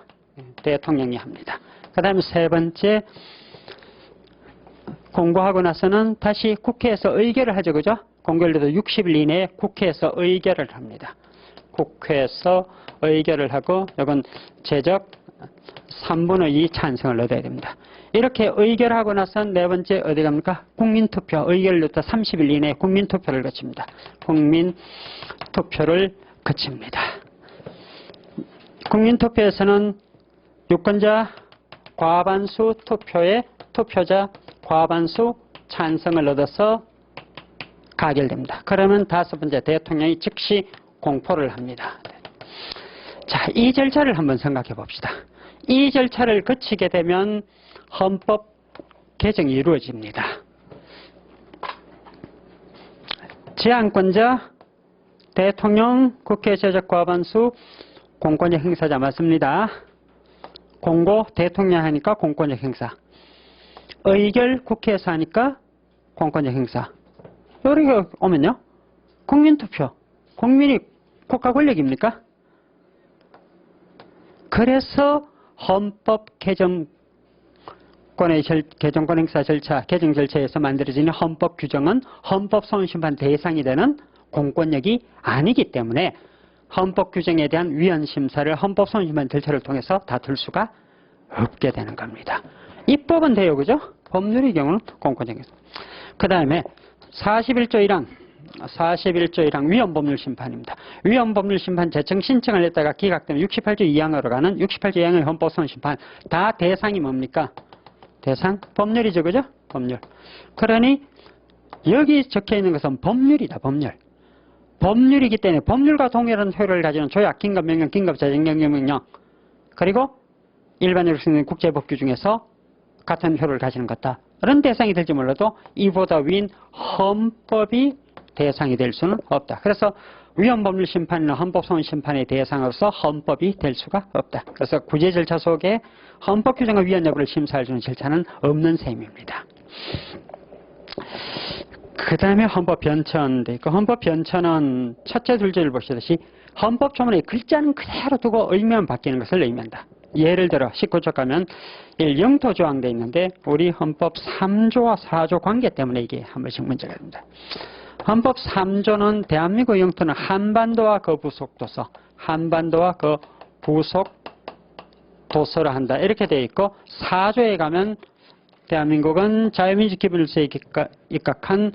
대통령이 합니다. 그 다음에 세 번째, 공고하고 나서는 다시 국회에서 의결을 하죠. 그죠? 공고를 해도 60일 이내에 국회에서 의결을 합니다. 국회에서 의결을 하고, 이건 제적 3분의 2 찬성을 얻어야 됩니다. 이렇게 의결하고 나선 네 번째 어디 갑니까? 국민투표. 의결로부터 30일 이내에 국민투표를 거칩니다. 국민투표를 거칩니다. 국민투표에서는 유권자 과반수 투표에 투표자 과반수 찬성을 얻어서 가결됩니다. 그러면 다섯 번째, 대통령이 즉시 공포를 합니다. 자, 이 절차를 한번 생각해 봅시다. 이 절차를 거치게 되면 헌법 개정이 이루어집니다. 제안권자, 대통령, 국회 제적 과반수, 공권력 행사자 맞습니다. 공고 대통령 하니까 공권력 행사. 의결 국회에서 하니까 공권력 행사. 이렇게 오면요, 국민투표. 국민이 국가 권력입니까? 그래서 헌법 개정권의 개정권 행사 절차, 개정 절차에서 만들어지는 헌법 규정은 헌법 소원심판 대상이 되는 공권력이 아니기 때문에 헌법 규정에 대한 위헌 심사를 헌법 소원심판 절차를 통해서 다툴 수가 없게 되는 겁니다. 입법은 돼요, 그죠? 법률의 경우는 공권력에서. 그 다음에 41조 1항 위헌법률 심판입니다. 위헌법률 심판 제청 신청을 했다가 기각되면 68조 2항으로 가는 68조 2항의 헌법 소원 심판. 다 대상이 뭡니까? 대상? 법률이죠, 그죠? 법률. 그러니 여기 적혀 있는 것은 법률이다, 법률. 법률이기 때문에 법률과 동일한 효력을 가지는 조약, 긴급 명령, 긴급 자정 명령, 그리고 일반적으로 쓰는 국제법규 중에서 같은 효력을 가지는 것다. 그런 대상이 될지 몰라도 이보다 위인 헌법이 대상이 될 수는 없다. 그래서 위헌법률 심판이나 헌법소원 심판의 대상으로서 헌법이 될 수가 없다. 그래서 구제 절차 속에 헌법 규정의 위헌 여부를 심사할 수 있는 절차는 없는 셈입니다. 그 다음에 헌법 변천도 있고, 헌법 변천은 첫째, 둘째를 보시듯이 헌법 조문의 글자는 그대로 두고 의미만 바뀌는 것을 의미한다. 예를 들어 19조 가면 영토 조항되어 있는데 우리 헌법 3조와 4조 관계 때문에 이게 한 번씩 문제가 됩니다. 헌법 3조는 대한민국 영토는 한반도와 그 부속도서, 한반도와 그 부속도서를 한다, 이렇게 되어 있고, 4조에 가면 대한민국은 자유민주 기본질서에 입각한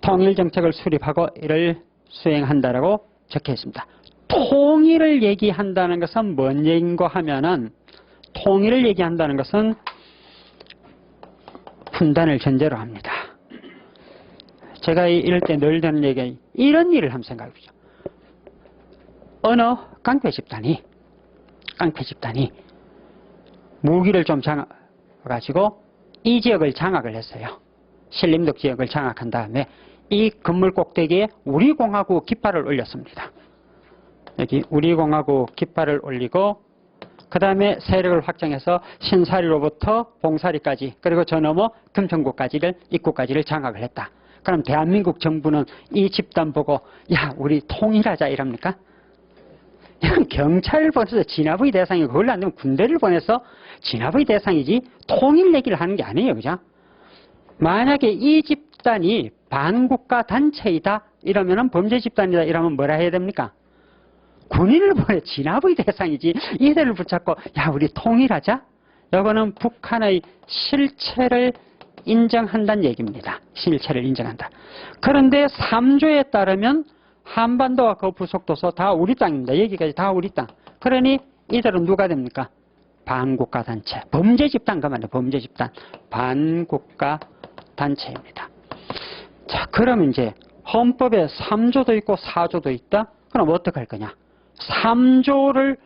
통일정책을 수립하고 이를 수행한다라고 적혀 있습니다. 통일을 얘기한다는 것은 뭔 얘기인가 하면은, 통일을 얘기한다는 것은 분단을 전제로 합니다. 제가 이럴 때 늘 드는 얘기가 이런 일을 한번 생각해 보죠. 어느 깡패 집단이 무기를 좀 가지고 이 지역을 장악을 했어요. 신림동 지역을 장악한 다음에 이 건물 꼭대기에 우리공화국 깃발을 올렸습니다. 여기 우리공화국 깃발을 올리고, 그 다음에 세력을 확장해서 신사리로부터 봉사리까지, 그리고 저 너머 금천구까지를, 입구까지를 장악을 했다. 그럼 대한민국 정부는 이 집단 보고 야, 우리 통일하자 이럽니까? 경찰을 보내서 진압의 대상이고, 그걸 안 되면 군대를 보내서 진압의 대상이지 통일 얘기를 하는 게 아니에요, 그죠? 만약에 이 집단이 반국가 단체이다 이러면은 범죄 집단이다 이러면 뭐라 해야 됩니까? 군인을 보내 진압의 대상이지 이들을 붙잡고 야, 우리 통일하자? 이거는 북한의 실체를 인정한다는 얘기입니다. 실체를 인정한다. 그런데 3조에 따르면 한반도와 그 부속도서 다 우리 땅입니다. 여기까지 다 우리 땅. 그러니 이들은 누가 됩니까? 반국가 단체. 범죄 집단 그만해. 범죄 집단. 반국가 단체입니다. 자, 그럼 이제 헌법에 3조도 있고 4조도 있다? 그럼 어떻게 할 거냐? 3조를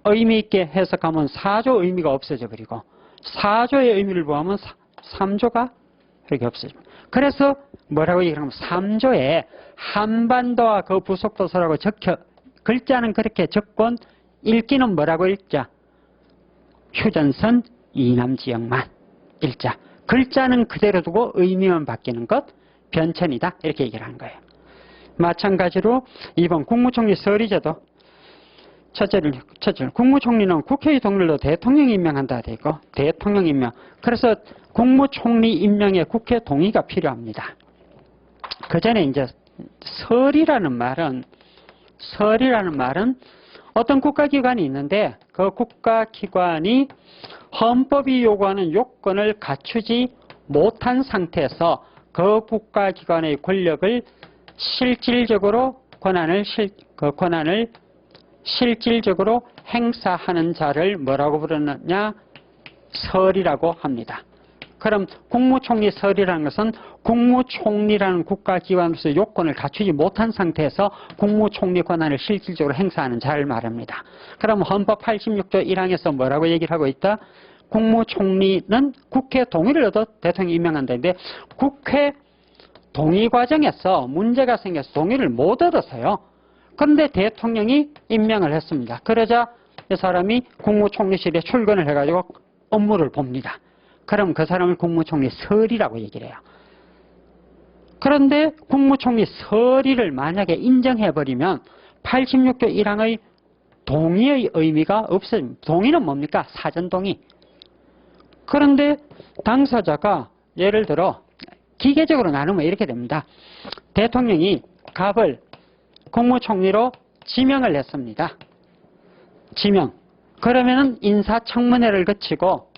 의미 있게 해석하면 4조 의미가 없어져 버리고, 4조의 의미를 보면 3조가 이렇게 없어집니다. 그래서 뭐라고 얘기하면 3조에 한반도와 그 부속도서라고 적혀, 글자는 그렇게 적곤 읽기는 뭐라고 읽자? 휴전선 이남지역만 일자. 글자는 그대로 두고 의미만 바뀌는 것 변천이다. 이렇게 얘기를 하는 거예요. 마찬가지로 이번 국무총리 서리제도 첫째를 국무총리는 국회의 동의로 대통령이 임명한다 되고 대통령 임명. 그래서 국무총리 임명에 국회 동의가 필요합니다. 그 전에 이제 설이라는 말은 어떤 국가기관이 있는데 그 국가기관이 헌법이 요구하는 요건을 갖추지 못한 상태에서 그 국가기관의 권력을 실질적으로 권한을 실질적으로 행사하는 자를 뭐라고 부르느냐? 설이라고 합니다. 그럼 국무총리 설이라는 것은 국무총리라는 국가기관으로서 요건을 갖추지 못한 상태에서 국무총리 권한을 실질적으로 행사하는 자를 말합니다. 그럼 헌법 86조 1항에서 뭐라고 얘기를 하고 있다? 국무총리는 국회 동의를 얻어 대통령이 임명한다는데 국회 동의 과정에서 문제가 생겨서 동의를 못 얻어서요. 그런데 대통령이 임명을 했습니다. 그러자 이 사람이 국무총리실에 출근을 해가지고 업무를 봅니다. 그럼 그 사람을 국무총리 설이라고 얘기를 해요. 그런데 국무총리 설의를 만약에 인정해버리면 86조 1항의 동의의 의미가 없어집니다. 동의는 뭡니까? 사전동의. 그런데 당사자가 예를 들어 기계적으로 나누면 이렇게 됩니다. 대통령이 갑을 국무총리로 지명을 했습니다. 지명. 그러면은 인사청문회를 거치고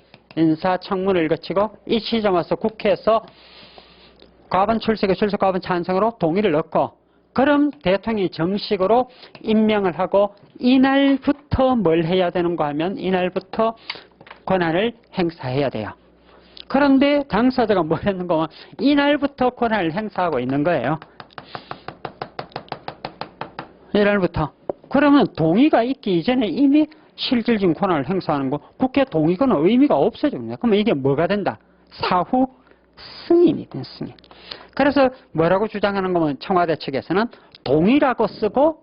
이 시점 와서 국회에서 과반 출석, 과반 찬성으로 동의를 얻고 그럼 대통령이 정식으로 임명을 하고 이날부터 뭘 해야 되는가 하면 이날부터 권한을 행사해야 돼요. 그런데 당사자가 뭘 했는가 하면 이날부터 권한을 행사하고 있는 거예요. 이날부터. 그러면 동의가 있기 이전에 이미 실질적인 권한을 행사하는 거 국회 동의권은 의미가 없어집니다. 그러면 이게 뭐가 된다? 사후 승인이 된 승인. 그래서 뭐라고 주장하는 거면 청와대 측에서는 동의라고 쓰고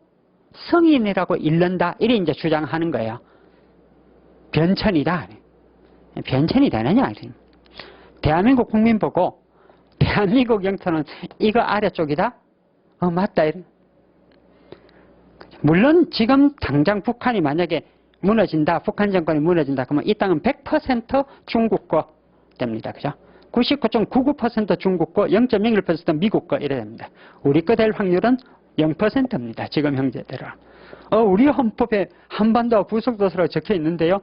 승인이라고 읽는다. 이래 이제 주장하는 거예요. 변천이다. 변천이 되느냐? 대한민국 국민 보고 대한민국 영토는 이거 아래쪽이다? 맞다. 물론 지금 당장 북한이 만약에 무너진다, 북한 정권이 무너진다, 그러면 이 땅은 100% 중국 거 됩니다. 그죠? 99.99% 중국 거, 0.01% 미국 거 이래 됩니다. 우리 거 될 확률은 0%입니다. 지금 형제대로. 우리 헌법에 한반도와 부속도서라고 적혀 있는데요.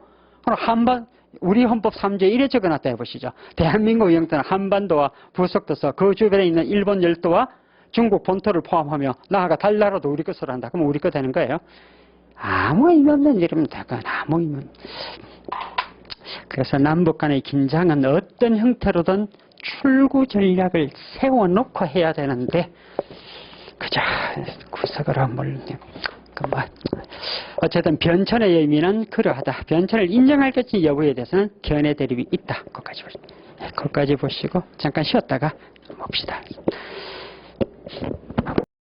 우리 헌법 3조에 이래 적어놨다 해보시죠. 대한민국 영토는 한반도와 부속도서, 그 주변에 있는 일본 열도와 중국 본토를 포함하며 나아가 달나라도 우리 것으로 한다. 그러면 우리 거 되는 거예요. 아무 의미 없는 일입니다. 그건 아무 의미 없는. 그래서 남북 간의 긴장은 어떤 형태로든 출구 전략을 세워놓고 해야 되는데 그저 구석으로 어쨌든 변천의 의미는 그러하다. 변천을 인정할 것인지 여부에 대해서는 견해 대립이 있다. 거기까지 보시고 잠깐 쉬었다가 봅시다.